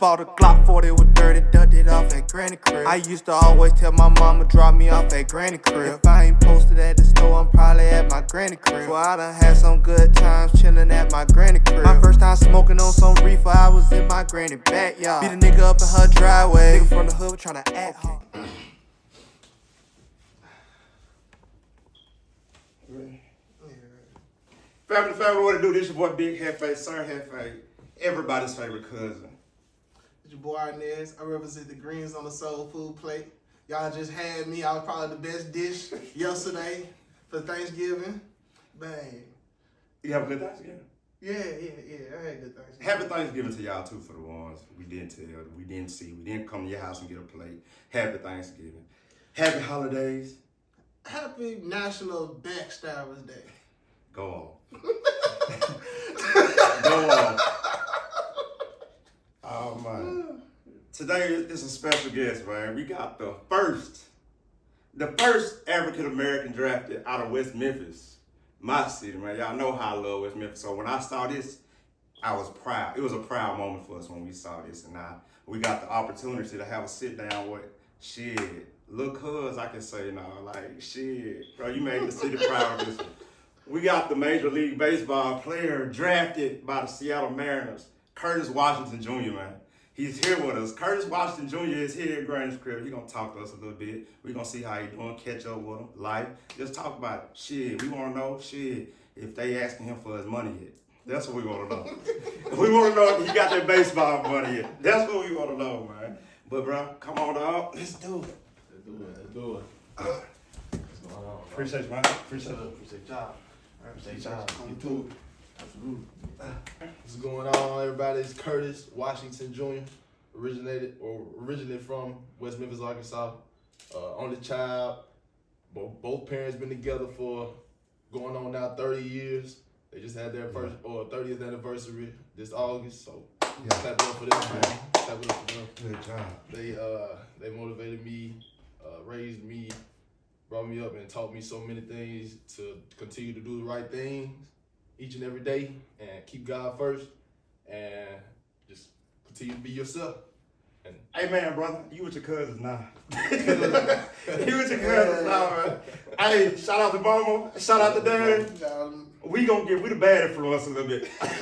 bought a Glock 40 with 30, ducked it off at Granny crib. I used to always tell my mama drop me off at Granny crib. If I ain't posted at the store, I'm probably at my Granny crib. So I done had some good times chillin' at my Granny crib. My first time smoking on some reefer, I was in my Granny backyard. Beat a nigga up in her driveway. Nigga from the hood tryna act hard. Family, what it do? This your boy Big Hefe, Sir Hefe, everybody's favorite cousin. It's your boy Arnez. I represent the greens on the soul food plate. Y'all just had me. I was probably the best dish yesterday for Thanksgiving. Bang. You have a good Thanksgiving? Yeah. I had a good Thanksgiving. Happy Thanksgiving to y'all too for the ones we didn't tell, we didn't see, we didn't come to your house and get a plate. Happy Thanksgiving. Happy holidays. Happy National Backstabbers Day. Go on. Go on. Oh man. Today is a special guest, man. We got the first African American drafted out of West Memphis, my city, man. Y'all know how I love West Memphis. So when I saw this, I was proud. It was a proud moment for us when we saw this, and now we got the opportunity to have a sit down with little cuz I can say now, like shit, bro. You made the city proud of this one. We got the Major League Baseball player drafted by the Seattle Mariners, Curtis Washington Jr., man. He's here with us. Curtis Washington Jr. is here at Granny's crib. He's going to talk to us a little bit. We're going to see how he doing, catch up with him, life. Just talk about it. Shit, we want to know, if they asking him for his money yet. That's what we want to know. We want to know if he got that baseball money yet. That's what we want to know, man. But, bro, come on, dog. Let's do it. Let's do it. What's going on? Appreciate you, man. Appreciate y'all. Appreciate y'all. You too. Absolutely. What's going on, everybody? It's Curtis Washington Jr. Originated from West Memphis, Arkansas. Only child. Both parents been together for going on now 30 years. They just had their first 30th anniversary this August, so clap it up for them, man. Clap it up for them. Good job. They motivated me, raised me, brought me up and taught me so many things to continue to do the right things each and every day and keep God first and just continue to be yourself. And hey man, brother, you with your cousins now. You with your cousins now, man. Hey, shout out to Mama, shout out to Dad. We the bad influence a little bit. Hey,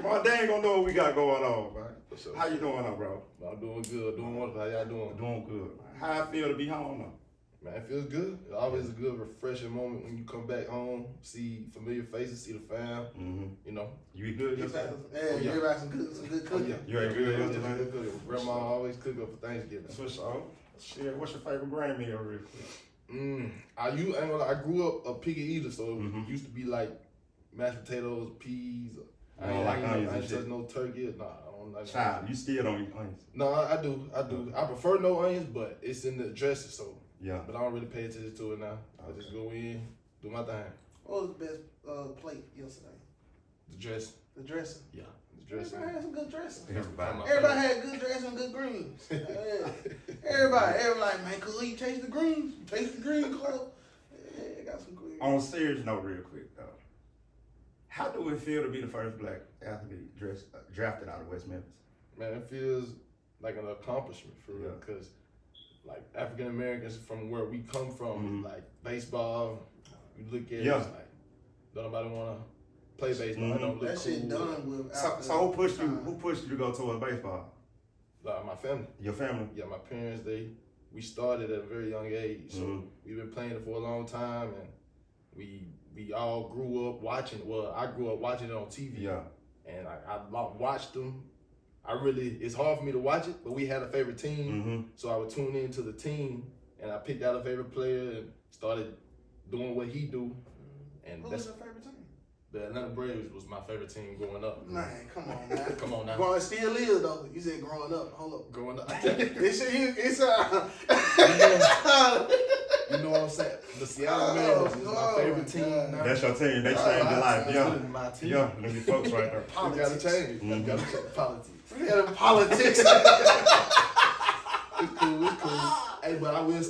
my dad ain't gonna know what we got going on, man. Sure. How you doing now, bro? I'm doing good, doing wonderful. How y'all doing? Doing good. How I feel to be home now? Man, it feels good. It's always a good, refreshing moment when you come back home, see familiar faces, see the fam. Mm-hmm. You know. You eat good yesterday? Yeah, you had some good cooking. You ate good yesterday? Good cooking. Grandma always cook up for Thanksgiving. What's your favorite grand meal real quick? I grew up a picky eater, so it used to be like mashed potatoes, peas. I don't like onions I and ain't shit. touch no turkey. Nah, I don't like. Child, you still don't eat onions? No, I do. I prefer no onions, but it's in the dressing, so. Yeah. But I don't really pay attention to it now. I just go in, do my thing. What was the best plate yesterday? The dressing. The dressing? Yeah. The dressing. Everybody had some good dressing. Everybody had good dressing and good greens. Everybody like, man, cool, you taste the greens? You taste the green club? Yeah, got some greens. On a serious note real quick, though. How do it feel to be the first black athlete drafted out of West Memphis? Man, it feels like an accomplishment for real, because like African Americans from where we come from, like baseball, you look at it, it's like, don't nobody want to play baseball. Don't look that cool. shit done with. So who pushed you to go towards baseball? My family. Your family? Yeah, my parents, we started at a very young age, so we've been playing it for a long time, and we all grew up watching. Well, I grew up watching it on TV. Yeah. And I watched them. It's hard for me to watch it, but we had a favorite team, so I would tune into the team, and I picked out a favorite player and started doing what he do. And Who was your favorite team? The Atlanta Braves was my favorite team growing up. Man, come on now. Come on now. Well, it still is though. You said growing up. Hold up. Growing up. You know what I'm saying? The Seattle Mariners is my favorite team now. That's your team. They changed your life. Yeah. My team. Yeah, look at folks right there. You gotta change. You gotta check politics. We got in politics. It's cool. Hey, but I will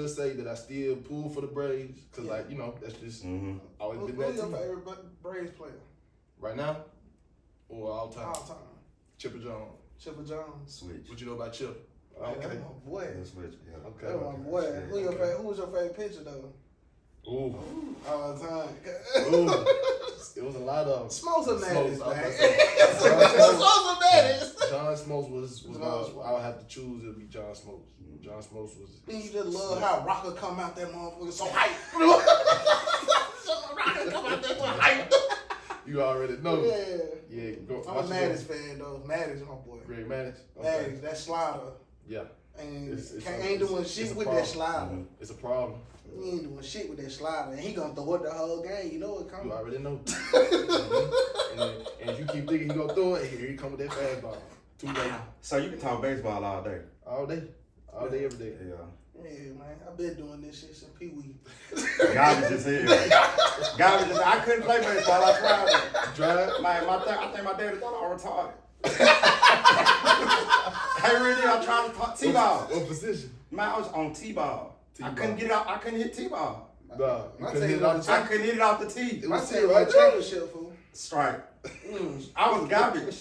say that I still pull for the Braves, cause like, you know, that's just always been that Who's your team. favorite Braves player? Right now, Or all time? All time. Chipper Jones. Chipper Jones. Switch. What you know about Chip? Okay. Okay. That's my boy. Yeah, switch. Yeah. Okay. That's my boy. Who was your favorite pitcher though? Ooh. All time. Ooh. It was a lot of Smokes or Maddox, Smokes, man. John Smokes or Maddox. John Smokes was I would have to choose. It would be John Smokes. John Smokes was. Then you just love how Rocker come out that motherfucker so hype. Rocker come out that so hype. You already know. Yeah. Yeah. Go. I'm a Maddox fan though. Maddox my boy. Greg Maddox. Maddox, that slider. Yeah. And It's ain't doing shit with that slider. It's a problem. He ain't doing shit with that slider. And he gonna throw it the whole game. You know it coming. You already know. And if you keep thinking he gonna throw it, here he come with that fastball. Too late. So you can talk baseball all day. All day, every day. Yeah. Yeah, man. I've been doing this shit since Pee Wee. Garbage is here. Garbage is. I couldn't play baseball. I tried. Drive. Like I think my dad thought I was retarded. Hey, really? I tried to talk T-ball. What position? Man, I was on T-ball. I couldn't get it out. I couldn't hit T-ball. Nah, you I couldn't tell hit you it off what, the I top. couldn't hit it off the tee. It My was team still won right there. championship, fool. Strike. I was garbage.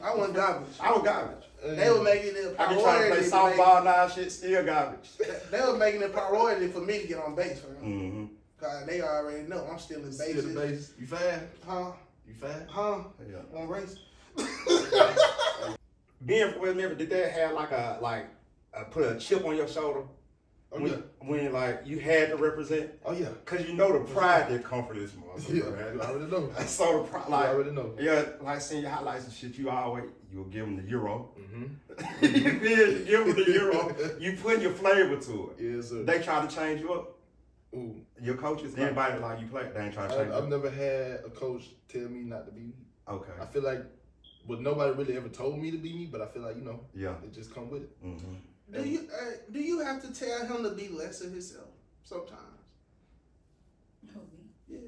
I wasn't garbage. I was garbage. They were making it a I be trying to play priority. softball now. Shit, still garbage. They were making it a priority for me to get on base, fam. Mm-hmm. Cause they already know I'm still in Still bases. the base. You fast? Huh? You fast? Huh? Yeah. On race? Being from West Memphis, did that have like put a chip on your shoulder Oh when, yeah. when like you had to represent? Oh yeah. Cause you know the pride that come from this Yeah. motherfucker, You man. already know. So the pride, You like already know. yeah, like seeing your highlights and shit, you'll give them the euro. Mm-hmm. You feel? You give them the euro. You put your flavor to it. Yes, sir. They try to change you up. Ooh. Your coaches, everybody like you play, they ain't trying to change you I've up. never had a coach tell me not to be me. Okay. I feel like, well, nobody really ever told me to be me, but I feel like, Yeah. it just come with it. Mm-hmm. Do you have to tell him to be less of himself sometimes? Who, me? Yeah.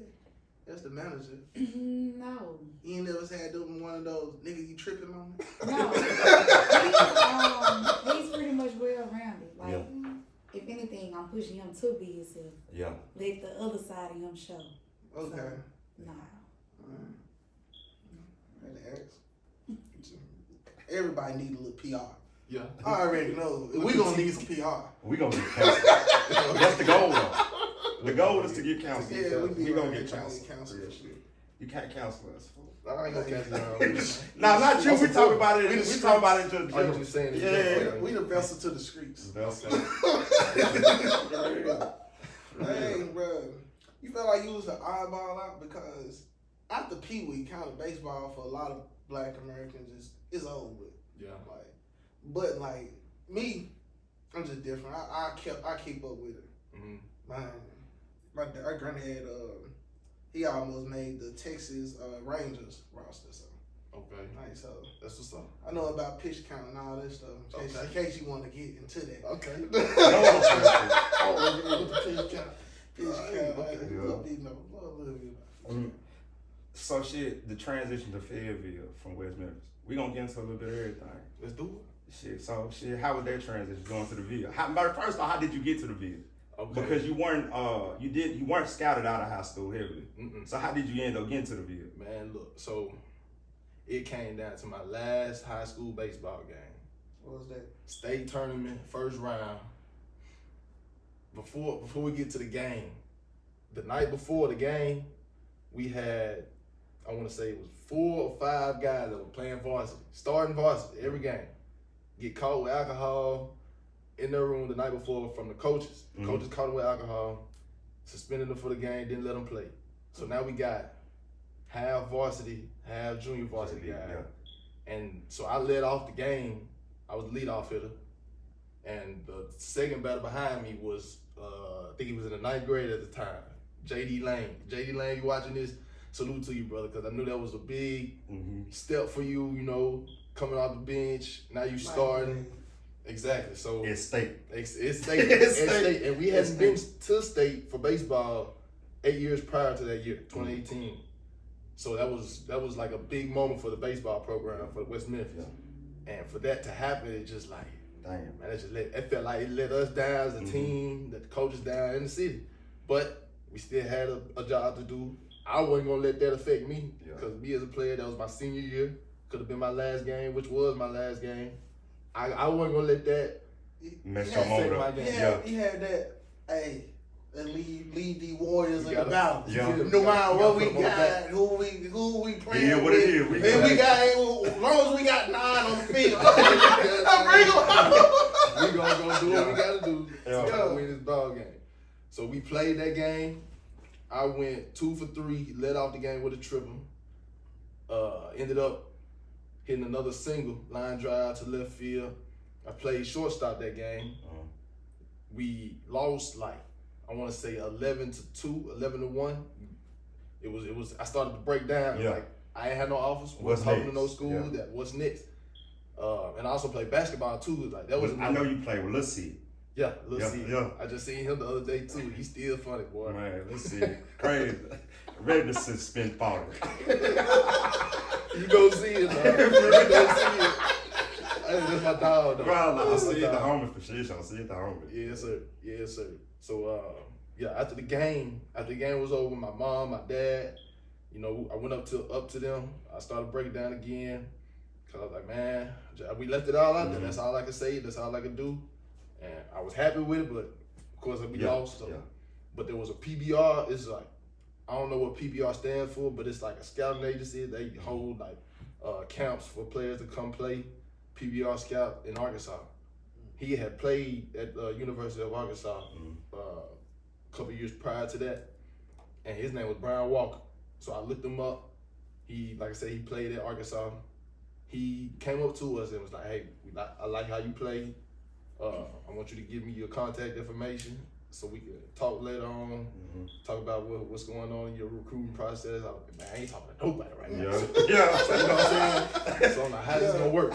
That's the manager. No. You ain't never had them one of those nigga you tripping on me? No. He's pretty much well rounded. Like, if anything, I'm pushing him to be himself. Yeah. Let the other side of him show. Okay. So, nah. Everybody need a little PR. Yeah. I already know. We gonna need some PR. We gonna get counseled. That's the goal though. The goal is to get counseled. Yeah, we gonna get counseled. counseled. You can't counsel us. I ain't gonna cancel you. Nah, not you. We talk about it. We talk about it just. Oh, you just saying it. Yeah. We the vessel to the streets. Hey, bro. You felt like you was an oddball out because after Pee Wee, kind of baseball for a lot of Black Americans is over with. Yeah. But like me, I'm just different. I keep up with it. Mm-hmm. My granddad, he almost made the Texas Rangers roster. So Okay. nice. So That's what's up. I know about pitch count and all that stuff. In case you want to get into that. Okay. Pitch count. So shit, the transition to Fayetteville from West Memphis. We gonna get into a little bit of everything. Let's do it. Shit. So shit, how was that transition going to the Ville? First of all, how did you get to the Ville? Okay. Because you weren't you weren't scouted out of high school heavily. Mm-mm. So how did you end up getting to the Ville? Man, look. So it came down to my last high school baseball game. What was that? State tournament, first round. Before we get to the game, the night before the game, we had, I want to say it was 4 or 5 guys that were playing varsity, starting varsity every game. Get caught with alcohol in their room the night before from the coaches. Mm-hmm. Coaches caught them with alcohol, suspended them for the game, didn't let them play. So now we got half varsity, half junior varsity guys. Yeah. And so I led off the game. I was the leadoff hitter. And the second batter behind me was, I think he was in the 9th grade at the time, J.D. Lane. J.D. Lane, you watching this? Salute to you, brother, because I knew that was a big step for you, coming off the bench. Now you starting. Exactly. So It's state. It's state. It's It's state. state. And we hadn't been to state for baseball 8 years prior to that year, 2018. So that was like a big moment for the baseball program for West Memphis. And for that to happen, it just like, Damn. man, it felt like it let us down as a team, let the coaches down in the city. But we still had a job to do. I wasn't gonna let that affect me Yeah. because me as a player, that was my senior year. Could have been my last game, which was my last game. I wasn't gonna let that Mess Yeah, your motor my up. game. He had that. Hey, and lead the Warriors in the battle. Yeah. No matter what we put 'em on got, back. who we playing Yeah, what with, it is, we and got we it. got as long as we got 9 on the field, I bring 'em out. We gonna go do what we gotta do Yeah. to win this ball game. So we played that game. I went 2 for 3, led off the game with a triple. Ended up hitting another single, line drive to left field. I played shortstop that game. We lost I want to say 11-2, 11-1. It was. I started to break down. Yeah. I ain't had no offers. What's Wasn't talking next? to no school. Yeah. That what's next. And I also played basketball too. That was. I know you play with Lil C. Yeah, let's Yeah, see. yeah. I just seen him the other day too. He's still funny, boy. Man, let's see. Crazy. Ready to spend 40. You go see it, dog. You go see it. That's my dog, though. Bro, I That's my see it the dog. homie for sure. I see it the homie. Yes, sir. Yes, sir. So, after the game was over, my mom, my dad, I went up to them. I started breaking down again. Cause I was like, man, we left it all out there. That's all I could say. That's all I could do. And I was happy with it, but of course we lost. So. Yeah. But there was a PBR. It's I don't know what PBR stands for, but it's like a scouting agency. They hold camps for players to come play. PBR scout in Arkansas. He had played at the University of Arkansas a couple years prior to that, and his name was Brian Walker. So I looked him up. He, like I said, he played at Arkansas. He came up to us and was like, "Hey, I like how you play. I want you to give me your contact information so we can talk later on, talk about what's going on in your recruiting process." I was like, "Man, I ain't talking to nobody right now." Yeah. So, you know what I'm saying? So I'm like, "How's this gonna work?"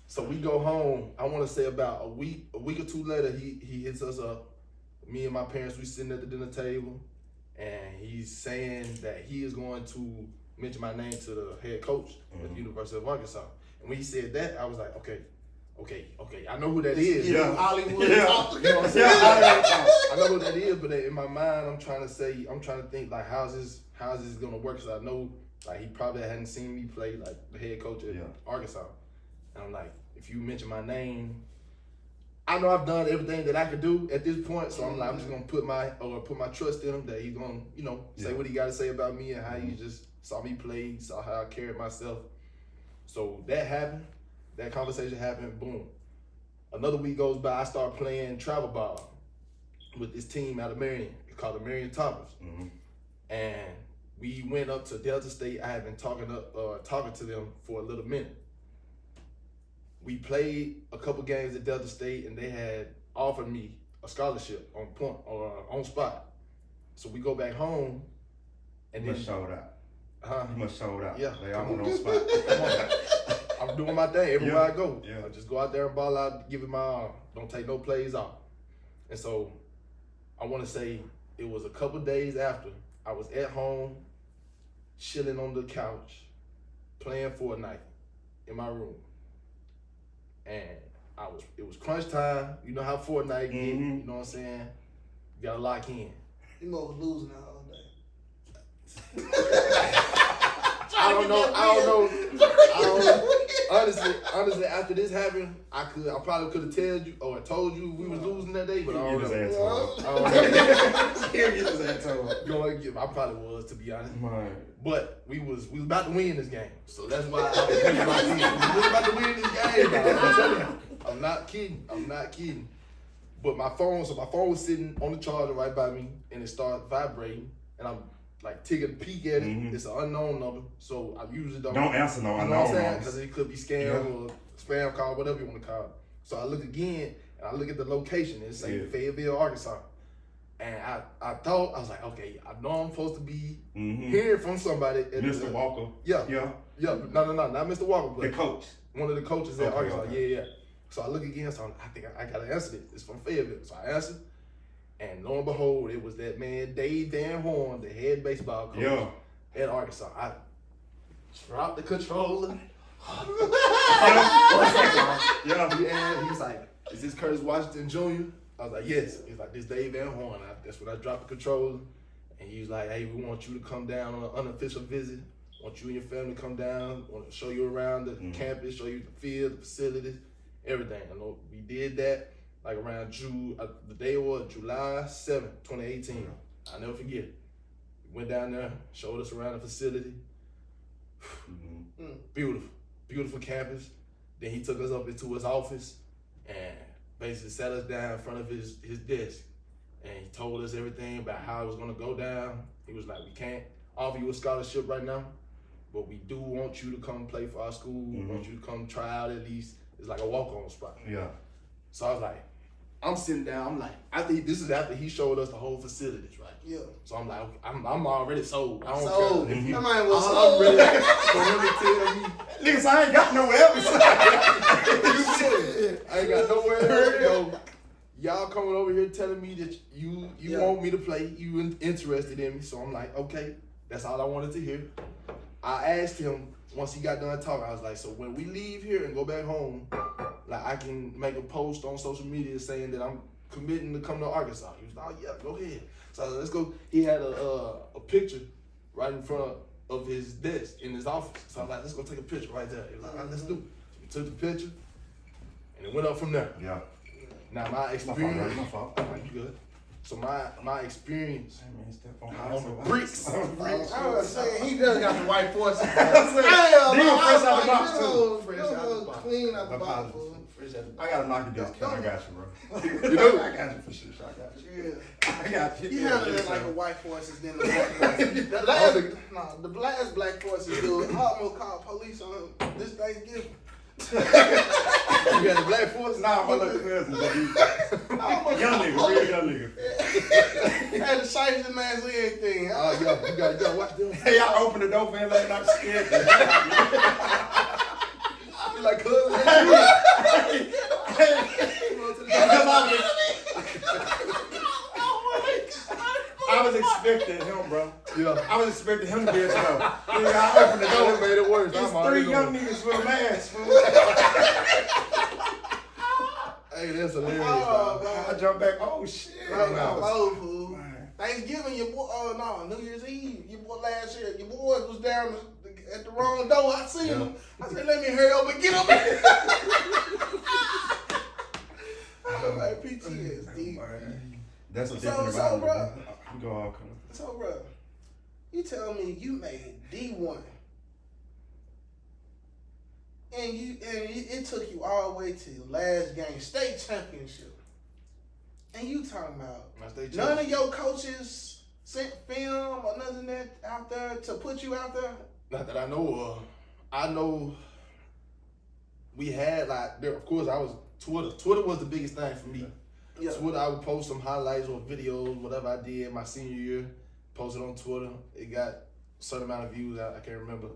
So we go home. I want to say about a week or two later, he hits us up. Me and my parents, we sitting at the dinner table, and he's saying that he is going to mention my name to the head coach at the University of Arkansas. And when he said that, I was like, okay, I know who that is. Yeah. Hollywood Yeah. talk. You know what I'm saying? I know who that is, but in my mind, I'm trying to think like, how's this gonna work? Because I know he probably hadn't seen me play the head coach at Arkansas. And I'm like, if you mention my name, I know I've done everything that I could do at this point. So I'm like, I'm just gonna put my trust in him that he's gonna, say what he got to say about me and how he just saw me play, saw how I carried myself. So that happened. That conversation happened. Boom. Another week goes by. I start playing travel ball with this team out of Marion. It's called the Marion Toppers. And we went up to Delta State. I had been talking to them for a little minute. We played a couple games at Delta State, and they had offered me a scholarship on point or on spot. So we go back home, and You then must show out. You must show out. Yeah. They all Come on spot. Come on. I'm doing my thing everywhere I go. Yeah. I just go out there and ball out, give it my all. Don't take no plays off. And so I want to say it was a couple days after I was at home, chilling on the couch, playing Fortnite in my room. And it was crunch time. You know how Fortnite get, you know what I'm saying? You gotta lock in. You know, losing that all day. I don't know. Honestly, after this happened, I probably could have told you we was losing that day, but I don't know. I probably was, to be honest. But we was about to win this game, so that's why I was pushing my team. We was about to win this game, man. I'm telling you, I'm not kidding. But my phone was sitting on the charger right by me, and it started vibrating, and I'm taking a peek at it. It's an unknown number, so I usually don't answer no unknown. unknown You know what I'm saying? numbers. Because it could be scam or spam call, whatever you want to call it. So I look again, and I look at the location, and it say Fayetteville, Arkansas. And I thought, I was like, okay, I know I'm supposed to be hearing from somebody. Mr. Walker. Yeah. No, not Mr. Walker, but The coach. one of the coaches at Okay, Arkansas. okay. Yeah. So I look again, so I think I gotta answer this. It's from Fayetteville. So I answered, and lo and behold, it was that man, Dave Van Horn, the head baseball coach at Arkansas. I dropped the controller. And he's like, "Is this Curtis Washington Jr.?" I was like, "Yes." He's like, "This Dave Van Horn." That's when I dropped the controller, And he was like, hey, we want you to come down on an unofficial visit. Want you and your family to come down. Want to show you around the campus, show you the field, the facilities, everything. I know we did that like around the day was July 7th, 2018. I'll never forget it. We went down there, showed us around the facility. Beautiful, beautiful campus. Then he took us up into his office and basically sat us down in front of his desk. And he told us everything about how it was gonna go down. He was like, we can't offer you a scholarship right now, but we do want you to come play for our school. We want you to come try out at least. It's like a walk-on spot. Yeah. So I was like, I'm sitting down, I'm like, this is after he showed us the whole facilities, right? Yeah. So I'm like, okay, I'm already sold. I don't So, care. that man was I'm so ready for him to tell me. Niggas, I ain't got nowhere else. I ain't got nowhere else to go. Y'all coming over here telling me that you want me to play, you interested in me. So I'm like, okay, that's all I wanted to hear. I asked him, once he got done talking, I was like, so when we leave here and go back home, like I can make a post on social media saying that I'm committing to come to Arkansas. He was like, oh yeah, go ahead. So I was like, let's go. He had a picture right in front of his desk in his office. So I was like, let's go take a picture right there. He was like, all right, let's do it. So we took the picture and it went up from there. Yeah. Now my experience, My fault. you good. So my experience on on the bricks. I was saying, he just got the white forces. Then fresh out the box, too. Fresh out the box. Clean out the box, fool. I gotta knock you down, Ken. I got you, bro. You know? I got you for sure. I got you. Yeah. I got you. He handled it like a white forces than the black forces. The last black forces dude almost called police on him this Thanksgiving. You got the black force? Nah, my little cousin, but young nigga, real young nigga. Had the shites and mask and everything. Oh, yeah, you gotta watch them. Hey, I opened the door for him last night, I'm scared. You like cousin? I was expecting him, bro. Yeah. I was expecting him to be at the door. I opened the That door. made it worse. There's I'm already three young knowing. niggas with masks, fool. Hey, that's hilarious, Oh, dog. I jumped back. Oh shit! Like, I was- oh, fool. Thanksgiving, your boy, New Year's Eve, your boy last year, your boy was down at the wrong door. I seen him. I said, let me hurry up and get him. I was like, PTSD. That's a So, different so, environment. bro. We go all come. So, bro, you tell me you made D1, and it took you all the way to the last game, state championship, and you talking about My state none champ. of your coaches sent film or nothing of that out there to put you out there? Not that I know of. I know we had like there. Of course, I was Twitter. Twitter was the biggest thing for me. Yeah. Twitter, I would post some highlights or videos, whatever I did my senior year. Posted on Twitter. It got a certain amount of views. I can't remember.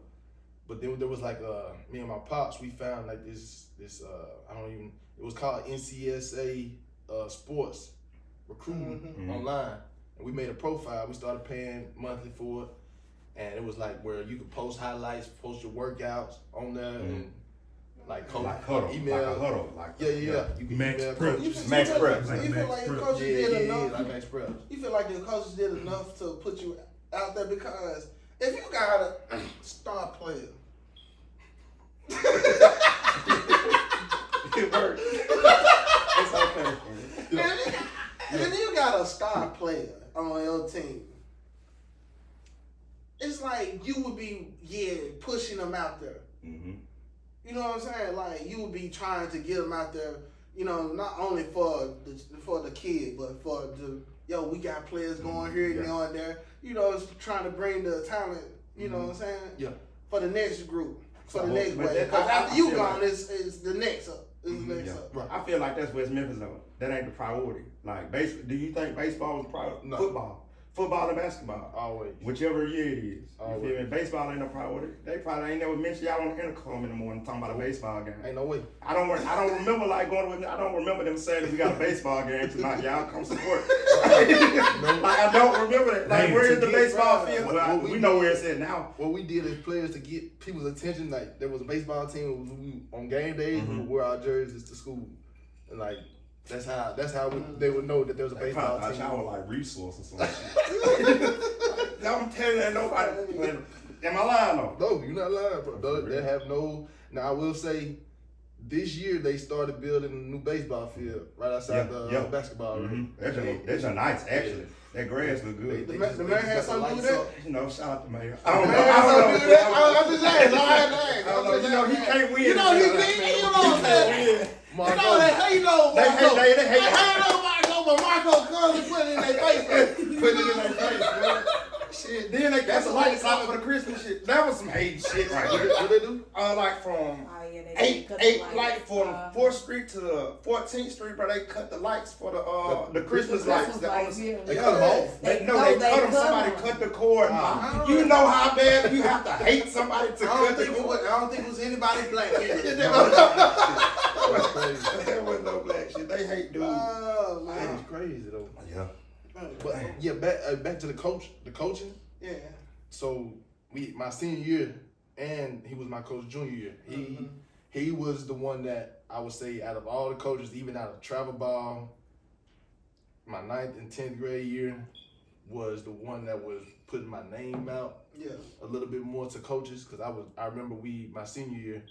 But then there was like me and my pops. We found like this. I don't even. It was called NCSA Sports Recruiting online, and we made a profile. We started paying monthly for it, and it was like where you could post highlights, post your workouts on there, and like coach Like huddle, email. like a huddle, like Yeah. You can Max email prep. coaches. Max prep. You feel like your coaches did enough? like Max Prep. You feel like your coaches did enough to put you out there, because if you got a star player, It worked. It's okay for me. if you got a star player on your team, it's like you would be pushing them out there. Mm-hmm. You know what I'm saying? Like you would be trying to get them out there. You know, not only for the kid, but for we got players going here and going there. You know, it's trying to bring the talent. You know what I'm saying? Yeah. For the next group, for the next but wave. that- Because I after you feel gone, like- it's the next up. It's the next Yeah. up. Right. I feel like that's West Memphis though. That ain't the priority. Like do you think baseball is priority? No. Football and basketball. Always. Whichever year it is. You Always. feel me? Baseball ain't no priority. They probably ain't never mentioned y'all on the intercom in the morning talking about a baseball game. Ain't no way. I don't remember like going with. I don't remember them saying that we got a baseball game tonight. Y'all come support. Like I don't remember that. Like Man, where is to the get baseball right. field? What Well, we we know did- where it's at now. What we did as players to get people's attention, like there was a baseball team, we, on game days we would wear our jerseys to school, and like that's how they would know that there was a They baseball probably thought team. y'all were like resource or something. I'm telling you, nobody playing. Am I lying though? No, you're not lying, bro. They have no. Now I will say, this year they started building a new baseball field right outside the basketball ring. That's a nice actually. That grass look good. The mayor had something to do with that? You know, shout out to Mayor. I don't know. I'm just saying. I don't know. You know, he can't win. You know, he can't win. They hate Marco, but Marco comes and put it in their face. Put it in their face, man. Shit. Then they got the lights out for the Christmas shit. That was some hating shit right there. What they do? Like from eight light from 4th Street to 14th Street, bro. They cut the lights for the Christmas lights. They cut them off. They cut them. Somebody cut the cord. You know how bad you have to hate somebody to cut the cord. I don't think it was anybody black. There was no black shit. They hate dudes. Oh That man. was crazy though. Yeah. But yeah, back to the coaching. Yeah. So my senior year, and he was my coach junior year. He was the one that I would say out of all the coaches, even out of travel ball, my 9th and 10th grade year, was the one that was putting my name out a little bit more to coaches, because I remember my senior year,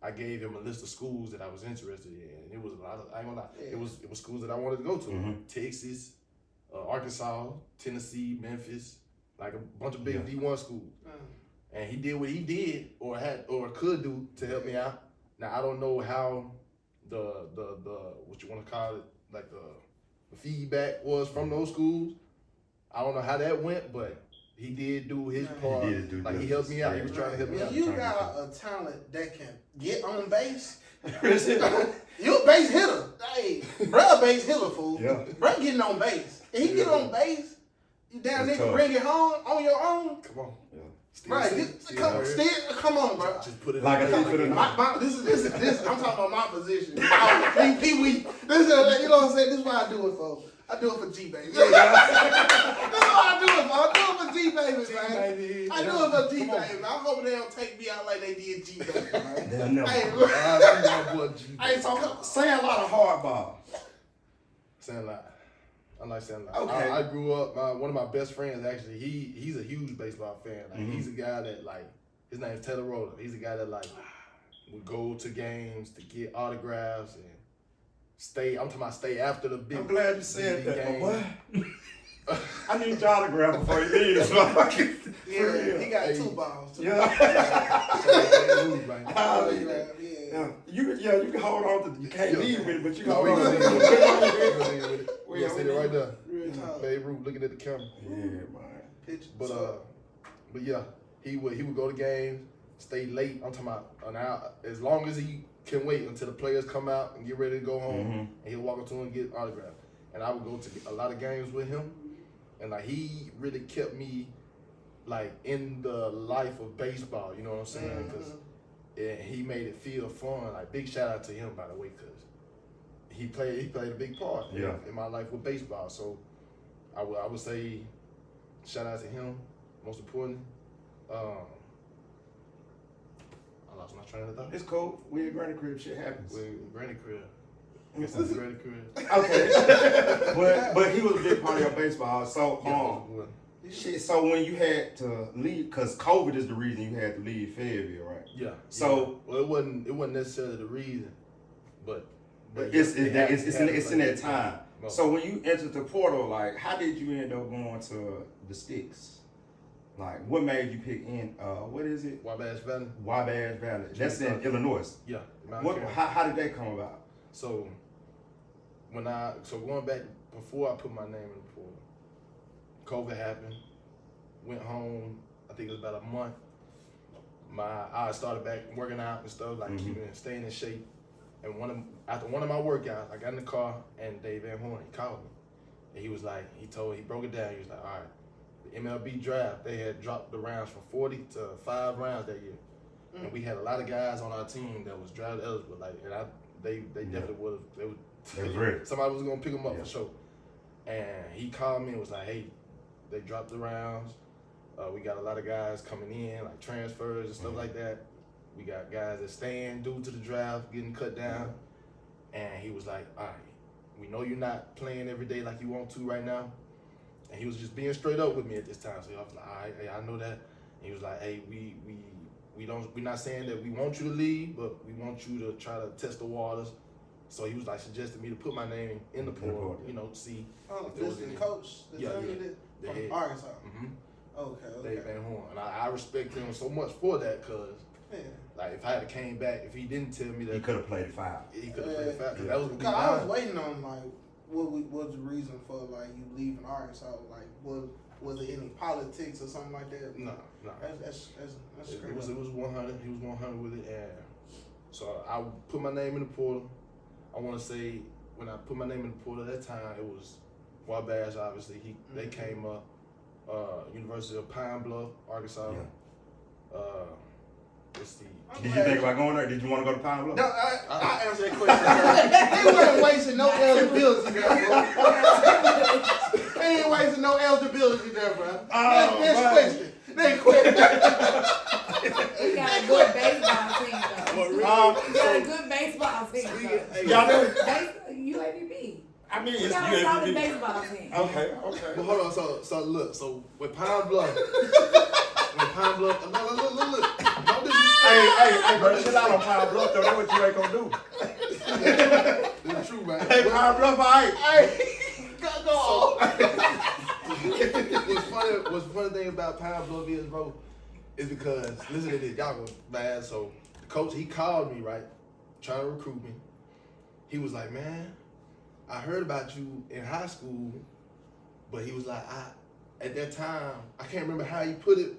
I gave him a list of schools that I was interested in. It was a lot of, I ain't gonna lie, it was schools that I wanted to go to. Texas, Arkansas, Tennessee, Memphis, like a bunch of big D1 schools. And he did what he did or could do to help me out. Now I don't know how the what you want to call it, like the feedback was from those schools. I don't know how that went, but he did do his part. He helped me out. He was trying to help me out. When you got a talent that can get on base, you a base hitter. Hey, bro, a base hitter, fool. Yeah. Bro getting on base. If he get on base, you damn nigga bring it home on your own. Come on. Come on, bro. Just put it Like in a thief in the night. This is. I'm talking about my position. Pee-wee. This is, you know what I'm saying? This is what I do it for. I do it for G baby. That's what I do it for. I do it for G babies, man. I do it for G babies. I hope they don't take me out like they did G babies, man. They'll never. Hey, Say a lot of hardball. Sandlot. I like Sandlot. Okay. I grew up. One of my best friends actually. He's a huge baseball fan. Like he's a guy that his name's Taylor Roller. He's a guy that would go to games to get autographs and stay. I'm talking about stay after the big. I'm glad you said that. game. What? I need your autograph before you leave. yeah, he got 2 balls. You can hold on to. You can't leave with it, but you can hold on to it. We're sitting right there. Real talk. Babe Ruth looking at the camera. Yeah, man. But yeah, he would go to games, stay late. I'm talking about an hour, as long as he can wait until the players come out and get ready to go home, and he'll walk up to him and get autographed. And I would go to a lot of games with him, and he really kept me in the life of baseball. You know what I'm saying? Because he made it feel fun. Big shout out to him, by the way, because he played a big part in my life with baseball. So I would say shout out to him. Most importantly, I lost my train of thought. It's cool. We at Granny Crib. Shit happens. We at Granny Crib. I guess that's Granny Crib. Okay. but he was a big part of your baseball. So shit. So when you had to leave, because COVID is the reason you had to leave Fayetteville, right? Yeah. So it wasn't necessarily the reason, but it's in that time. No. So when you entered the portal, how did you end up going to the Sticks? What made you pick what is it? Wabash Valley. Wabash Valley. That's in Illinois. Yeah. How did that come about? So going back before I put my name in the portal, COVID happened. Went home. I think it was about a month. I started back working out and stuff, staying in shape. And after one of my workouts, I got in the car and Dave Van Horn, he called me. And he was he broke it down. He was like, all right, the MLB draft, they had dropped the rounds from 40 to 5 rounds that year. And we had a lot of guys on our team that was draft eligible. They definitely would have. They was ready. Somebody was gonna pick them up for sure. And he called me and was like, hey, they dropped the rounds. We got a lot of guys coming in, transfers and stuff like that. We got guys that staying due to the draft, getting cut down. And he was like, all right, we know you're not playing every day like you want to right now. And he was just being straight up with me at this time. So I was like, all right, hey, I know that. And he was like, hey, we're not saying that we want you to leave, but we want you to try to test the waters. So he was like suggesting me to put my name in the portal, you know, see. Oh, this is the coach. Yeah. From Arkansas. Okay. Dave Van Horn. And I respect him so much for that, because like if I had came back, if he didn't tell me that He could have played 5. He could have played 5. That was gonna be I was waiting on like what was the reason for like you leaving Arkansas? Like was it any politics or something like that? No. That's It was 100. He was 100 with it, and so I put my name in the portal. I want to say when I put my name in the portal at that time, it was Wabash. Obviously, they came up. University of Pine Bluff, Arkansas. Yeah. Let's see. Did you think about going there? Did you want to go to Pine Bluff? No, I answered that question. They weren't wasting no eligibility there, bro. They ain't wasting no eligibility there, bro. Next question. Next question. We got a good baseball team, though. We got a good baseball team, though. Y'all know? UABB. I mean, We it's got a solid UABB. baseball team. Okay. But hold on, so look, so with Pine Bluff, look. Don't Hey, bro, chill out on Pine Bluff, though. That's what you ain't gonna do. It's true, man. Hey, Pine Bluff, all right. Hey, go What's funny thing about Pine Bluff is, bro, is because, listen to this, y'all go bad. So the coach, he called me, right, trying to recruit me. He was like, man, I heard about you in high school, but he was like, at that time, I can't remember how he put it,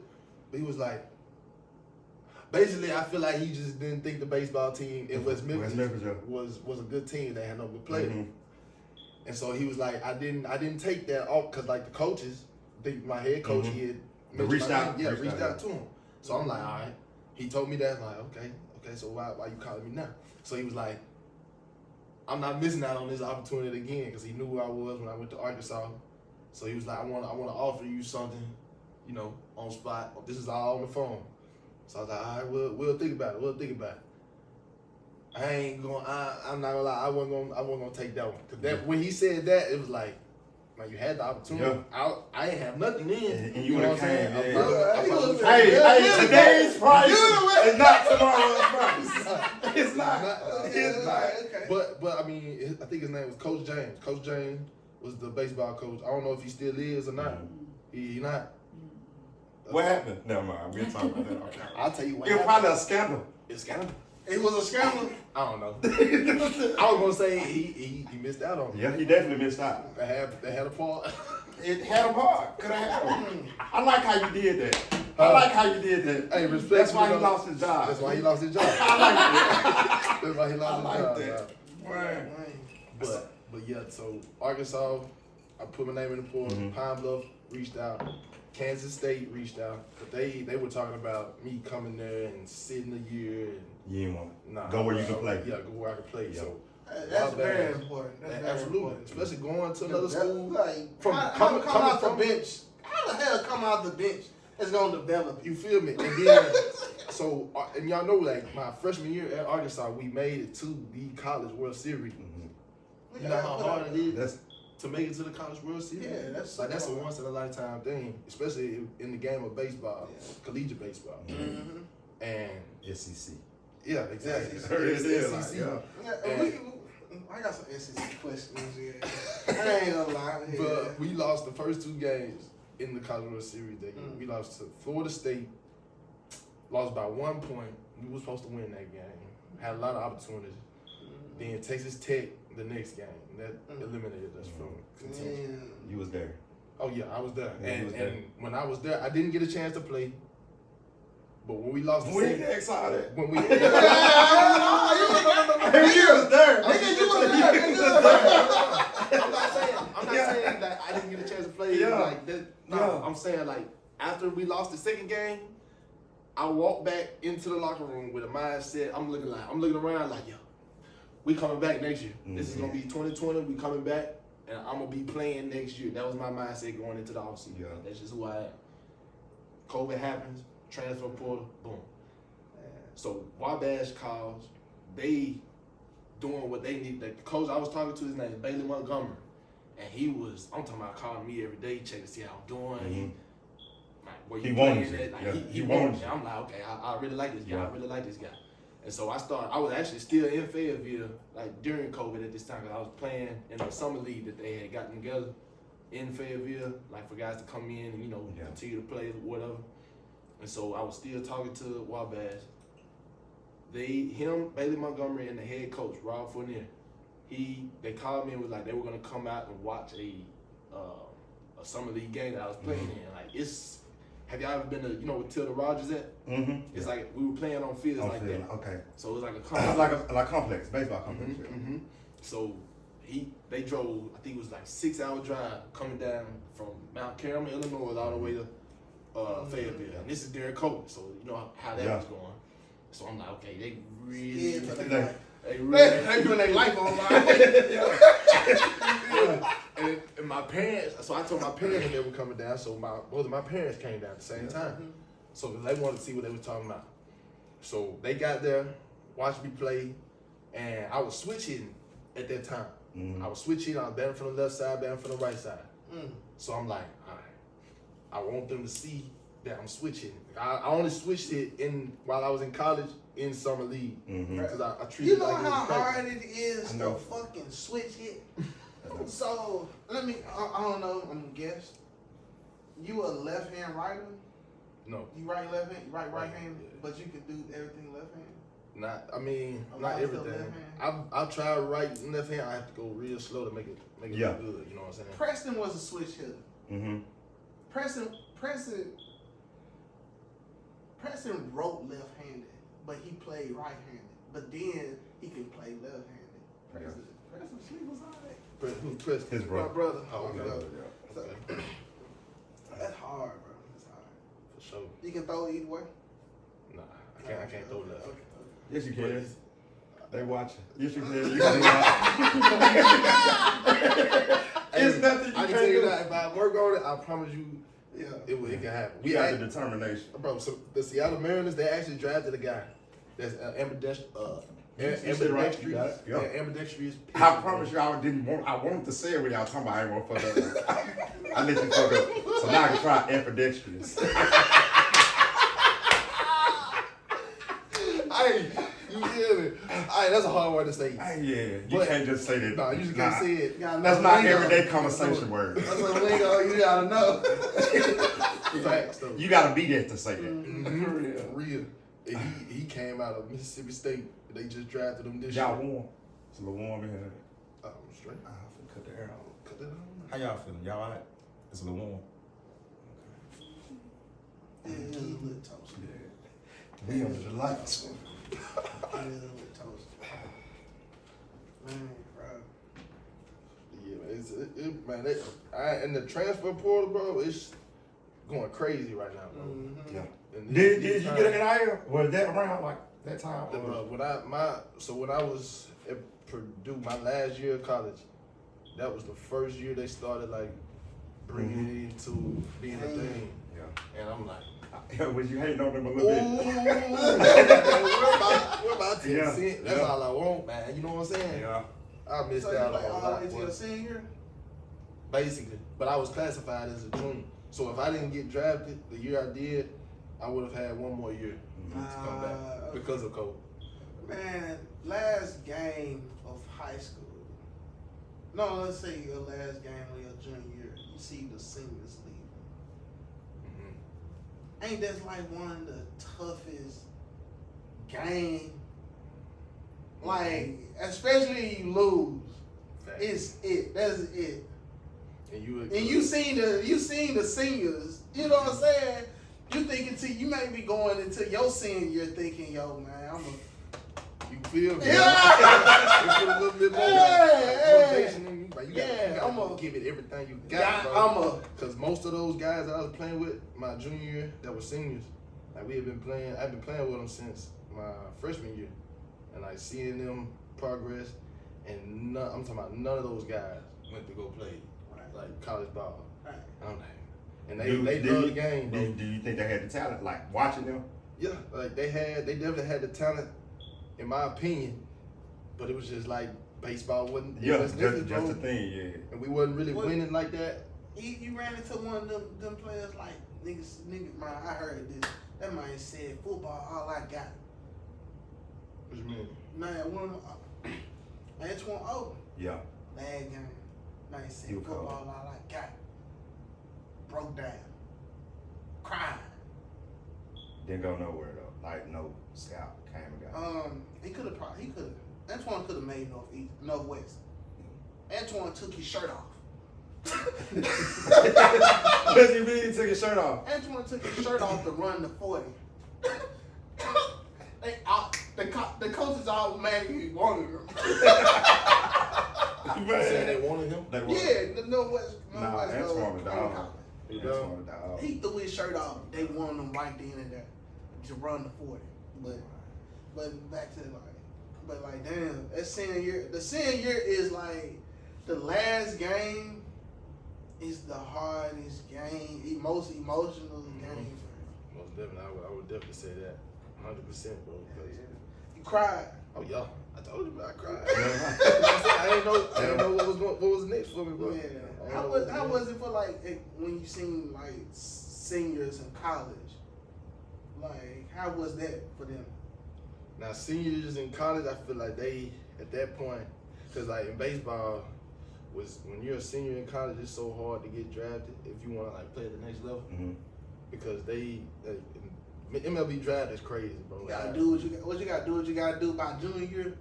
but he was like, basically, I feel like he just didn't think the baseball team in West Memphis was a good team. They had no good players. Mm-hmm. And so he was like, I didn't take that off because like the coaches, my head coach, he had Reached out to him. So I'm like, all right. He told me that. I'm like, okay. So why you calling me now? So he was like, I'm not missing out on this opportunity again, because he knew who I was when I went to Arkansas. So he was like, I want to offer you something, you know, on spot. This is all on the phone. So I was like, all right, we'll think about it. I'm not gonna lie, I wasn't gonna take that one. Cause when he said that, it was like, man, you had the opportunity. Yeah. I ain't have nothing in. And you would have came. Hey, today's price is not tomorrow's price. It's not. Okay. But I mean, I think his name was Coach James. Coach James was the baseball coach. I don't know if he still is or not. He not. What happened? Never mind. We'll talk about that. Okay. I'll tell you what. It was probably a scandal. It's scandal. It was a scandal. I don't know. I was gonna say he missed out on it. Yeah, he definitely missed out. They had a part. It had him hard. Could have had him. I like how you did that. I like how you did that. Hey, respect. That's why he lost his job. That's why he lost his job. I like that. That's why he lost I his like job. that. Right. But yeah, so Arkansas, I put my name in the portal. Pine Bluff reached out. Kansas State reached out, but they were talking about me coming there and sitting a year and You didn't want to go where you can play. Yeah, go where I can play. Yeah. So That's very important. That's very absolutely, important. especially going to another school. Like, Coming off the from bench. How the hell come off the bench is gonna develop you? You feel me? And then, so and y'all know, like my freshman year at Arkansas, we made it to the College World Series. You know how hard it is to make it to the College World Series? Yeah, that's a once in a lifetime thing, especially in the game of baseball, collegiate baseball. And SEC. yeah, exactly. SEC. I got some SEC questions. Yeah. I ain't gonna lie. Yeah. But we lost the first 2 games in the College World Series that year. We lost to Florida State, lost by 1 point. We were supposed to win that game. Had a lot of opportunities. Then Texas Tech the next game. That eliminated us from contention. You was there. Oh yeah, I was there. Yeah, and when I was there, I didn't get a chance to play. But when we lost the We second, get excited. when we You was there. I'm not saying that I didn't get a chance to play. Yeah. Like that. No, Yeah. I'm saying like after we lost the second game, I walked back into the locker room with a mindset. I'm looking around like, yo, we coming back next year. This is gonna be 2020. We coming back, and I'm gonna be playing next year. That was my mindset going into the offseason. Yeah. That's just who I am. COVID happens, transfer portal, boom. So Wabash calls, they doing what they need. The coach I was talking to, his name is Bailey Montgomery. And I'm talking about calling me every day, checking to see how I'm doing. Where He you wanted playing you. at? Like, Yeah, he he wanted wanted me. you. I'm like, okay, I really like this guy. Yeah. I really like this guy. And so I was actually still in Fayetteville, like during COVID at this time, because I was playing in the summer league that they had gotten together in Fayetteville, like for guys to come in and, continue to play, whatever. And so I was still talking to Wabash. Bailey Montgomery, and the head coach, Rob Fournier, they called me and was like, they were going to come out and watch a summer league game that I was playing in. Like, have y'all ever been to, with Tilda Rogers at? It's like we were playing on fields like that. Okay. So it was like a complex. like complex, baseball complex. So they drove, I think it was like 6-hour drive coming down from Mount Carmel, Illinois, all the way to Fayetteville. And this is during COVID, so you know how that was going. So I'm like, okay, they really They doing their life online. and my parents, so I told my parents they were coming down, so both of my parents came down at the same time. So they wanted to see what they were talking about. So they got there, watched me play, and I was switch hitting at that time. I was switch hitting, I was batting from the left side, batting from the right side. So I'm like, all right, I want them to see that I'm switch hitting. I only switched it while I was in college in summer league. Because I treated You it know like it was how practice. hard it is to fucking switch hit? So, I don't know, I'm gonna guess. You a left-hand writer? No. You write left-hand, you write right-hand, Yeah. but you can do everything left-hand? Not A lot of everything. stuff I'll try right left hand. I have to go real slow to make it look good. You know what I'm saying? Preston was a switch hitter. Preston wrote left-handed, but he played right-handed. But then he can play left-handed. Preston Sleep was all right. Who's Preston? His brother. My brother. Oh, My okay. brother. Okay. That's hard, bro. That's hard. For sure. You can throw either way. Nah, I can't throw that. Okay. Yes, you can. They watching. Yes, you can. It's nothing you I can't can tell you do. that if I work on it, I promise you, Yeah. it can happen. We got the determination. Bro, so the Seattle Mariners, they actually drafted a guy that's ambidextrous. You said it right. You got it. Yeah. Ambidextrous. I promise you, I wanted to say it when y'all talking about I ain't want to fuck up. I let you fuck up. So now I can try ambidextrous. Hey, you hear me? Hey, that's a hard word to say. You But- can't just say that. No, you just can't say it. That's not everyday conversation words. That's a lingo you gotta know. Facts, though. You gotta be there to say that. For real. And he came out of Mississippi State. They just drafted him this Y'all year. warm. It's a little warm in here. I'm straight. I'm finna cut the air out. Cut that on. How y'all feeling? Y'all alright? It's a little warm. Yeah, it's a little toast. We under the lights. Yeah, it's a little toast. Man, bro. Yeah, man, and the transfer portal, bro, it's going crazy right now, bro. Yeah. And Did these you times- get an NIL? Was that around like that time? Bro, when I was at Purdue, my last year of college, that was the first year they started like bringing it into being a thing. Yeah. And I'm like, Was you hating on them a little bit? we're about 10 Yeah. cents. That's Yeah. all I want, man. You know what I'm saying? Yeah. I missed So you out play on a all the lot. way to boy. your senior? Basically. But I was classified as a junior. So if I didn't get drafted the year I did, I would have had one more year to come back because of COVID. Man, last game of high school. No, let's say your last game of your junior year. You see the seniors leaving. Ain't that like one of the toughest game? Like, especially you lose. It's it. That's it. And you seen the seniors. You know what I'm saying? You thinking you may be going into your senior year thinking, yo, man, you feel me? Yeah. You put a little bit more Yeah, motivation in you. Like, you gotta I'ma give it everything you Yeah, got, bro. Because most of those guys that I was playing with my junior year that were seniors, like I've been playing with them since my freshman year. And like seeing them progress, and I'm talking about none of those guys went to go play like college ball. Right. And I'm like, and they love the game, bro. Do you think they had the talent? Like watching them? Yeah, like they definitely had the talent, in my opinion. But it was just like baseball wasn't. Yeah, West just Memphis, the bro. thing, yeah. And we wasn't really What? winning like that. You ran into one of them players like niggas, man. I heard this. That man said football all I got. What you mean? Man, Antoine O. Yeah. Bad game. Man said He was football cold. all I got. Broke down. Crying. Didn't go nowhere though. Like no scout came and got him. He could have. Antoine could have made Northwest. Antoine took his shirt off. What do you mean he took his shirt off? Antoine took his shirt off to run the 40. The coaches automatically wanted him. You saying they wanted him? They were. Yeah, the Northwest. Nah, Antoine was dog. He Antoine was dog. He threw his shirt off. They wanted him right then and there to run the 40. But back to like damn, that senior year. The senior year is like the last game is the hardest game, most emotional game. Most definitely, I would definitely say that, 100%, bro. You cried. Oh yeah, I told you, bro, I cried. I didn't know what was next for me, bro. Yeah. How was it for like when you seen like seniors in college? Like how was that for them? Now seniors in college, I feel like they at that point, cause like in baseball, when you're a senior in college, it's so hard to get drafted if you want to like play at the next level, because MLB draft is crazy, bro. You gotta do what you gotta do by junior year.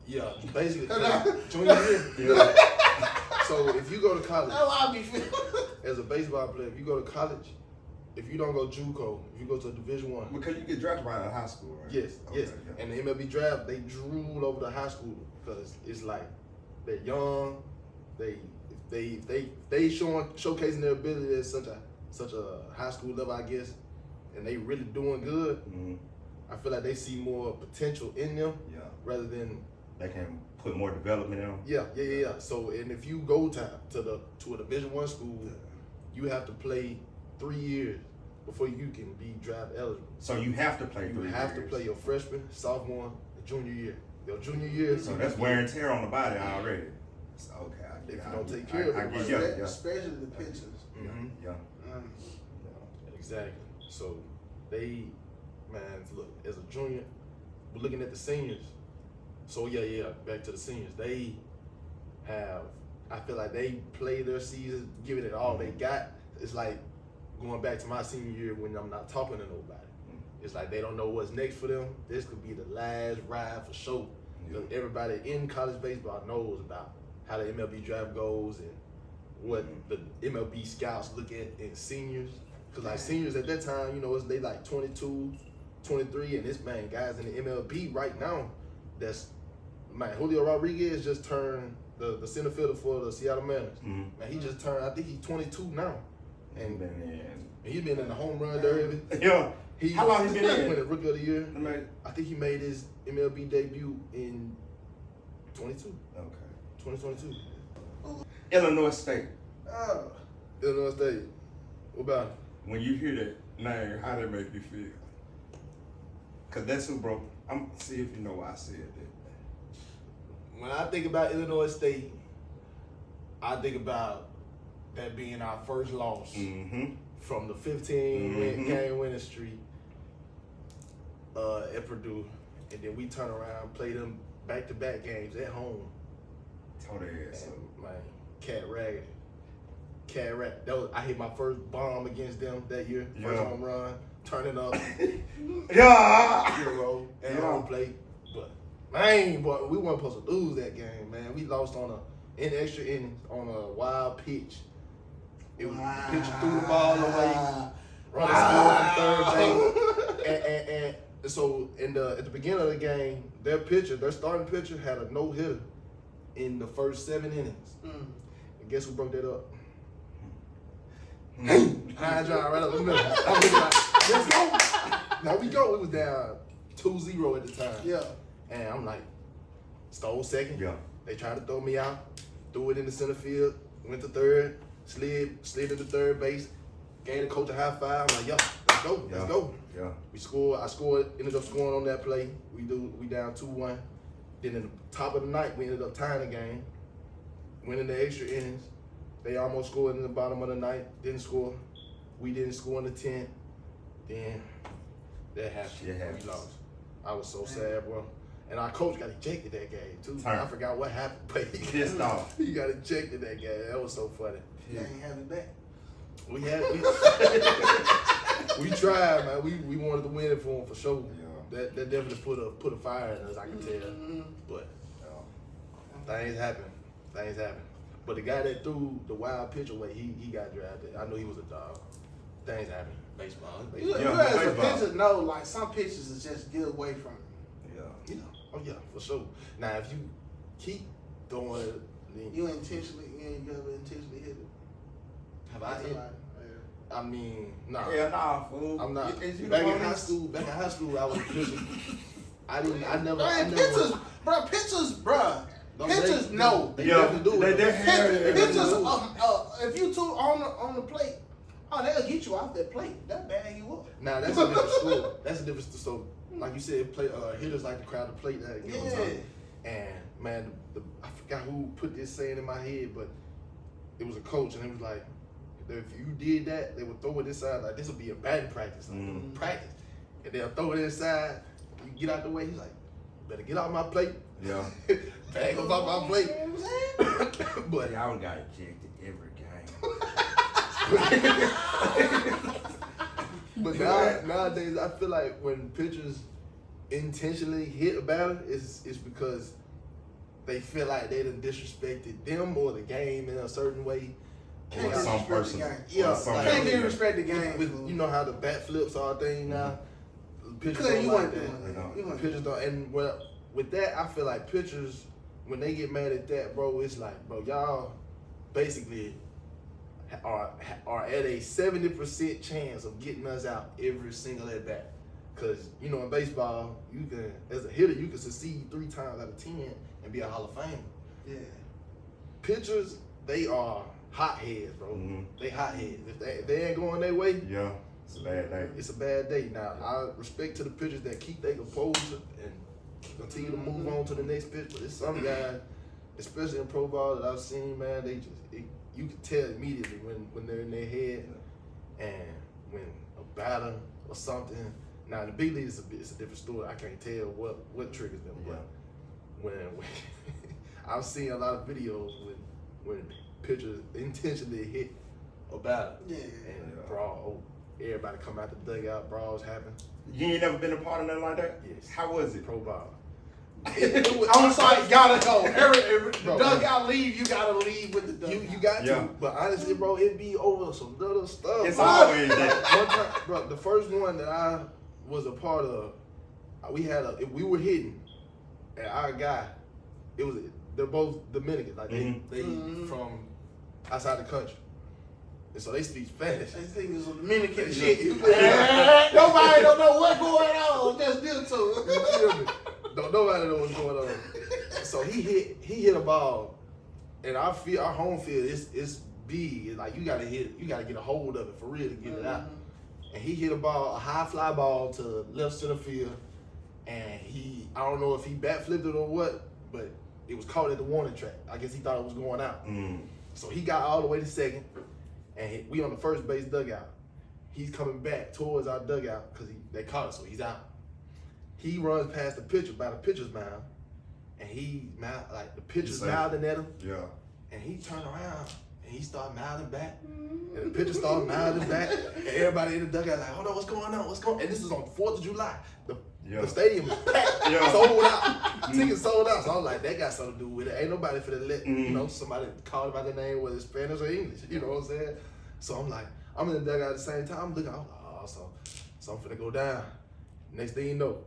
Yeah, basically junior year. Yeah. So if you go to college, That's how I be feeling. as a baseball player, if you go to college, if you don't go JUCO, if you go to a Division I, Because you get drafted right out of high school, right? yes. Yeah. And the MLB draft, they drool over the high school because it's like they're young, they showcasing their ability at such a high school level, I guess, and they really doing good. I feel like they see more potential in them, rather than they can put more development in them. Yeah. So, and if you go to a Division I school, you have to play 3 years before you can be draft eligible. So you have to play 3 years. You have to play your freshman, sophomore, and junior year. Your junior year. So that's wear and tear on the body already. So, okay. If you don't take care of it, yeah. Especially the pitchers. Yeah. Exactly. So they, man, look, as a junior, we're looking at the seniors. So yeah, back to the seniors. They have, I feel like they play their season, giving it all they got. It's like going back to my senior year when I'm not talking to nobody. It's like they don't know what's next for them. This could be the last ride for sure. Everybody in college baseball knows about how the MLB draft goes and what the MLB scouts look at in seniors. Because like seniors at that time, they like 22, 23, and this man, guys in the MLB right now, Julio Rodriguez just turned the center fielder for the Seattle Mariners. Man, he just turned, I think he's 22 now. And he's been in the home run derby. Yeah. How long he been in? He won the Rookie of the Year. I think he made his MLB debut in 22. Okay. 2022. Illinois State. Illinois State. What about it? When you hear that name, how that make you feel? Cause that's who broke. I'm see if you know why I said that. When I think about Illinois State, I think about that being our first loss From the 15 game winning streak at Purdue, and then we turn around, play them back-to-back games at home. Tore their ass up. Man, Cat Raggedy. I hit my first bomb against them that year. First home run, turning up. Zero at home plate. But man, boy, we weren't supposed to lose that game, man. We lost in extra innings on a wild pitch. It was pitching through the ball away, running score from third base. And so at the beginning of the game, their starting pitcher had a no-hitter in the first 7 innings. And guess who broke that up? High drive right up the middle. I'm looking like, let's go. Now we go. It was down 2-0 at the time. Yeah. And I'm like, stole second. Yeah. They tried to throw me out, threw it in the center field, went to third, slid into third base, gave the coach a high five. I'm like, yo, let's go. Yeah. We scored. I ended up scoring on that play. We down 2-1. Then in the top of the night, we ended up tying the game, winning the extra innings. They almost scored in the bottom of the night, didn't score. We didn't score in the 10th. Then that happened. Shit happens. We lost. I was so sad, bro. And our coach got ejected that game too. I forgot what happened, but he Pissed off. He got ejected that game. That was so funny. You ain't have it back. We tried, man. We wanted to win it for him for sure. Yeah. That definitely put a fire in us, I can tell. But things happen. But the guy that threw the wild pitch away, he got drafted. I know he was a dog. Things happen. Baseball. You as a pitcher know, like some pitchers is just get away from it. Yeah. Oh yeah, for sure. Now if you keep throwing it, then You ever intentionally hit it? have I hit? I mean, nah. Yeah, nah, fool. I'm not. Back Back in high school, I was a pitcher. I never. Pitchers, pitchers know. They definitely do it. Pitchers, if you two on the plate, they'll get you off that plate. That bad you up. Now that's a different story. That's a different story. So, like you said, hitters like to crowd the plate. And man, I forgot who put this saying in my head, but it was a coach, and it was like, if you did that, they would throw it inside. Like this would be a batting practice, practice, and they'll throw it inside. You get out the way. He's like, better get out my plate. Yeah. Bag up off my plate. But I got ejected every game. But nowadays, I feel like when pitchers intentionally hit a batter, it's because they feel like they done disrespected them or the game in a certain way. Or some person. Yeah, can't disrespect the game. You know how the bat flips all thing now? Pitchers Because don't you like want that. Pitchers don't. And with that, I feel like pitchers, when they get mad at that, bro, it's like, bro, y'all basically are at a 70% chance of getting us out every single at bat. Because, you know, in baseball, you can, as a hitter, you can succeed 3 times out of 10 and be a Hall of Famer. Yeah. Pitchers, they are hotheads, bro. They hotheads. If they ain't going their way, yeah, it's a bad day. It's a bad day. Now, I respect to the pitchers that keep their composure and continue to move on to the next pitch. But there's some guys, especially in pro ball that I've seen, man, they just you can tell immediately when they're in their head, and when a batter or something. Now in the big league, it's a different story. I can't tell what triggers them. Yeah. But when I've seen a lot of videos when pitchers intentionally hit a batter and brawl, everybody come out the dugout, brawls happen. You ain't never been a part of nothing like that? Yes. How was it? Pro ball. On site, gotta go. Every dugout leave, you gotta leave with the dugout. You got to. But honestly, bro, it be over some little stuff. It's always that. One time, bro, the first one that I was a part of, we were hitting, and our guy, they're both Dominican, like they from outside the country. And so they speak Spanish. They think it's a Dominican shit. Nobody don't know what's going on. Just them two. You feel me? Nobody know what's going on. So he hit a ball, and our home field is big. It's like you gotta get a hold of it for real to get it out. And he hit a high fly ball to left center field, and I don't know if he bat flipped it or what, but it was caught at the warning track. I guess he thought it was going out. So he got all the way to second, and we on the first base dugout. He's coming back towards our dugout because they caught it, so he's out. He runs past the pitcher by the pitcher's mound, and the pitcher's mouthing at him. Yeah. And he turned around and he started mouthing back, and the pitcher started mouthing back, and everybody in the dugout like, hold on, what's going on? What's going on? And this is on 4th of July. The stadium is packed, sold out. Tickets sold out. So I was like, that got something to do with it. Ain't nobody finna let somebody call it by the name, whether it's Spanish or English. You know what I'm saying? So I'm like, I'm in the dugout at the same time. I'm looking, so I'm finna go down. Next thing you know,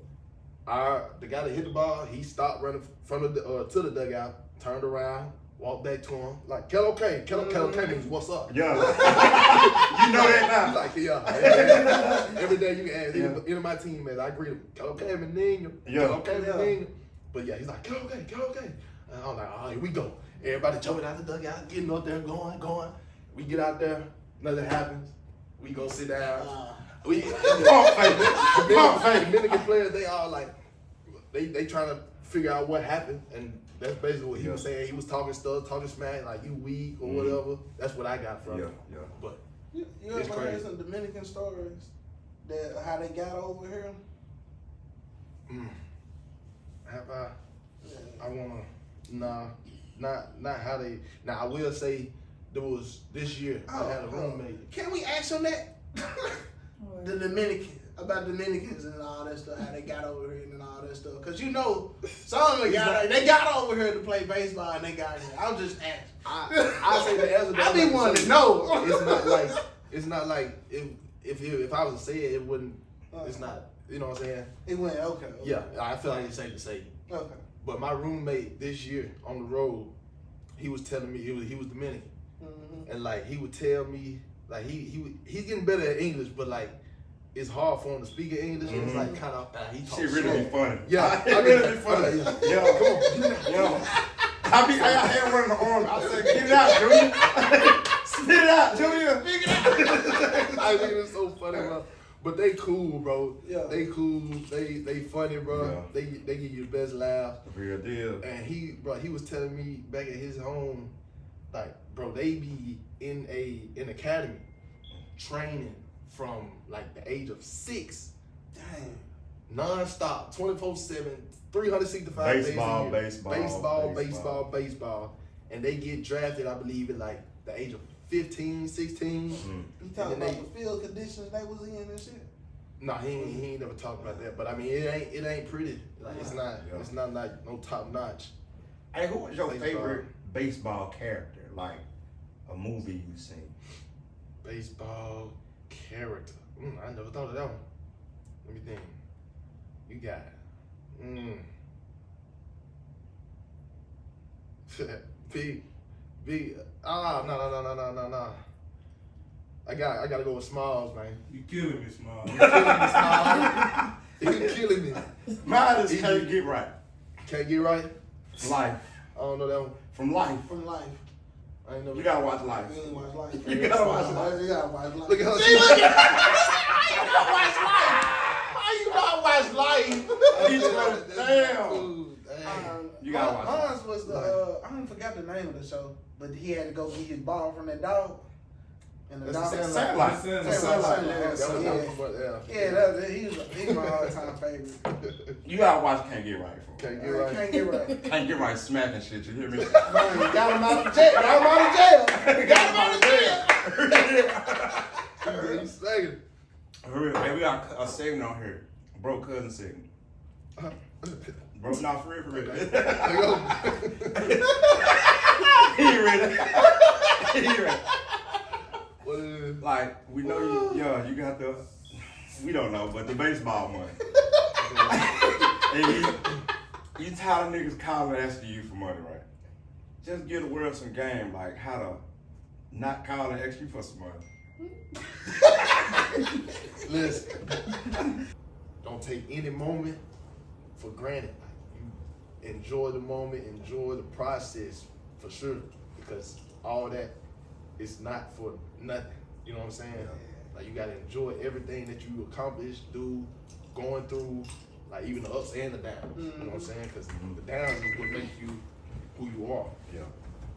the guy that hit the ball, he stopped running to the dugout, turned around, walked back to him, like, Kello Kane means what's up. Yeah. You know that now. Like, yeah. Every day you can ask any of my teammates, I greet him, Kello Kane, menino. Kello Kane, menino. But yeah, he's like, Kello Kane. And I'm like, oh, here we go. Everybody jumping out the dugout, getting up there, going. We get out there, nothing happens. We go sit down. The Dominican players, they all like, they trying to figure out what happened, and that's basically what he was saying. He was talking stuff, talking smack, like you weak or whatever. That's what I got from it. Yeah. But You it's ever heard crazy. some Dominican stories that how they got over here? Have I? Yeah. I wanna not how they. Now I will say there was this year I had a roommate. Can we ask him that? The Dominican, about Dominicans and all that stuff, how they got over here and all that stuff. Cause you know, some of them they got over here to play baseball and they got here. I'm just asking. I say the answer. I be wanting to know. It's not like if I was to say it wouldn't. It's not. You know what I'm saying? It went okay. Yeah, I feel like it's safe to say. Okay. But my roommate this year on the road, he was telling me he was Dominican, and like he would tell me like he's getting better at English, but like it's hard for him to speak in English. And it's like kind of he talks Shit really be funny. Yeah, it really be funny. Yo, come on, yo. I had one in the arm. I said, get it out, Junior. Spit it out, Junior. I think it's so funny, bro. But they cool, bro. Yeah. They cool. They funny, bro. Yeah. They give you the best laugh. Real deal. And he was telling me back at his home, like, bro, they be in an academy training from like the age of 6. Dang. Non-stop, 24/7, 365 days a year. Baseball. And they get drafted, I believe, at like the age of 15, 16. You talking about the field conditions they was in and shit? No, he ain't never talked about that. But I mean, it ain't pretty. Like it's not like no top notch. Hey, who was your favorite baseball character? Like a movie you seen? Baseball character. I never thought of that one. Let me think. You got big. No. I gotta go with Smalls, man. You killing me, Small. You killing me. Mine is Can't Get Right. Can't get right. Life. I don't know that one. From Life. From Life. I ain't never. You gotta watch Life. You ain't watch Life. You gotta watch Life. You gotta watch Life. Look at her. See, look at how you not watch Life? Damn. You gotta watch Life. Hans was the I forgot the name of the show, but he had to go get his ball from that dog. And the dog Sound Life. Yeah, he's my all-time favorite. You gotta watch Can't Get Right. Can't get right. Can't get right. Can't Get Right smacking shit, you hear me? Got him out of jail. He's saying. Hey, we got a segment on here. Bro cousin segment. Bro, not for real. He ready. What is it? Like, we know you got the, we don't know, but the baseball money. And you tired of niggas calling asking you for money, right? Just give the world some game, like how to not call and ask you for some money. Listen, don't take any moment for granted. You enjoy the moment, enjoy the process for sure, because all that is not for nothing. You know what I'm saying? Like you gotta enjoy everything that you accomplish, going through, like even the ups and the downs. You know what I'm saying? Because the downs is what makes you who you are. Yeah.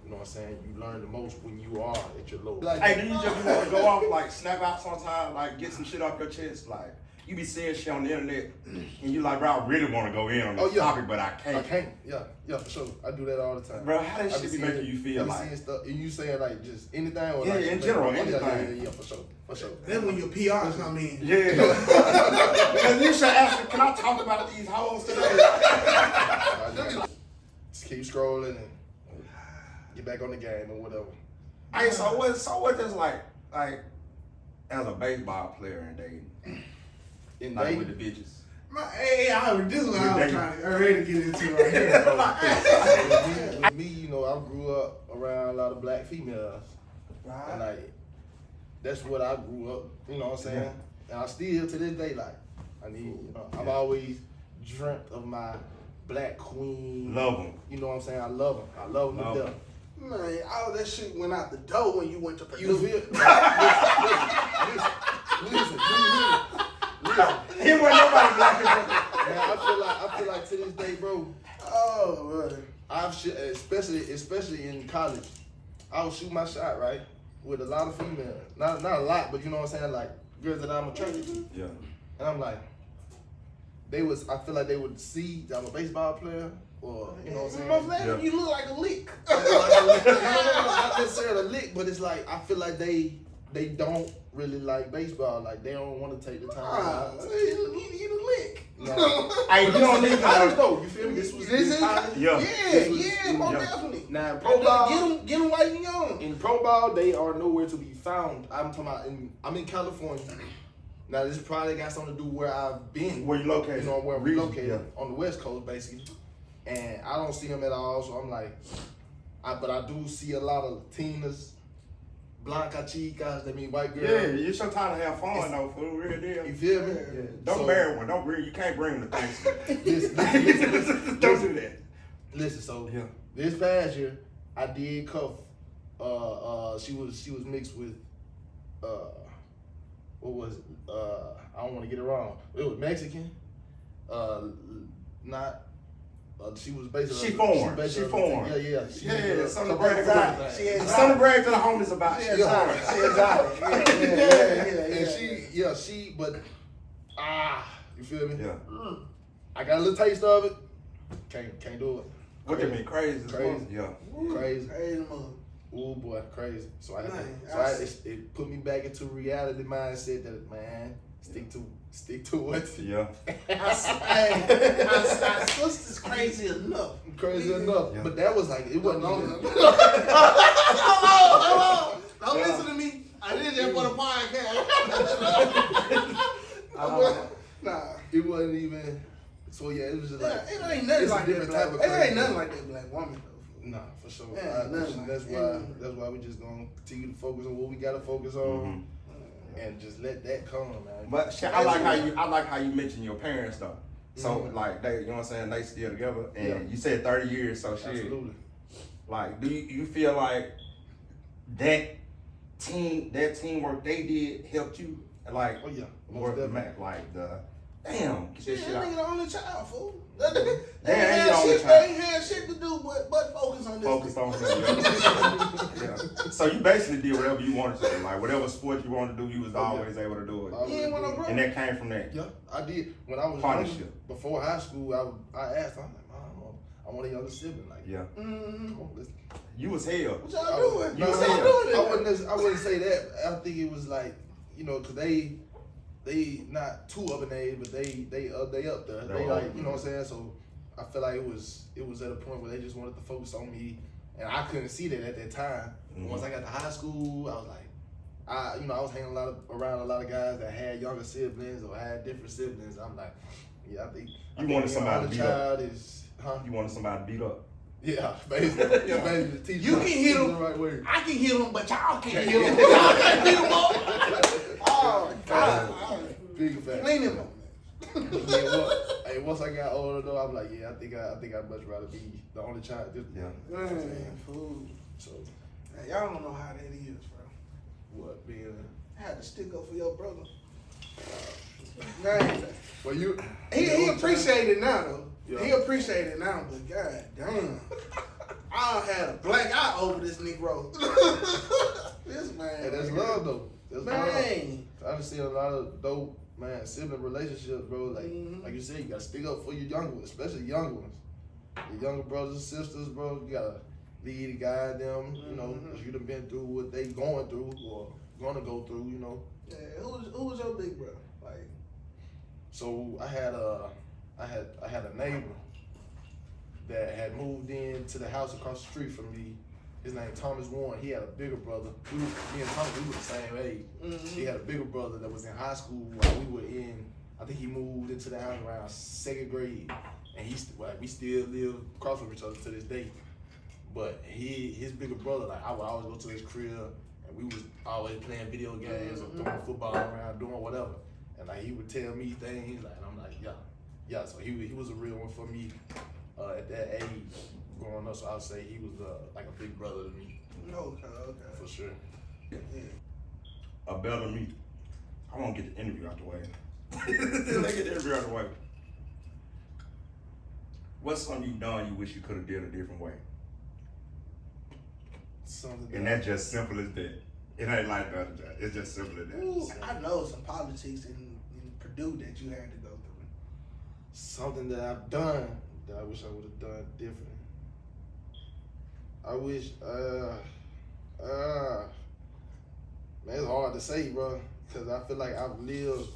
You know what I'm saying? You learn the most when you are at your low. Hey, do you just want to go off, like, snap out sometime, like, get some shit off your chest? Like, you be seeing shit on the internet, and you like, bro, I really want to go in on this topic, but I can't. I can't. Yeah, for sure. I do that all the time. Bro, how that shit be making you feel like? Seeing stuff, and you saying like just anything or Yeah, like in general, anything. Yeah, for sure. Then when your PR come in. Yeah. Because you should ask, can I talk about these hoes today? Just keep scrolling and get back on the game or whatever. Hey, so what is like as a baseball player and dating? Like with the bitches. This is what I was trying to already get into right here. With me, you know, I grew up around a lot of black females. Right. And like, that's what I grew up, you know what I'm saying? And I still, to this day, like, I've always dreamt of my black queen. Love them. You know what I'm saying? I love them. I love them to death. Man, all that shit went out the door when you went to Purdue. You feel? Listen. He wasn't nobody black. Man, I feel like to this day, bro. Oh, right. especially in college, I would shoot my shot, right, with a lot of females. Not a lot, but you know what I'm saying, like girls that I'm attracted to. Yeah. And I'm like, I feel like they would see that I'm a baseball player, or you know what I'm saying. Most likely, you look like a lick. No, not necessarily a lick, but it's like I feel like they don't really like baseball. Like they don't want to take the time out. You the lick. No. Hey, you don't need college to. though. You feel me? This is college. Yeah. Yeah, most definitely. Now in pro ball, Get them while you young. in pro ball, they are nowhere to be found. I'm talking about I'm in California. Now this probably got something to do where I've been. Where you located? You know where we Region, located yeah. on the West Coast, basically. And I don't see them at all. So I'm like, but I do see a lot of Tinas, Blanca chicas. That mean white girls. Yeah, you should try to have fun though, fool. Real deal. You feel me? Yeah. Don't marry one. Don't bring. You can't bring them to Thanksgiving. Listen. Don't do that. Listen, so Yeah. this past year I did cuff. She was mixed with what was it? I don't want to get it wrong. It was Mexican. She was basically She foreign. Yeah. Some of the brags out. She exotic. Some of the brags to the homies about. She exotic. And she, but you feel me? Yeah. I got a little taste of it. Can't do it. What you mean? Crazy. Crazy. Yeah. Crazy. Crazy mother. Oh boy, crazy. So Man, it put me back into reality mindset that man, stick to it. Yeah. Our sister's crazy enough. Crazy enough. Yeah. But that was like it wasn't Hold even. on. Hold on. Don't listen to me. I did that for the podcast. Nah. It wasn't even. So yeah, it was just like It ain't nothing it's a like that different black. type of It ain't crazy. nothing like that black woman though. Nah, for sure. Yeah, That's why we just gonna continue to focus on what we gotta focus on, and just let that come, man. But shit, I like how you mentioned your parents though. So like they, you know what I'm saying, they still together, and you said 30 years, so shit. Absolutely. Like, do you feel like that teamwork they did helped you? Like, Oh yeah, most work the definitely. match, like damn, get Shit, that shit that out. nigga the only child, fool. They ain't the only ain't child. had shit to do but focus on this. Focused on him. Yeah. So you basically did whatever you wanted to do. Like whatever sport you wanted to do, you was always able to do it. You ain't want no And that came from that. Yeah, I did. When I was Partnership. young, before high school, I asked her, I'm like, Mom, I want a younger sibling. Like, Yeah. come on, let's. You was hell. What y'all doing? You What said- y'all doing? I wouldn't say that. I think it was like, you know, cause they not too up in age, but they up there. They like, you know what I'm saying? So I feel like it was at a point where they just wanted to focus on me, and I couldn't see that at that time. Once I got to high school, I was like, I was hanging around a lot of guys that had younger siblings or had different siblings. I'm like, yeah, I think wanted somebody to beat up. child is, huh? You wanted somebody to beat up. Yeah, basically. Yeah. Basically, teach You them- can hit teach them them. the right way. I can hit them, but y'all can't hit them. Y'all can't beat them up. Oh, God. Big fact. Clean him up. Hey, once I got older though, I'm like, yeah, I think I'd much rather be the only child. Yeah. Man, fool. So Man, y'all don't know how that is, bro. what being? I had to stick up for your brother. Man, Well, you. he appreciate it now though. Yeah. He appreciate it now, but god damn. I had a black eye over this Negro. This man. Hey, that's love though. That's love. Man. I've seen a lot of dope sibling relationships, bro. Like Mhm. like you said, you gotta stick up for your younger ones, especially young ones. Your younger brothers and sisters, bro. You gotta lead and guide them. You know, cause you done been through what they going through or gonna go through. You know. Yeah, who was your big brother? Like, So I had a neighbor that had moved into the house across the street from me. His name Thomas Warren. He had a bigger brother. Me and Thomas, we were the same age. He had a bigger brother that was in high school while we were in. I think he moved into the house around 2nd grade, and we still live across from each other to this day. But his bigger brother, like I would always go to his crib, and we was always playing video games or throwing football around, doing whatever. And like he would tell me things, like, and I'm like, yeah. So he was a real one for me at that age growing up. So I would say he was like a big brother to me okay. for sure. Yeah. A better me. I want to get the interview out the way. Let's get the interview out the way. What's something you done you wish you could have did a different way? Something And that's just simple as that. It ain't like the other job. It's just simple as that. Ooh, I know some politics in Purdue that you had to go through. something that I've done that I wish I would have done different. I wish, man, it's hard to say, bro, because I feel like I've lived.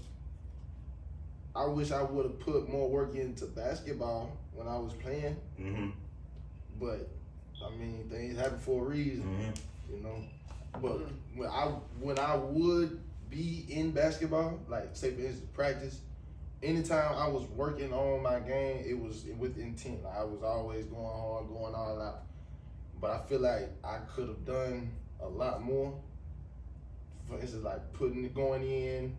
I wish I would have put more work into basketball when I was playing, but I mean, things happen for a reason, you know. But when I would be in basketball, like say for instance practice, anytime I was working on my game, it was with intent. Like, I was always going hard, going all out. But I feel like I could have done a lot more. For instance, like going in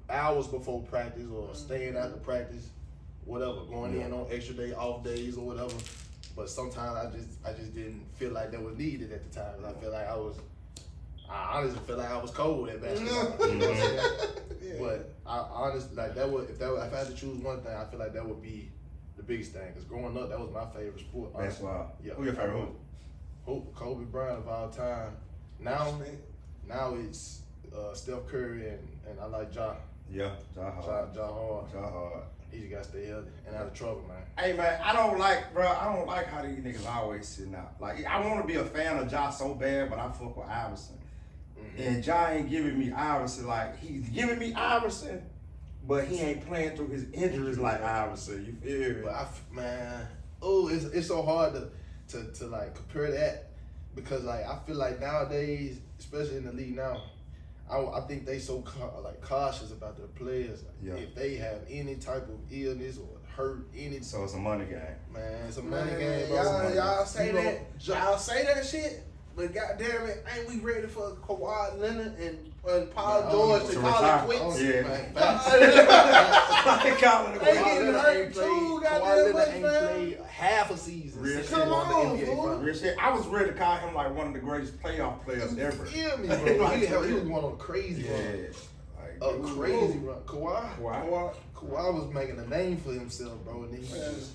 hours before practice or staying after practice, whatever, going in on extra day, off days or whatever. But sometimes I just didn't feel like that was needed at the time. I feel like I honestly feel like I was cold at basketball. You know what I'm saying? But I honestly, like if I had to choose one thing, I feel like that would be the biggest thing. Because growing up, that was my favorite sport. That's wild. Yeah. Who your favorite hoop? Kobe Bryant of all time. Now it's Steph Curry and I like Ja. Yeah, Ja Hard. Ja Hard. Ja Hard. He just got to stay healthy and out of trouble, man. Hey man, I don't like how these niggas always sitting out. Like I want to be a fan of Ja so bad, but I fuck with Iverson. And Ja ain't giving me Iverson like he's giving me Iverson, but he ain't playing through his injuries like Iverson. You feel me? But it's so hard to like compare that because like I feel like nowadays, especially in the league now, I think they so cautious about their players. Like, if they have any type of illness or hurt, So it's a money game. Man, it's a money game, bro. Y'all say that. Y'all say that shit. But goddamn it, ain't we ready for Kawhi Leonard and Paul George to call it quits? Yeah. They Kawhi getting Leonard hurt ain't too, Kawhi goddamn Leonard much, ain't man. played half a season. Real since shit. he won the Come NBA on, finals. Real shit. I was ready to call him like one of the greatest playoff players ever. You feel me, bro? Like, he was going on a crazy run. A crazy run. Kawhi was making a name for himself, bro. And he just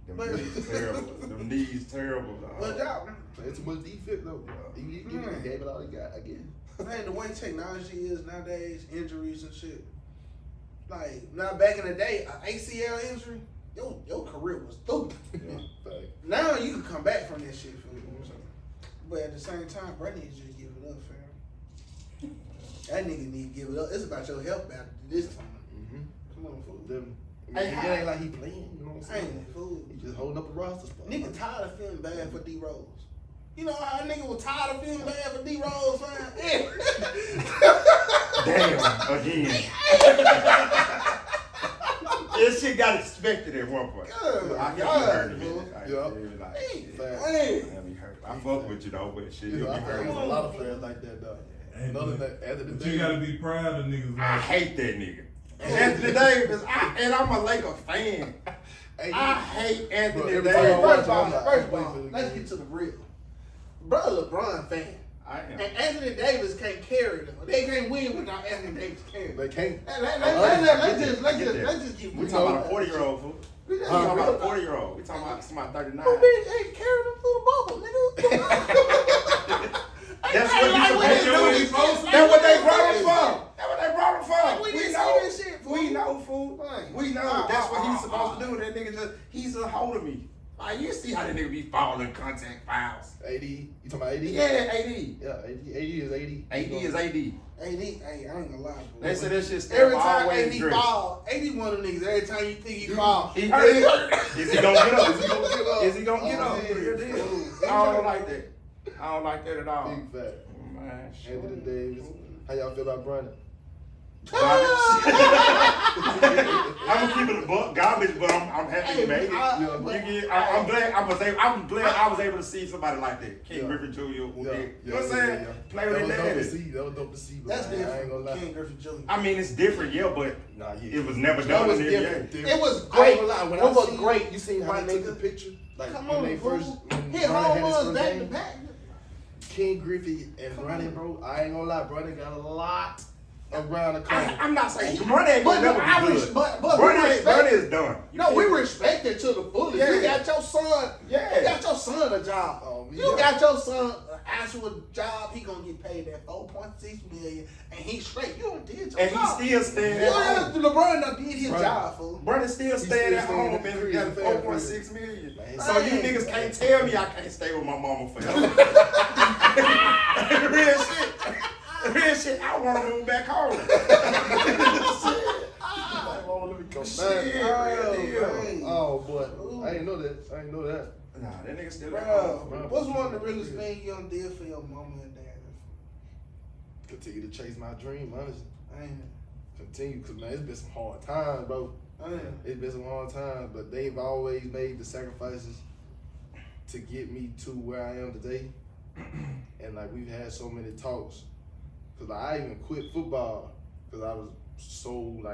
them knees terrible. Them knees terrible. But y'all, playing too much defense, though. He gave it all he got, again. man, the way technology is nowadays, injuries and shit. Like, now back in the day, an ACL injury, your career was through. Now you can come back from that shit. But at the same time, bro, need to just give it up, fam. That nigga need to give it up. It's about your health battle this time. Come on, fool. It ain't like he playing, you know what I'm saying? Ain't fool. He just holding up a roster spot. Nigga tired of feeling bad for D Rose. You know how a nigga was tired of feeling bad for D Rose, man? Damn, again. This shit got expected at one point. I get hurt a minute. I fuck with you though, but shit, I heard there's a lot of players like that, though. But you gotta be proud of niggas. I hate that nigga. Anthony Davis, and I'm a Laker fan. I hate Anthony Davis. First of all, let's get to the real. Brother LeBron fan. I am. And Anthony Davis can't carry them. They can't win without Anthony Davis carrying them. They can't. Let's just get We talking about a 40-year-old fool. We talking about a 40-year-old. We talking about somebody 39. Who ain't carrying them through the bubble, nigga? That's what you supposed to do. That's what they brought him for. That's what they brought him for. We didn't know. see that shit, fool. We know, fool. We know. That's what he's supposed to do. That nigga he's a hold of me. Like, you see how that nigga be falling contact fouls. AD, you talking about AD? Yeah, AD. Yeah, AD is AD. AD is AD. Hey, I ain't gonna lie, bro. They said that shit every time always AD dressed. fall, AD one of them niggas. Every time you think he fall, He hurt. Is he gonna get up? Is he gonna get up? Yeah. I don't like that. I don't like that at all. Big fact. Man, Anthony Davis. How y'all feel about Brandon? I'm gonna keep it a buck, garbage, but I'm happy he made it. I'm glad I was able to see somebody like that. King Griffin Jr. who did, you know what I'm saying? Play with his daddy. That was dope to see. That's I ain't gonna different. lie. King Griffin Jr. I mean, it's different, yeah, but it was never That done was in the different. NBA. It was I ain't great. gonna lie. When It I was seen, great. You seen how My they took nigga. the picture? Like Come when on, they first hit home runs back to back. King Griffey and Brandon, bro. I ain't gonna lie, Brandon got a lot around the corner. I'm not saying Bernie ain't gonna never be good. But Bernie is done. No, we respect it to the fullest. Yeah. You got your son. Yeah. You got your son a job. You got your son an actual job. He gonna get paid that $4.6 million, and he's straight. You don't did your And job. he's still staying at home. LeBron done did his job, fool. Bernie's still staying at home and crib, got fair $4.6 million. Man, So you hey. niggas can't tell me I can't stay with my mama forever. Real shit. Real shit. I want to move back home. Oh boy, I ain't know that. Nah, that nigga still at Bro, home. what's one of the realest things you done did for your mama and dad? Continue to chase my dream, honestly. Ain't Continue, cause man, it's been some hard times, bro. it? It's been some hard times, but they've always made the sacrifices to get me to where I am today. And like we've had so many talks, cause like, I even quit football because I was sold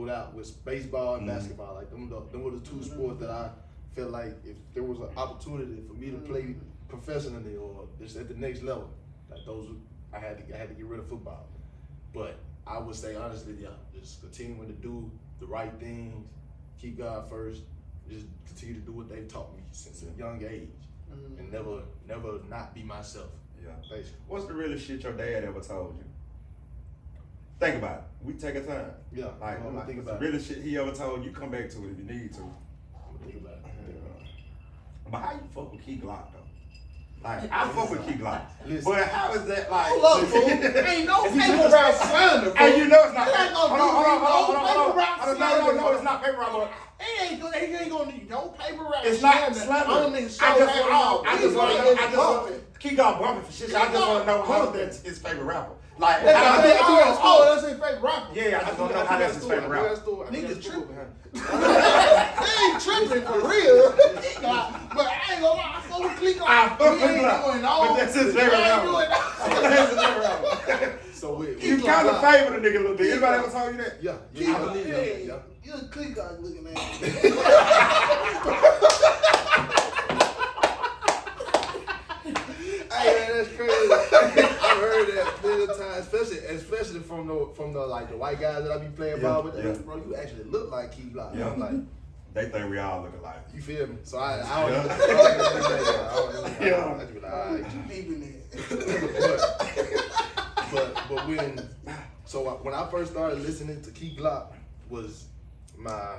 out with baseball and basketball. Like them were the two sports that I felt like if there was an opportunity for me to play professionally or just at the next level, like I had to get rid of football. But I would say honestly, yeah, just continuing to do the right things, keep God first, just continue to do what they've taught me since a young age, and never not be myself. Yeah. Basically. What's the realest shit your dad ever told you? Think about it. We take a time. Yeah, Like, I'm gonna think the about it. realest shit he ever told you, come back to it if you need to. I'm gonna think about it. But how you fuck with Key Glock though? Like, I fuck with Key Glock. Listen. But how is that like? Hold up, fool. Ain't no paper route slander, fool. And you know it's not. It ain't gonna Hold on. paper route slander. No, it's not paper route. He ain't gonna need no paper route. It's not slander. All them I niggas just show want that to know. all. I just want to. Key Glock bumping for shit. I just want to know how that's his favorite rapper. Like, That's his favorite rapper. yeah, I just want to know how that's his favorite rapper. Niggas tripping. They ain't tripping for real. But I ain't gonna lie, I fuck with Click. I fuck with He ain't Glock, doing all. but that's his favorite He ain't rapper. doing all. That's his favorite rapper. So we You kind of favor the nigga a little bit. Anybody ever told you that? yeah, I believe that. Yeah. You a Click looking at me. Hey man, that's crazy. I've heard that plenty of times, especially from the like the white guys that I be playing ball with. Yeah. Bro, you actually look like Key Glock. Yeah. I'm like, They think we all look alike. you feel me? So I just be like, all right. Peeping it. But when I first started listening to Key Glock was my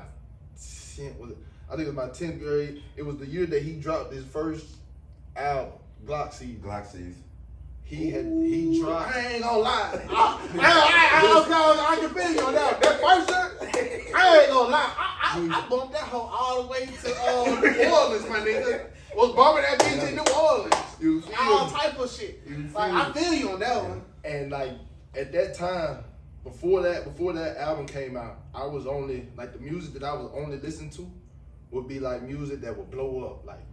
10th, I think it was my 10th grade. It was the year that he dropped his first album, Glock Season. Glock sees. He dropped. I ain't gonna lie. I can feel you on that. That first year, I ain't gonna lie. I bumped that hoe all the way to New Orleans, my nigga. Was bumping that bitch in New Orleans. You feel All me? type of shit. You Like, feel I me? feel you on that one. And like at that time, before that album came out, I was only like the music that I was only listening to would be like music that would blow up, like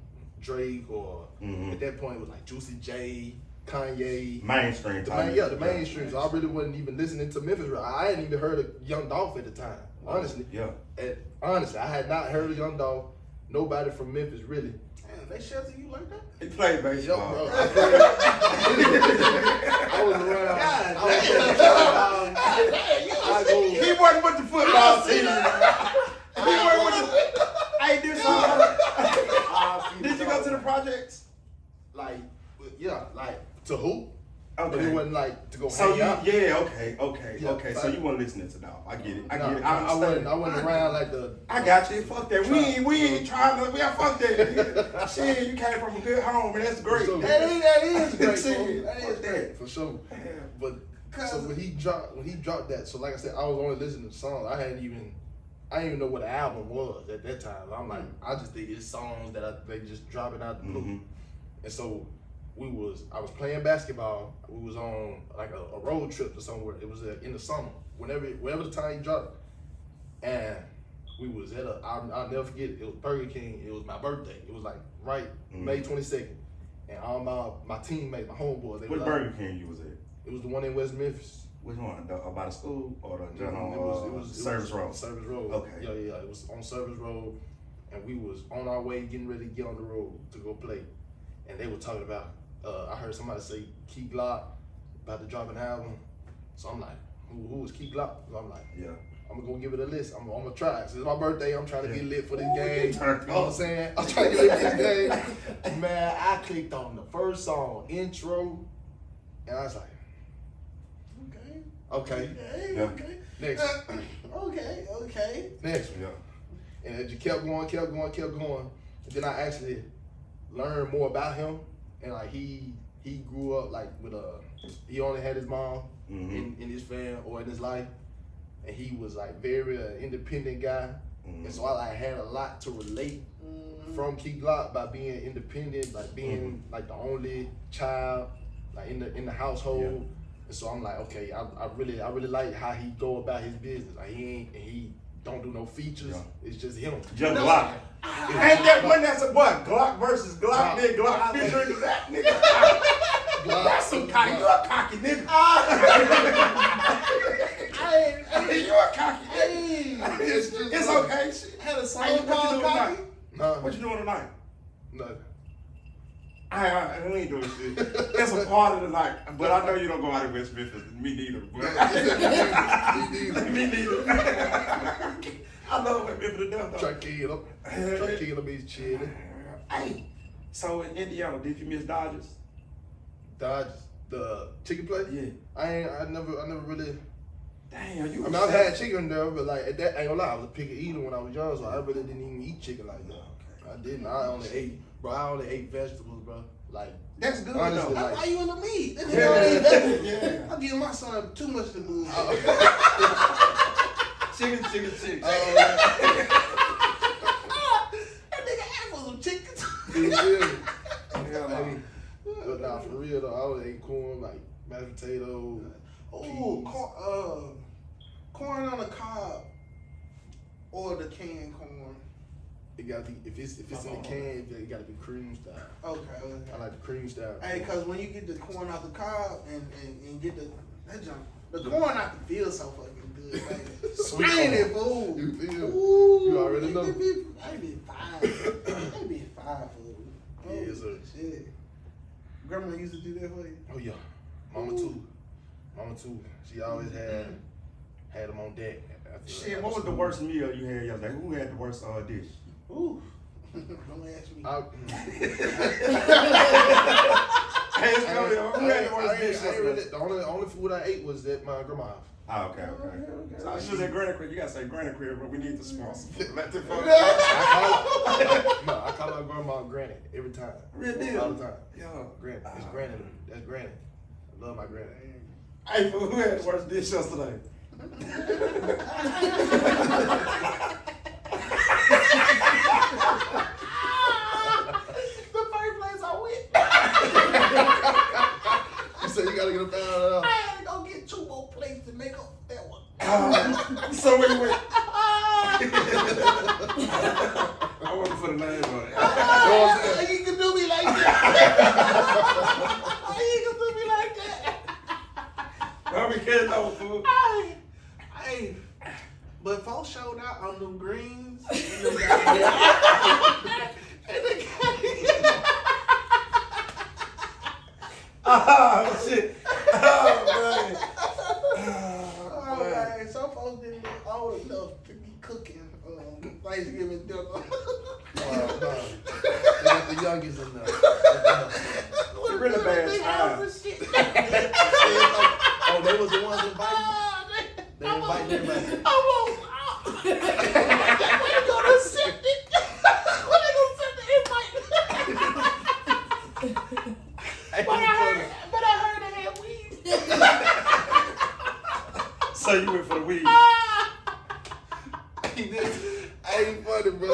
Drake or at that point it was like Juicy J, Kanye. Mainstream The type. mainstream. So I really wasn't even listening to Memphis rap. I hadn't even heard of Young Dolph at the time, honestly. Yeah. And honestly, I had not heard of Young Dolph. Nobody from Memphis really. Damn, they shelter you like that? He played Yo, baseball. bro, I was around. I go. He wasn't with the football team. He wasn't with the. Hey, did you go to the projects? Like, yeah, like to hoop. But Okay. it wasn't like to go So hang out. okay. Yeah, So you weren't listening to Dolph. I get it. I Nah, get it. I wasn't understand. around like the. I got you. Fuck that. We ain't trying to. Fuck that. Shit, you came from a good home, and that's great. So- That is great. Shit, fool. That fuck is great. For sure. But so when he dropped that, so like I said, I was only listening to songs. I didn't even know what an album was at that time. I'm like, I just think it's songs that they just dropping out the blue. And so I was playing basketball. We was on like a road trip to somewhere. It was in the summer, whenever the time he dropped it. And we was at I'll never forget it. It was Burger King. It was my birthday. It was like May 22nd. And all my teammates, my homeboys, they What were Burger King you was at? It was the one in West Memphis. Which one? By the school or the It was Service Road? Service Road. Okay. Yeah. It was on Service Road, and we was on our way getting ready to get on the road to go play. And they were talking about. I heard somebody say Key Glock about to drop an album. So I'm like, who was Key Glock? So I'm like, Yeah. I'm gonna go give it a list. I'm gonna try it. Since it's my birthday, I'm trying to get lit for this game. You turned know what I'm saying? I'm trying to get lit for this game. Man, I clicked on the first song, intro, and I was like, okay. Next. Okay. Next one. Yeah. And it just kept going. And then I actually learned more about him. And like he grew up like with he only had his mom in his family or in his life. And he was like very independent guy. And so I like had a lot to relate from Key Glock by being independent, like being like the only child like in the household. Yeah. And so I'm like, okay, I really like how he go about his business. Like he don't do no features. Yeah. It's just him. Just Glock. Ain't that one that's a what? Glock versus Glock. Nigga, Glock featuring that nigga. That's some cocky. You a cocky nigga. You a cocky nigga. It's okay. Had a song called Cocky. What you doing tonight? Nothing. I ain't doing shit. It's a part of the night, but I know you don't go out of West Memphis. Me neither. Me neither. I love West Memphis to death though. Try to kill him. He's chilling. Hey, so in Indiana, did you miss Dodgers? Dodgers, the chicken place? Yeah. I never really. Damn, you. I mean, I've had chicken there, but like at that, I ain't gonna lie, I was a picky eater when I was young, so I really didn't even eat chicken like that. Okay. I didn't. I only ate vegetables, bro. Like that's good honestly, though. Why you in the meat? Yeah. I give my son too much to do. Chicken. That nigga asked for some chicken. Yeah. But nah, for real though, I always ate corn, like mashed potatoes. Oh, corn on the cob or the canned corn. It gotta be if it's in the can, it gotta be cream style. Okay. I like the cream style. Hey, cause when you get the corn out the cob and get that junk, the corn out the field so fucking good. Like, Sweet ain't it, corn. fool? You feel? Ooh, You already know. I be five, fool. Oh, Yes, sir. Shit. Grandma used to do that for you. Oh yeah, Mama too. She always had them on deck. Shit, what was the worst meal you had yesterday? Who had the worst dish? Ooh. Don't ask me. Hey, it's coming on. Who had the worst dish yesterday? The only food I ate was at my grandma's house. Oh, okay. So she was at Granny Crib. You gotta say Granny Crib, but we need the sponsor. Let the folks I call my grandma Granny every time. Real deal. All the time. Yeah. Granny. It's Granny. That's Granny. I love my Granny. Hey, who had the worst dish yesterday? The first place I went. You said you gotta get up out of I had to go get 2 more plates to make up that one. So where you went? I wasn't for the name on it. How you can do me like that? How you can do me like that? Why we can't know, fool? Hey, but folks showed out on them greens. Oh, shit. Oh, Oh, man. Some folks didn't look old enough to be cooking Thanksgiving dinner. no. They got the youngest in there. It's really bad time. Oh, they was the ones inviting? They invited everybody. When they gonna accept it? When they gonna accept the invite? But I heard they had weed. So you went for the weed. I ain't funny, bro.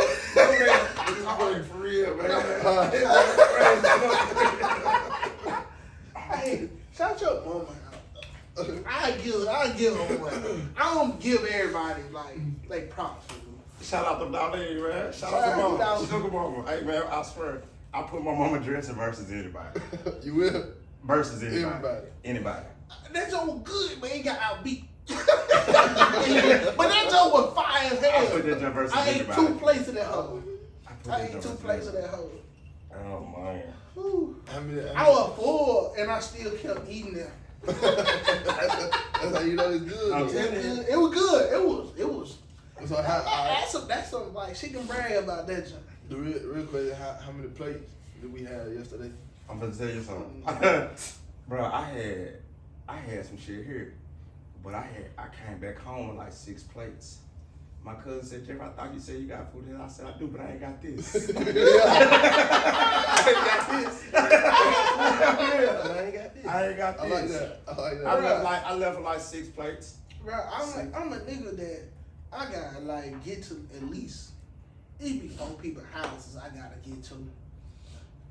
I'm for real, man. Hey, shout your mama out. I give her one. I don't give everybody like props. Shout out to Dolly, man. Shout out to mama. Sugar mama. Hey, man, I swear, I put my mama dressing versus anybody. You will? Versus anybody. That joke was good, but it got outbeat. But that joke was fire as hell. I put that joke versus I ate anybody. 2 plates of that hoe. I ate 2 plates of that hoe. Oh, man. Whew. I I was full and I still kept eating that. That's how you know it's good. I'm though. telling you. It was good. It was. So how, That's something like she can brag about that junk. the real question, how many plates did we have yesterday? I'm gonna tell you something. Bro, I had some shit here, but I came back home with like 6 plates. My cousin said, Jeff, I thought you said you got food here. I said, I do, but I ain't got this. I ain't got this. I ain't got this. I ain't got I this. like that. I like that. I left with like 6 plates. Bro, I'm a nigga that I gotta like get to at least it be 4 people's houses I gotta get to.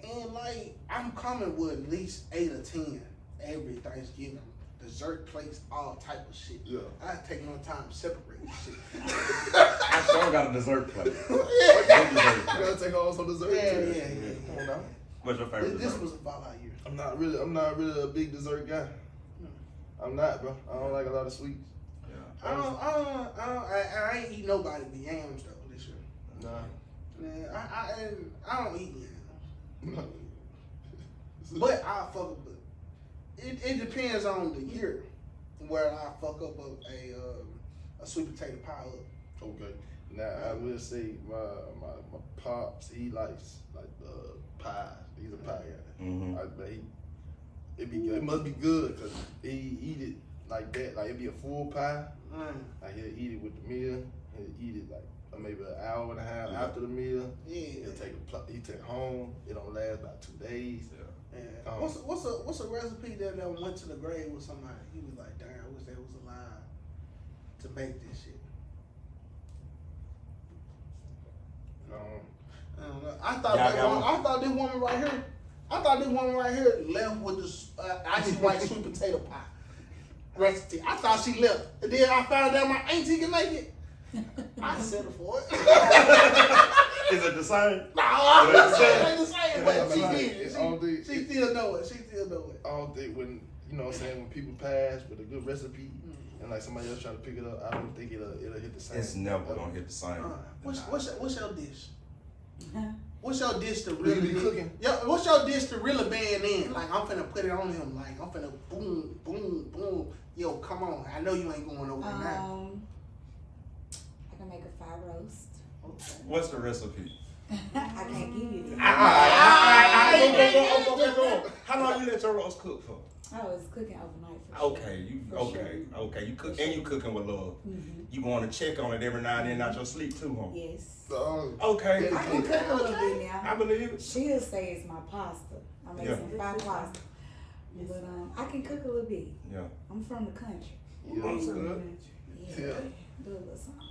And like I'm coming with at least 8 or 10 every Thanksgiving. Dessert plates, all type of shit. Yeah. I take no time to separate this shit. I sure got a dessert plate. You gotta take on some dessert. Yeah. Come on now. What's your favorite This dessert? was a fallout year. I'm not really a big dessert guy. I'm not, bro. I don't like a lot of sweets. I ain't eat nobody but yams though this year. Nah. Man, I don't eat yams. But I fuck up. It depends on the year where I fuck up a sweet potato pie up. Okay. Now I will say my pops, he likes like the pies. He's a pie guy. Mm-hmm. But it must be good because he eat it like that. Like it'd be a full pie. Like he'll eat it with the meal. He'll eat it like maybe an hour and a half after the meal. Yeah. He take it home. It don't last about 2 days. Yeah. What's a recipe that went to the grave with somebody? He was like, "Damn, I wish they was alive to make this shit." I don't know. I thought this woman right here. I thought this woman right here left with the icy white sweet potato pie recipe. I thought she left. And then I found out my auntie can make it. I settled for it. Is it the same? No, I'm not saying the same, but she Like, did. She still know it. She still know it. I don't think when, you know what I'm saying, when people pass with a good recipe and like somebody else trying to pick it up, I don't think it'll hit the same. It's never gonna hit the same. What's your dish? Huh? What's your dish to Really really be cooking? Yeah, what's your dish to really band in? Like I'm finna put it on him. Like I'm finna boom, boom, boom. Yo, come on. I know you ain't going nowhere now. I can make a fire roast. Okay. What's the recipe? I can't give you that. Go. How long you let your roast cook for? I was cooking overnight for sure. Okay. You cook and you cooking with love. Mm-hmm. You going to check on it every now and then out your sleep too, huh? Yes. Okay. I can cook a little bit now. I believe it. She'll say it's my pasta. I make some fried pasta. But I can cook a little bit. Yeah. I'm from the country. That's good. Yeah. Yeah. Do a little something.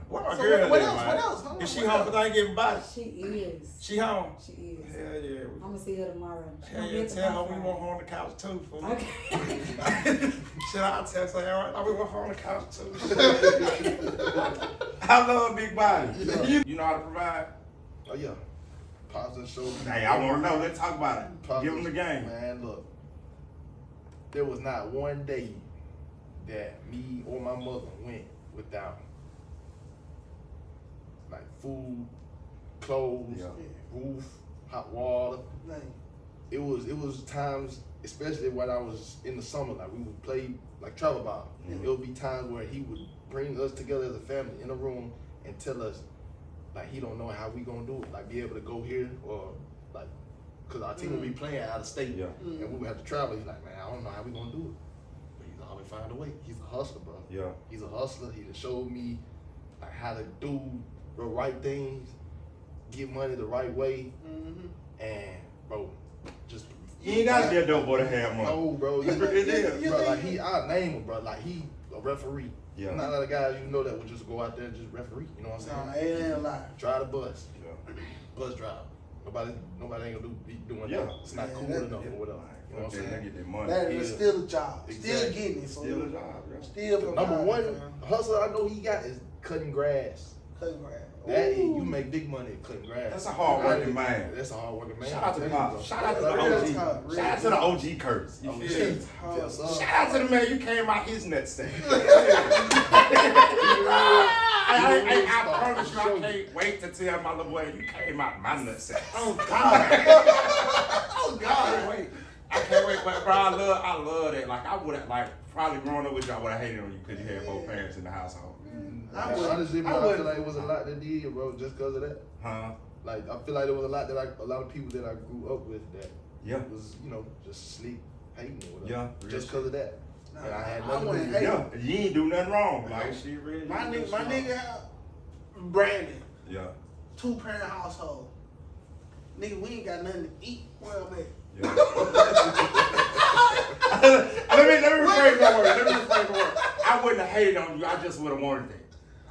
What my So girl what at, else? man? What else? Is she home for Thanksgiving body? She is. She home? She is. Hell yeah. I'm gonna see her tomorrow. She Hell gonna be yeah, at the tell her we bonfire. want her on the couch too, fool. Okay. Should I text her? All right, we want her on the couch too. I love big body. Yeah. You know how to provide? Oh yeah. Pasta show. Hey, I want to know. Let's talk about it. Pasta- Give them the game. Man, look. There was not one day that me or my mother went without like food, clothes, Yeah. roof, hot water. Like, It was times, especially when I was in the summer, like we would play like travel ball. Mhm. It would be times where he would bring us together as a family in a room and tell us like he don't know how we gonna do it, like be able to go here or like, cause our team would be playing out of state Yeah. and we would have to travel. He's like, man, I don't know how we gonna do it, but he's always find a way. He's a hustler, bro. Yeah. He's a hustler. He just showed me like how to do the right things, get money the right way, and bro, just You ain't got to be a dope boy to have money. no, bro. It is. Bro, like I name him, bro. Like he a referee. Yeah. Not a lot of guys you know that would just go out there and just referee. You know what I'm saying? it ain't a lie. Drive the bus, Yeah. bus drive. Nobody ain't gonna be doing Yeah. that. It's not Yeah, cool that- enough or whatever. You know what I'm They saying? get their money. That is Yeah. still a job. Still Exactly. getting it. Still a job, yeah. Still The providing, number one fam. hustle I know he got is cutting grass. Cutting grass. That is, Ooh. you make big money at cutting grass. That's a hard-working man. That's a hard working man. Shout out to the I'm telling you, Bob. bro. Shout out to the Real talk, OG. real Shout out to the OG Curtis. You Oh, feel shit. me? Yes, sir. Shout out to the man you came out his nutsack. I promise you, I can't wait to tell my little boy you came out my nutsack. Oh God. Oh God. Wait. I can't wait, but bro, I love that. Like I would have, like, probably growing up with you, I would have hated on you because you had both parents in the household. Honestly, bro, I feel like it was a lot that did, bro, just because of that. Huh? Like, I feel like there was a lot of people that I grew up with that was, just sleep hating or whatever. Yeah. Just because of that. And I had nothing to do with it. You ain't do nothing wrong. Like, she really. My nigga, Brandon. Yeah. 2-parent household. Nigga, we ain't got nothing to eat. Where I'm at. Yeah. let me rephrase my word. I wouldn't have hated on you. I just would have wanted that.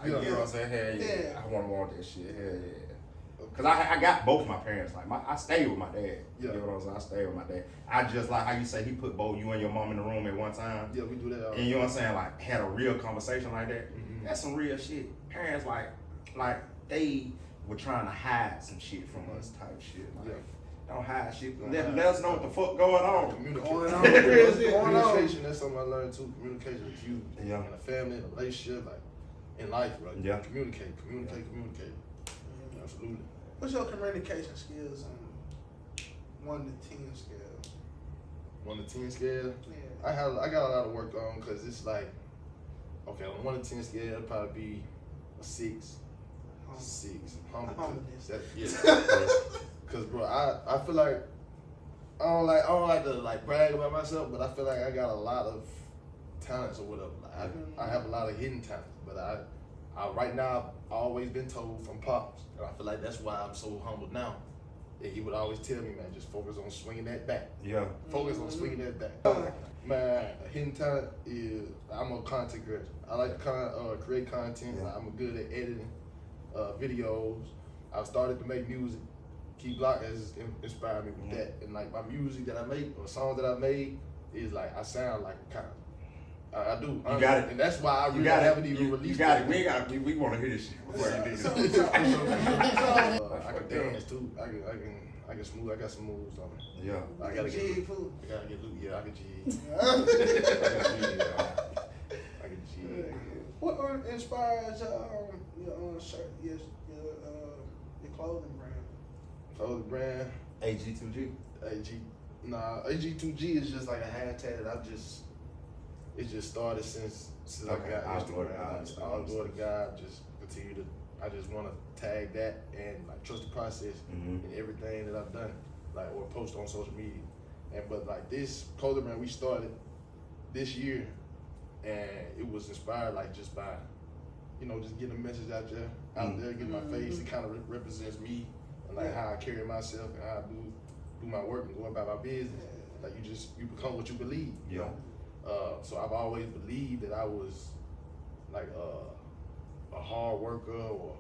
You know what I'm saying? Hell yeah. I want that shit. Hell yeah. Cause I got both my parents. Like I stayed with my dad. You know what I'm saying? I stayed with my dad. I just like how you say he put both you and your mom in the room at one time. Yeah, we do that all and you know what I'm saying? Like had a real conversation like that. Mm-hmm. That's some real shit. Parents like they were trying to hide some shit from us type shit. Like, don't hide shit. Let us know what the fuck going on. Communication, that's something I learned too. Communication is huge. Yeah. In a family, in a relationship, like in life, bro. Yeah. Communicate. Absolutely. What's your communication skills on 1 to 10 scale? 1 to 10 scale? Yeah. I got a lot of work on because it's like, okay, on 1 to 10 scale, it'll probably be a 6. 6. Humbleness. Cause bro, I feel like I don't like to like brag about myself, but I feel like I got a lot of talents or whatever. Like, I have a lot of hidden talents, but I right now I've always been told from Pops, and I feel like that's why I'm so humble now. And he would always tell me, man, just focus on swinging that bat. Yeah. Focus on swinging that bat. My hidden talent is I'm a content creator. I like to create content. Yeah. I'm good at editing videos. I've started to make music. Key Block has inspired me with that, and like my music that I make or songs that I made is like I sound like a kind of. I do. You got it, and that's why I really haven't even released. You got it. We want to hear this shit before you do this. I can dance too. I can smooth. I got some moves on me. Yeah. I gotta get G. Yeah, I can G. I can G. What inspires your shirt? Your clothing brand? Clothing brand. AG2G. AG2G is just like a hashtag that it just started since I got Instagram. I'll go to God, just continue to, I just want to tag that and like trust the process in everything that I've done, like or post on social media. But like this clothing brand we started this year, and it was inspired like just by, just getting a message out there, getting my face. It kind of represents me and like how I carry myself and how I do my work and go about my business. Like you become what you believe. Yeah. So I've always believed that I was like a hard worker or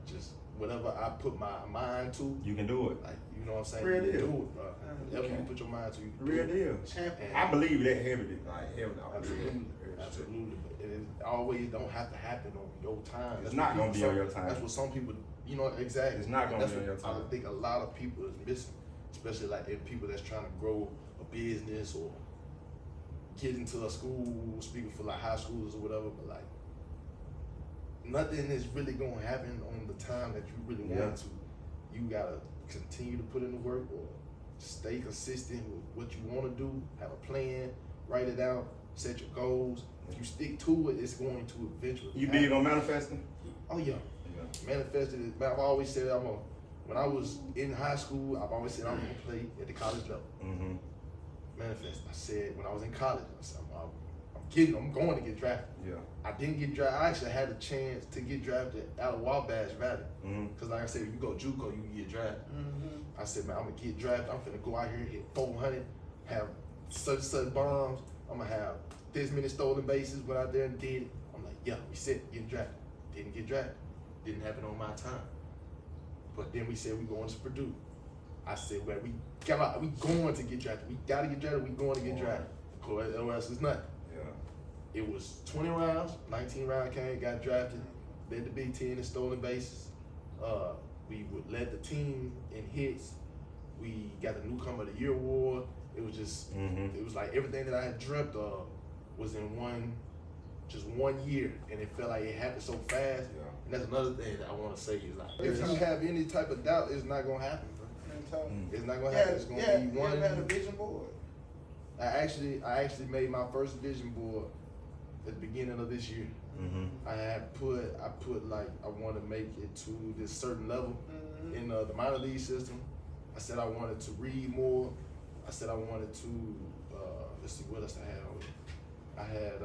just whatever I put my mind to. You can do it. Like, you know what I'm saying? Real you deal. can do it, bro. Whatever you put your mind to, you can Real do deal. it. I believe that heavily. Like heavily. Absolutely. But it always don't have to happen on your time. It's not gonna be on your time. That's what some people, exactly. It's not gonna be on your time. I think a lot of people is missing, especially like if people that's trying to grow a business or get into a school, speaking for like high schoolers or whatever, but like nothing is really gonna happen on the time that you really want to. You gotta continue to put in the work or stay consistent with what you want to do, have a plan, write it out, set your goals. If you stick to it, it's going to eventually You happen. big on manifesting? Oh yeah. Manifested it. I've always said when I was in high school, I've always said I'm gonna play at the college level. Manifest. I said when I was in college, I said I'm going to get drafted. Yeah. I didn't get drafted. I actually had a chance to get drafted out of Wabash Valley. Cause like I said, if you go JUCO, you can get drafted. I said, man, I'm gonna get drafted. I'm finna go out here, hit 400, have such bombs. I'm gonna have this many stolen bases. Went out there and did it. I'm like, yeah, we said get drafted. Didn't get drafted. Didn't happen on my time. But then we said we going to Purdue. I said, well, we going to get drafted. We gotta get drafted. We going to get drafted. Or else it's nothing. Yeah. It was 20 rounds, 19 round came, got drafted, led the Big Ten in stolen bases. We led the team in hits. We got the Newcomer of the Year award. It was just, it was like everything that I had dreamt of was in one year, and it felt like it happened so fast. Yeah. And that's another thing that I want to say is like, if you have any type of doubt, it's not gonna happen, bro. It's not gonna happen. It's gonna be one. You ever had a vision board? I actually made my first vision board at the beginning of this year. Mm-hmm. I put like I want to make it to this certain level in the minor league system. I said I wanted to read more. I said I wanted to let's see what else I had on it.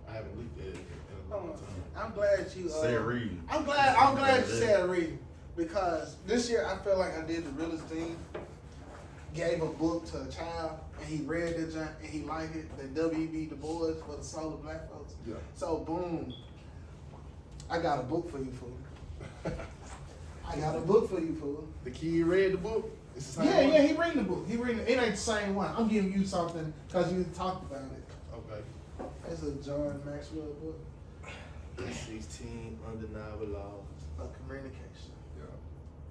I haven't looked at it in a long time. I'm glad you Say reading. I'm glad you said reading, because this year I felt like I did the realest thing. Gave a book to a child and he read it and he liked it. The W.B. Du Bois for the soul of black folks. Yeah. So boom, I got a book for you, fool. I got a book for you, fool. The kid read the book. It's the same one? Yeah, he reading the book. He reading it. It ain't the same one. I'm giving you something because you talked about it. Okay. It's a John Maxwell book 16 undeniable laws. of communication. Yeah.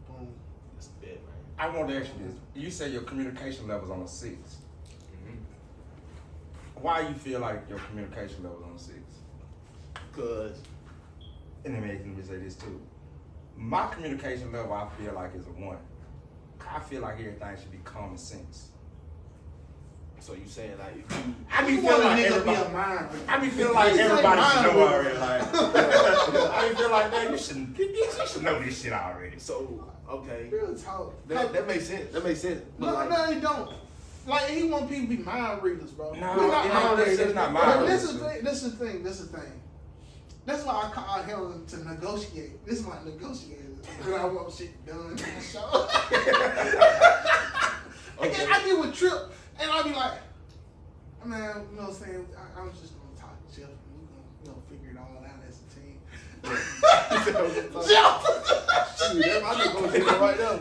Boom. That's bad, man. I want to ask you this. You say your communication level's on a 6. Why you feel like your communication level's on a 6? Because And it makes me say this too. My communication level, I feel like, is a 1. I feel like everything should be common sense. so you saying like if you I be You feeling want a like nigga everybody. be a mind reader. I be feeling like He's everybody like should know mind already. Like, I be feeling like, man, you should know this shit already. so okay. Real talk. That makes sense. That makes sense. But No, like, no, they don't. Like, he want people to be mind readers, bro. No, We're not it ain't- mind this readers. is not But mind this is readers. the thing. This is the thing. That's why I call him to negotiate. This is my negotiator. When I want shit done in the show. I get with Trip, and I be like, man, you know what I'm saying? I'm just gonna talk to Jeff, and we're gonna figure it all out as a team. Jeff! shoot, that might be going to get it right now.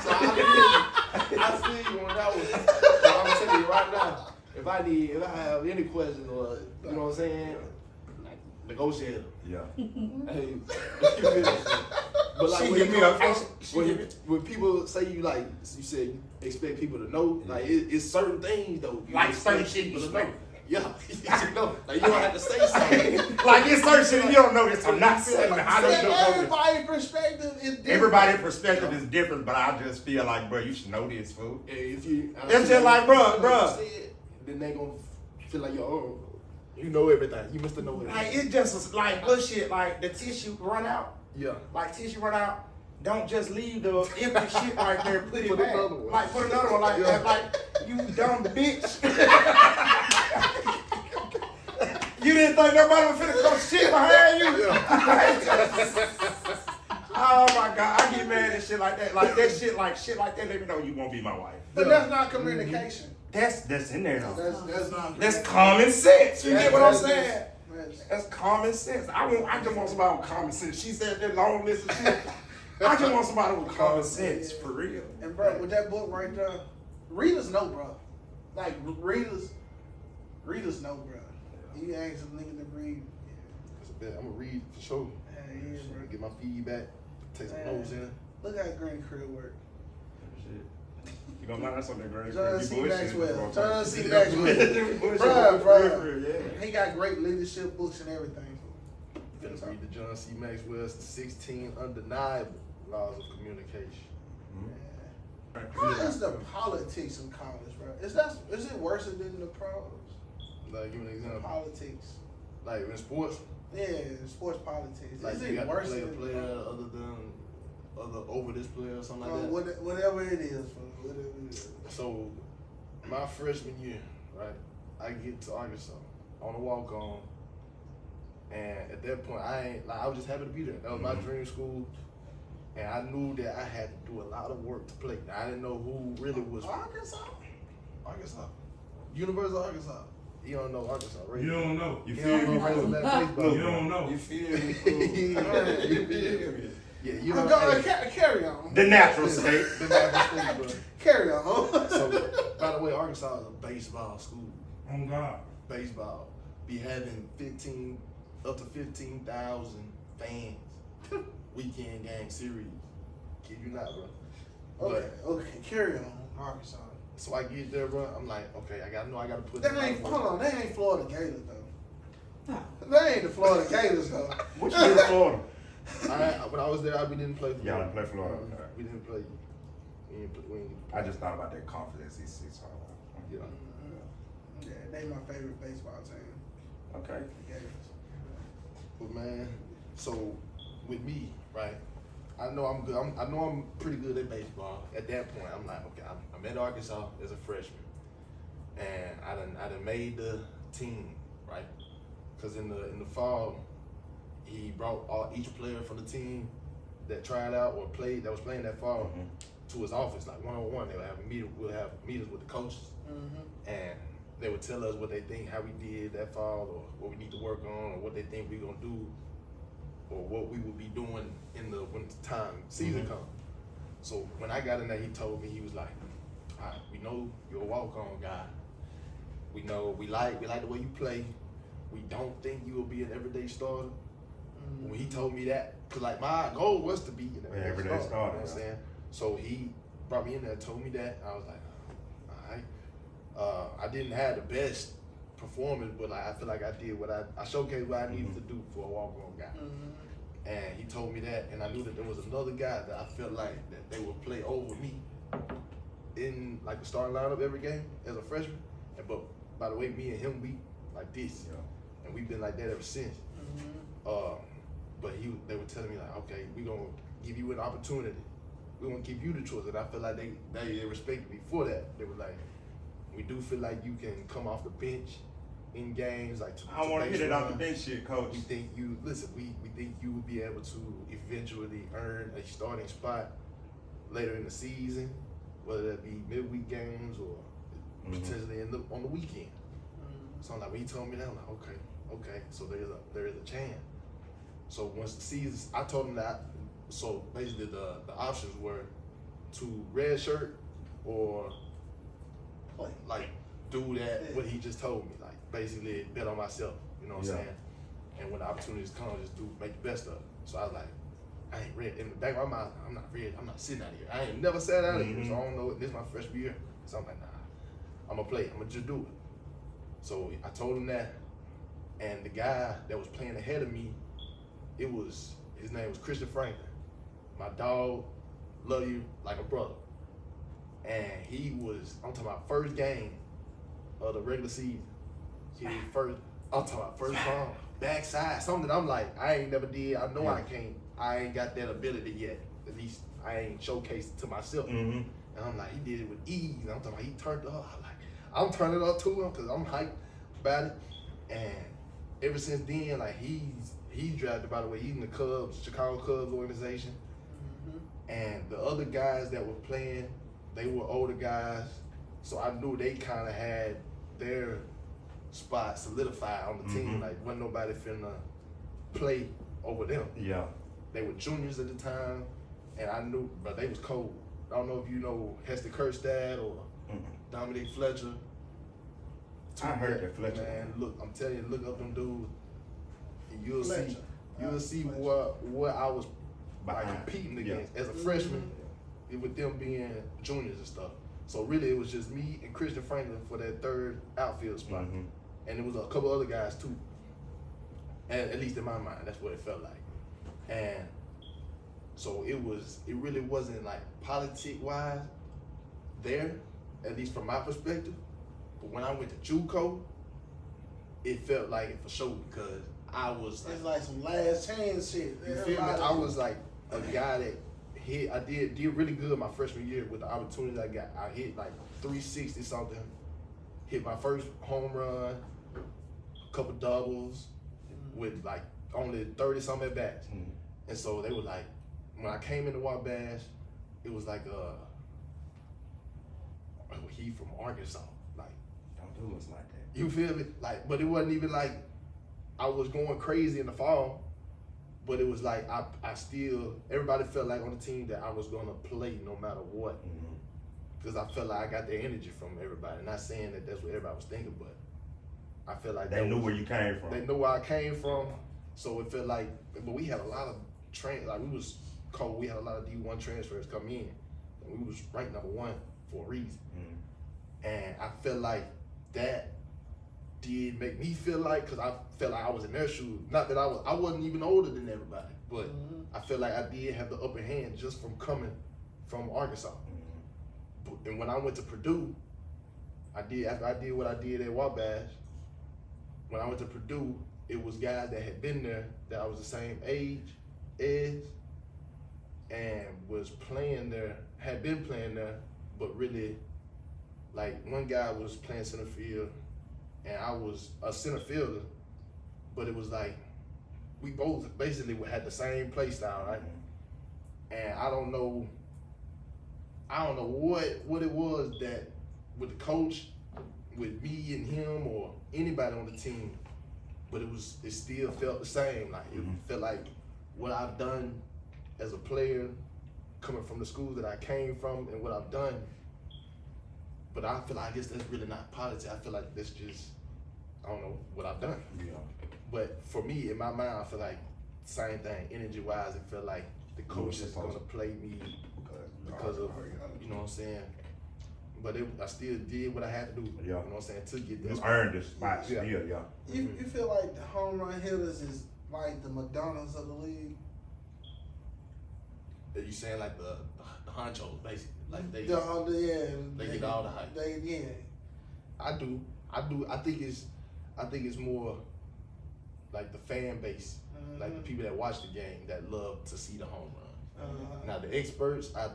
So I feel you on that one. So I'm gonna tell you right now, if I have any questions or you know what I'm saying, like negotiator. Yeah. Hey, but like She when, hit me up. when people say you like you said you expect people to know, like it's certain things though. You Like expect certain shit you people to know. know. Yeah, you know, like you don't have to say something. Like it's certain shit you don't know this. I'm not saying I don't know this. Everybody's perspective is different. Everybody's perspective is different, but I just feel like, bro, you should know this, fool. And if you, It's just like, bruh. Then they gonna feel like you know everything. You must know everything. Like it just was like bullshit. Like the tissue run out. Yeah. Like tissue run out. Don't just leave the empty shit right there. Put it Put back. another one. Like put another one like that. Like you dumb bitch. You didn't think nobody was finna come shit behind you. Oh my god, I get mad at shit like that. Like that shit like that. Let me know you won't be my wife. But that's not communication. That's in there though. That's not. That's common sense. You get what I'm saying? That's- That's common sense. I just want somebody with common sense. She said that long list of shit. I just want somebody with common sense, for real. And bro, with that book right there, readers know, bro. Like readers know, bro. You ask some nigga to read. That's a bet. I'm gonna read for sure. Yeah, bro. Get my feedback. Take some notes in. Look how Granny Crib work. You gonna learn something, Greg? John C. Maxwell. John C. Yeah. Maxwell. Bruh, Bruh. He got great leadership books and everything. Finna read the John C. Maxwell's 16 undeniable laws of communication. How is the politics in college, bro? Is it worse than the pros? Like, give me an example. Politics. Like in sports, Yeah, sports politics. like Is you it got worse to play a than player other than over this player or something like that. whatever it is, bro. Whatever it is. So, my freshman year, right, I get to Arkansas on a walk on, and at that point, I was just happy to be there. That was my dream school, and I knew that I had to do a lot of work to play. I didn't know who really was Arkansas? University of Arkansas. You don't know Arkansas, right? You don't know. You You feel don't know me? Razorback baseball. You don't know. You feel me? fool? You feel me? Yeah, you know. Carry on. The natural state. The natural state, bro. Carry on. So, by the way, Arkansas is a baseball school. On God. Baseball be having up to 15,000 fans. Weekend game series. Kid you not, bro. Okay, carry on. Arkansas. So I get there, bro. I'm like, okay, I gotta put. That ain't Florida Gators though. That ain't the Florida Gators though. What you do in Florida? When I was there, we didn't play Florida. Y'all didn't play Florida. We didn't play. I just thought about that conference SEC. So Yeah. Yeah, they my favorite baseball team. okay. But man, so with me, right? I know I'm good. I know I'm pretty good at baseball. At that point, I'm like, okay, I'm at Arkansas as a freshman, and I done made the team, right? Because in the fall, he brought each player from the team that tried out or that was playing that fall to his office, like one-on-one. We'll have meetings with the coaches, and they would tell us what they think, how we did that fall, or what we need to work on, or what they think we're gonna do, or what we would be doing when the season comes. So when I got in there, he told me, he was like, all right, we know you're a walk-on guy. We know we like the way you play. We don't think you will be an everyday starter. When he told me that, cause like my goal was to be an everyday starter. You know what I'm saying? So he brought me in there and told me that. I was like, all right. I didn't have the best performance, but like, I feel like I did I showcased what I needed to do for a walk-on guy. And he told me that, and I knew that there was another guy that I felt like that they would play over me in like the starting lineup every game as a freshman. But by the way, me and him, we like this, and we've been like that ever since. But they were telling me like, okay, we gonna give you an opportunity. We gonna give you the choice, and I feel like they respected me for that. They were like, we do feel like you can come off the bench in games, like I want to hit it off the bench shit, coach. We think we think you would be able to eventually earn a starting spot later in the season, whether that be midweek games or potentially on the weekend. So I'm like, when he told me that, I'm like, okay, so there is a chance. So once the season, I told him that. So basically, the options were to redshirt or like do that what he just told me, like basically bet on myself. You know what I'm saying? And when the opportunities come, just make the best of it. So I was like, I ain't ready. In the back of my mind, I'm not ready. I'm not sitting out here. I ain't never sat out here, so I don't know. This is my freshman year. So I'm like, nah, I'm gonna play. I'm gonna just do it. So I told him that, and the guy that was playing ahead of me, his name was Christian Franklin. My dog, love you like a brother. And I'm talking about first game of the regular season. I'm talking about first ball, backside, something that I'm like, I ain't never did. I know I can't. I ain't got that ability yet. At least I ain't showcased it to myself. And I'm like, he did it with ease. And I'm talking about he turned it up. I'm turning it up to him because I'm hyped about it. And ever since then, like he's drafted, by the way, he's in the Chicago Cubs organization. And the other guys that were playing, they were older guys. So I knew they kind of had their spot solidified on the team. Like, wasn't nobody finna play over them. Yeah. They were juniors at the time, and I knew, but they was cold. I don't know if you know Hester Kerstad or Dominic Fletcher. I heard that Fletcher. Man, look, I'm telling you, look up them dudes, and you'll see what I was competing against as a freshman, with them being juniors and stuff. So really, it was just me and Christian Franklin for that third outfield spot, and there was a couple other guys too. And at least in my mind, that's what it felt like. And so it really wasn't like politic-wise there, at least from my perspective. But when I went to JUCO, it felt like it for sure, because I was it's like some last chance shit. You feel me? I was like a guy that I did really good my freshman year with the opportunities I got. I hit like 360 something, hit my first home run, a couple doubles with like only 30 something at bats. And so they were like, when I came into Wabash, it was like he from Arkansas. Like, don't do us like that. You feel me? Like, but it wasn't even like I was going crazy in the fall. But it was like I still, everybody felt like on the team that I was gonna play no matter what, because I felt like I got the energy from everybody. Not saying that that's what everybody was thinking, but I felt like they knew where you came from. They knew where I came from, so it felt like. But we had a lot of we had a lot of D1 transfers come in, and we was ranked #1 for a reason. And I felt like that did make me feel like, because I felt like I was in their shoes. Not that I wasn't even older than everybody. but I feel like I did have the upper hand just from coming from Arkansas. And when I went to Purdue, after I did what I did at Wabash, when I went to Purdue, it was guys that had been there that I was the same age as and was playing there, had been playing there, but really, like one guy was playing center field and I was a center fielder, but it was like we both basically had the same play style, right? And I don't know what it was that with the coach, with me and him or anybody on the team, but it still felt the same. Like it felt like what I've done as a player, coming from the schools that I came from and what I've done. But I feel like I guess that's really not politics. I feel like that's just, I don't know, what I've done. Yeah. But for me, in my mind, I feel like same thing. Energy-wise, it felt like the coach is going to play me because of, you know what I'm saying? But I still did what I had to do. Yeah. You know what I'm saying? To get this. You earned the spot still, yeah. You feel like the home run hitters is like the Madonnas of the league? Are you saying like the honchos, basically? Like they They get all the hype. I do. I think it's more like the fan base, like the people that watch the game that love to see the home runs. Now the experts, I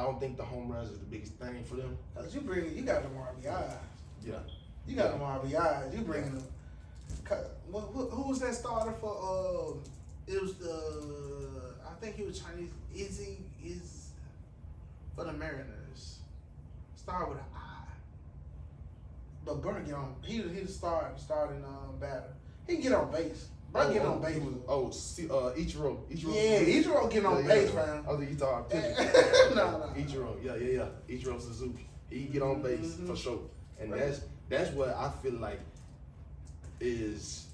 don't think the home runs is the biggest thing for them. Cause you got them RBIs. Yeah. You got them RBIs. You bringing them. Who was that starter for? It was I think he was Chinese. Is for the Mariners. Start with an I. But Burr get on. He the starting batter. He get on base. Burr get on base. Ichiro. Yeah, Ichiro get on base, man. I think you talking No. Ichiro. Yeah. Ichiro Suzuki. He get on base for sure. And that's what I feel like is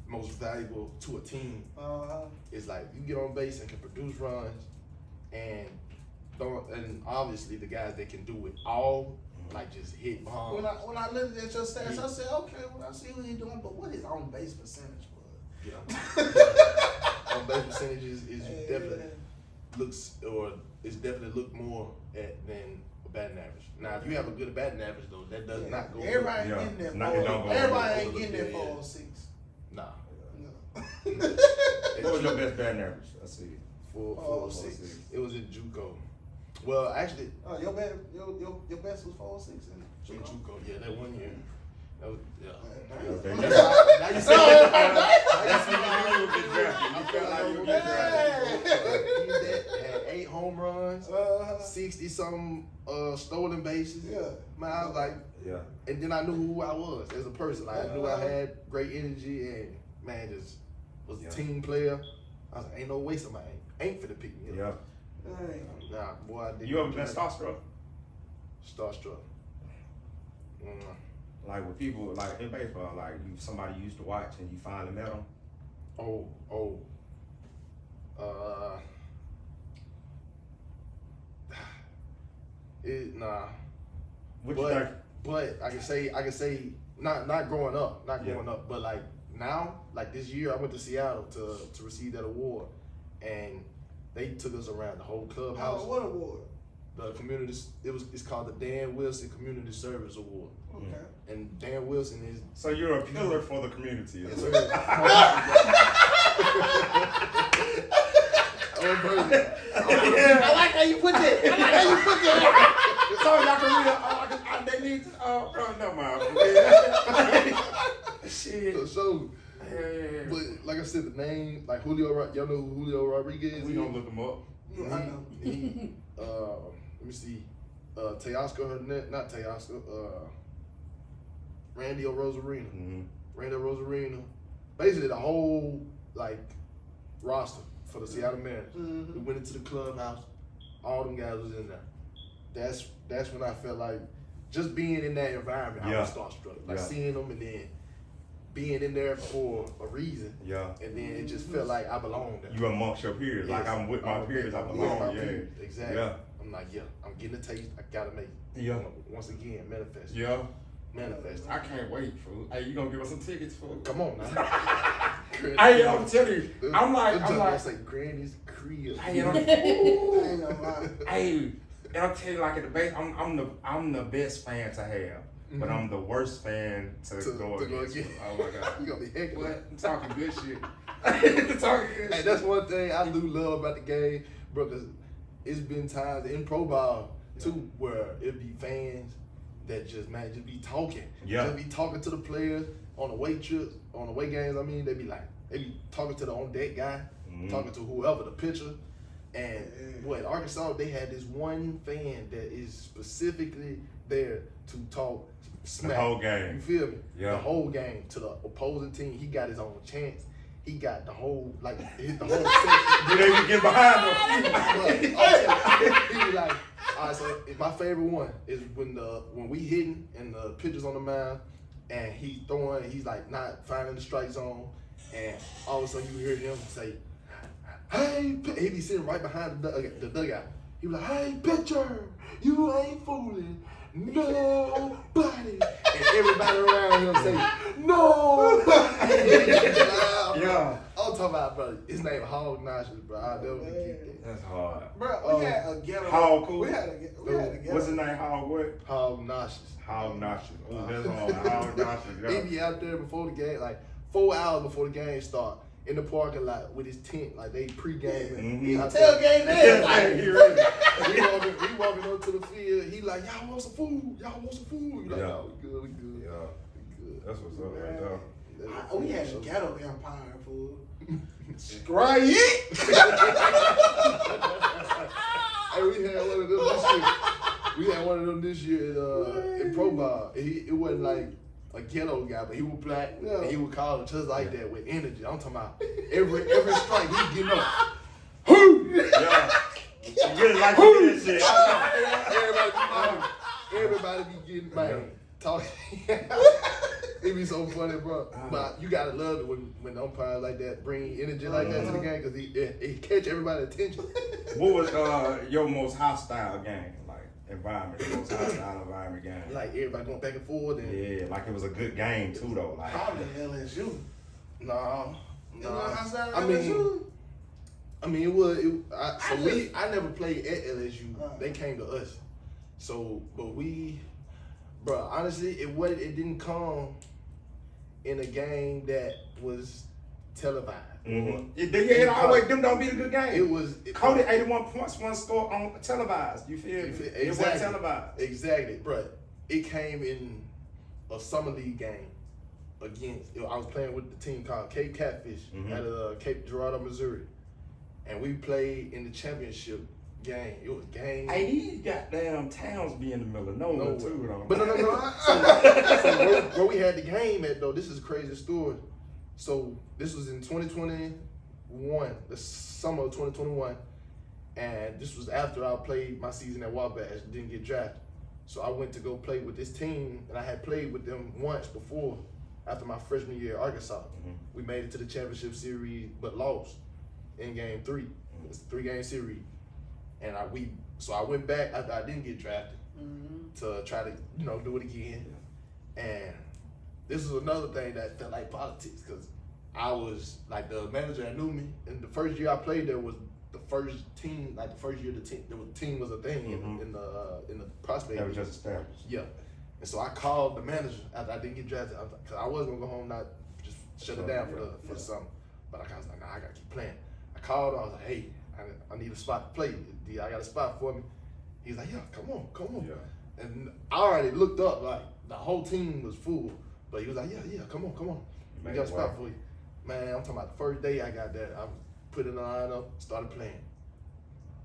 most valuable to a team. It's like you get on base and can produce runs, and obviously the guys that can do it all, like just hit bombs. When I looked at your stats, I said, okay, well I see what he's doing, but what his on base percentage was? Yeah. On base percentages is definitely looked more at than a batting average. Now, if you have a good batting average though, that does not go. Everybody ain't getting that. Everybody ain't getting that 406. Nah. What was your best batting average? I see. 406. It was in JUCO. Well, actually. Your best was 406 in JUCO. Yeah, that 1 year. That was, yeah. Now you see that's when you knew you would get drafted. You felt like you would get drafted. He had 8 home runs, 60-something stolen bases. Yeah. Man, I was like, yeah. And then I knew who I was as a person. Like, I knew I had great energy and, man, just was a team player. I was like, ain't no way somebody ain't finna pick me up. Yeah. Nah, boy, I didn't. You ever been starstruck? Starstruck. Like with people, like in baseball, like somebody you used to watch and you finally met them? Nah. What you think? But I can say not growing up, but like now, like this year I went to Seattle to receive that award, and they took us around the whole clubhouse. Oh, what award? The community, it's called the Dan Wilson Community Service Award. Okay. And Dan Wilson is. So you're a pillar for the community. Yes, sir. I like how you put that. Sorry, Dr. Rita. They need to. Never mind. Shit. So, but like I said, the name, like y'all know who Julio Rodriguez is? We gonna look him up. Yeah, I know. Let me see. Not Teoscar, Randy Rosarina. Mm-hmm. Randy Rosarina. Basically the whole like roster for the Seattle Mariners. Mm-hmm. We went into the clubhouse, all them guys was in there. That's when I felt like just being in that environment, I was starstruck. Like seeing them and then being in there for a reason. Yeah. And then it just felt like I belonged there. You amongst your peers. Yes. Like I'm with my peers, I belong. Yeah. Exactly. Yeah. I'm like, I'm getting a taste. I gotta make it. Yeah. Once again, manifest. Yeah. Manifest. I can't wait, fool. Hey, you gonna give us some tickets, fool? Come on now. Hey, I'm telling you, I'm like, say Granny's crib. hey, and ain't no lie. hey, and I'm telling you, like at the base, I'm the best fan to have, but I'm the worst fan to go against. Oh my god, You gonna be heck. what? I'm talking good shit. Talking good Hey, shit. that's one thing I do love about the game, bro. Cause it's been times in pro ball too where it be fans that just be talking. Yeah. Just be talking to the players on the away trips, on the away games. I mean, they be talking to the on deck guy, talking to whoever the pitcher. And at Arkansas, they had this one fan that is specifically there to talk smack. The whole game. You feel me? Yeah. The whole game to the opposing team. He got his own chance. He got the whole section. You know you get behind them. He was like, all right, so my favorite one is when we hitting and the pitcher's on the mound and he's throwing, he's like not finding the strike zone, and all of a sudden you hear him say, hey, he be sitting right behind the dugout. He was like, hey, pitcher, you ain't fooling nobody. And everybody around him say, nobody. Yeah. I'm talking about, bro, his name Hog Notches, bro. I'll never forget that. That's hard. Bro, we had a ghetto. Hog cool. We had a ghetto. What's his name? Hog what? Hog Notches. Hog Notches. Oh, that's hard. Hog Notches. He Yeah. be out there before the game, like 4 hours before the game start, in the parking lot with his tent, like they pre-gaming. Mhm. Tailgate there. Like, he ready. He walking up to the field. He like, y'all want some food? Y'all want some food? You like, Yeah. no, we good, we good. Yeah. We good. That's what's up right there. We had a ghetto empire, fool. Right. Hey, we had one of them this year. We had one of them this year in pro ball. It wasn't like a ghetto guy, but he was black and he would call it just like that with energy. I'm talking about every strike he getting up. Yeah. You really like to do that shit. Everybody be getting man talking. It be so funny, bro. But you gotta love it when the umpires like that bring energy like that to the game, because it catch everybody's attention. What was your most hostile game? Like environment, your most hostile environment game? Like everybody going back and forth. And Yeah, like it was a good game too though. Like Probably LSU. no. I mean, it was. I never played at LSU. They came to us. So, but bro, honestly, it didn't come in a game that was televised. it always them don't be a good game. It was Cody 81 points, one score on televised. You feel me? It wasn't televised. Exactly, bro. It came in a summer league game against. I was playing with the team called Cape Catfish out of Cape Girardeau, Missouri, and we played in the championship game. It was game. Hey, these goddamn towns be in the middle of nowhere too, though. But no. So where we had the game at though, this is a crazy story. So this was in 2021, the summer of 2021, and this was after I played my season at Wabash, didn't get drafted. So I went to go play with this team, and I had played with them once before, after my freshman year at Arkansas. We made it to the championship series, but lost in game 3. It's a 3-game series. And I went back after I didn't get drafted to try to, do it again. And this is another thing that felt like politics, because I was like, the manager that knew me, and the first year I played there was the first team, like the first year the team was a thing in the prospect. That was just established. Yeah. And so I called the manager after I didn't get drafted, because I was gonna go home, not just shut it down for the summer. But I was like, nah, I gotta keep playing. I called him, I was like, hey, I need a spot to play. I got a spot for me. He's like, yeah, come on. Yeah. And I already looked up, like the whole team was full. But he was like, yeah, come on. We got a spot for you. Man, I'm talking about the first day I got that, I put in the lineup, started playing.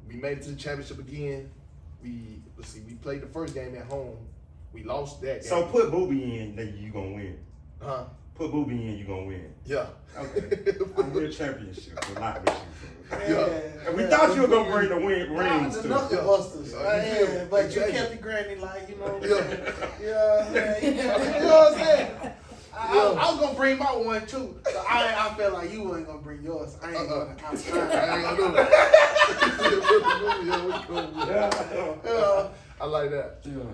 We made it to the championship again. We played the first game at home. We lost that game. So put Booby in, then you gonna win. Huh? Put Booby in, you gonna win. Yeah. Okay. I'm real championship. A lot with you. Yeah. And we thought you were gonna bring the rings The too. knuckle busters. But you kept it granny, like, you know what I'm saying? You know what I'm saying? I was gonna bring my one too. So I felt like you weren't gonna bring yours. I ain't gonna do that. I like that. Yeah.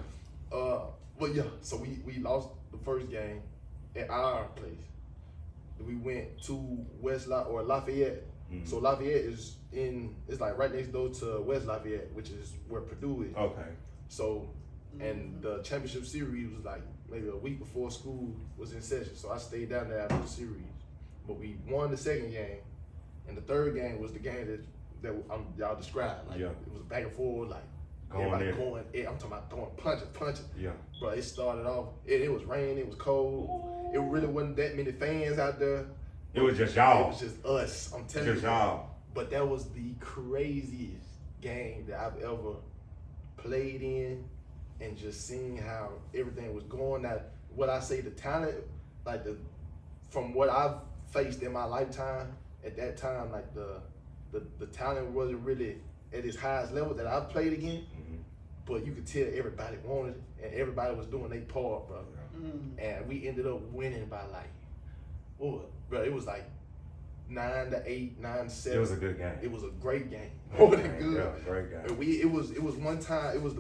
Well, But yeah, so we lost the first game at our place. We went to Lafayette. Mm-hmm. So Lafayette it's like right next door to West Lafayette, which is where Purdue is. Okay. So, and the championship series was like maybe a week before school was in session. So I stayed down there after the series. But we won the second game, and the third game was the game that y'all described. Like it was back and forth, like everybody going. I'm talking about throwing punches. Yeah. But it started off. It was raining. It was cold. It really wasn't that many fans out there. It was just y'all. It was just us. I'm telling you. Just y'all. But that was the craziest game that I've ever played in, and just seeing how everything was going. Now, what I say, the talent, like from what I've faced in my lifetime, at that time, like the talent wasn't really at its highest level that I've played again. Mm-hmm. But you could tell everybody wanted it, and everybody was doing their part, bro. Mm-hmm. And we ended up winning by bro, it was like 9-8, 9-7. It was a good game. It was a great game. More than good. Yeah, great game. And it was one time. It was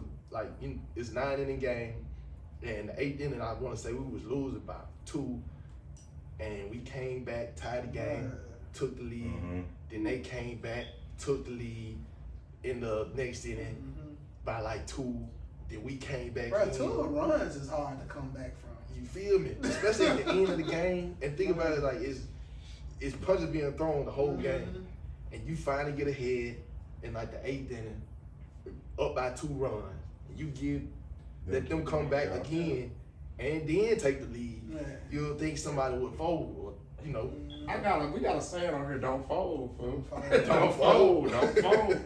it's 9-inning game, and the 8th inning I want to say we was losing by 2, and we came back, tied the game, took the lead. Mm-hmm. Then they came back, took the lead in the next inning by like 2. Then we came back. Bro, 2 runs is hard to come back from. You feel me? Especially at the end of the game. And think about it, like it's punches being thrown the whole game, and you finally get ahead in like the 8th inning, up by 2 runs. You let them come back again, and then take the lead. You'll think somebody would fold, or we got a saying on here: don't fold, fool. Don't fold. Don't fold.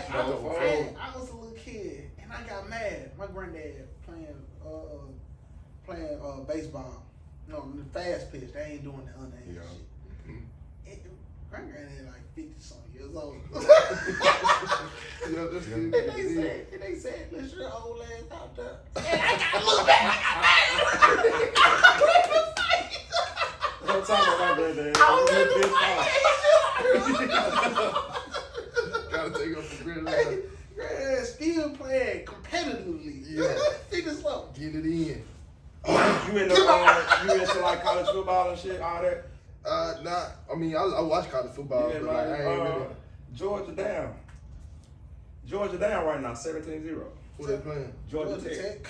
I was a little kid, and I got mad. My granddad playing baseball. No, the fast pitch. They ain't doing the underhand shit. My granddad like 50-something years old. And they said, "Let your old ass out there." And I got a little bit. Don't talk about my granddad. Gotta take up for granddad. Granddad still playing competitively. Yeah. Fitness level. Get it in. You into like college football and shit, all that? Nah. I mean, I watch college football, Yeah, but like, I ain't really. Georgia down right now, 17-0. Who they playing? Georgia Tech.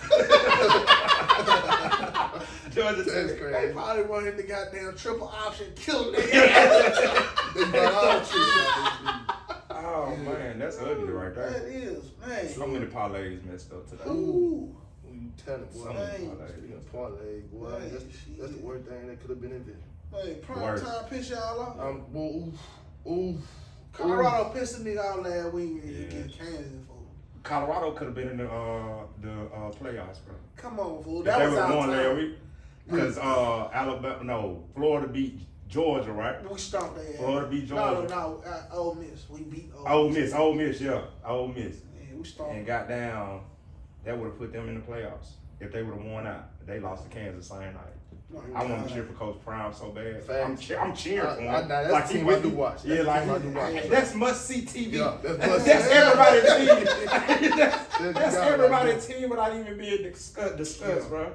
Georgia Tech. That's crazy. They probably wanted the goddamn triple option, kill them. They got all trees. Oh man, that's ugly right there. That is, man. So many parlays messed up today. Ooh. You tell it, boy. Parlay, boy. That's the worst thing that could have been invented. Hey, prime time piss y'all off. Oof. Colorado pissed a nigga out last week and you get Kansas, fool. Colorado could have been in the playoffs, bro. Come on, fool. If That they was would have our won last time. week. Because Florida beat Georgia, right? We stomped their ass. Florida beat Georgia. No, Ole Miss. We beat Ole Miss, Ole Miss. Yeah, we stomped. And got down. That would have put them in the playoffs if they would have won out. They lost to Kansas same night. I want to cheer for Coach Prime so bad. I'm cheering for him. That's the team I do watch. Yeah, that's must see TV. Yeah, that's everybody's team. that's everybody's team without even being discussed, bro.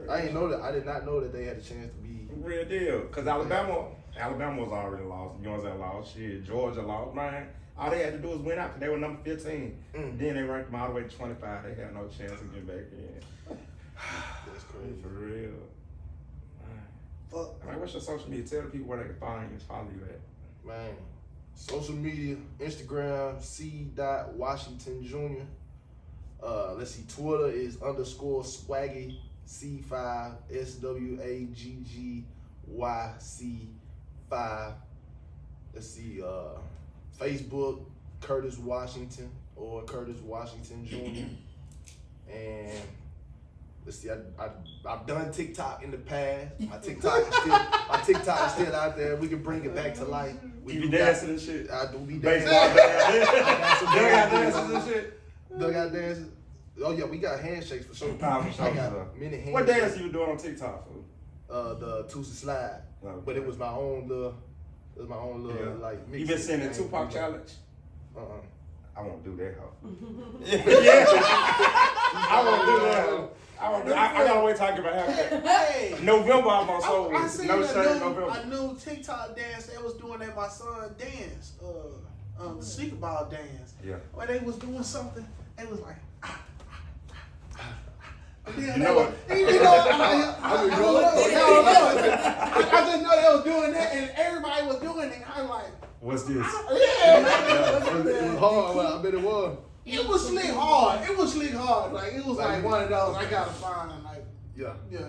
I didn't know that. I did not know that they had a chance to be real deal. Cause Alabama was already lost. Georgia lost. Shit, Georgia lost. Man, all they had to do was win out. Cause they were number 15. Then they ranked them all the way to 25. They had no chance of getting back in. That's crazy for real. Man, what's your social media? Tell the people where they can find you and follow you at. Man, social media, Instagram, C.Washington Jr. Let's see, Twitter is _swaggy C5 SWAGGYC5. Let's see, Facebook, Curtis Washington or Curtis Washington Jr. And let's see, I've done TikTok in the past. My TikTok is still out there. We can bring it back to life. You be dancing and shit. I do be dancing. Dugout dances and shit. Dugout dances. Oh yeah, we got handshakes for sure. I got many handshakes. What dance you doing on TikTok for? The Tuesday Slide. Okay. But it was my own little. Like mix. You been sending Tupac challenge? I won't do that, huh? Yeah. I won't do that. I gotta wait till I get my haircut. Hey, November I'm on I soul. seen No shirt in November. a new TikTok dance they was doing at my son dance, the sneaker ball dance. Yeah. When they was doing something, they was like. And then You know what? I just know they was doing that, and everybody was doing it. I was like, What's this? yeah. It was hard, but I bet it was. It was slick hard. It was slick hard. Like it was like one of those. I gotta find like Yeah. yeah.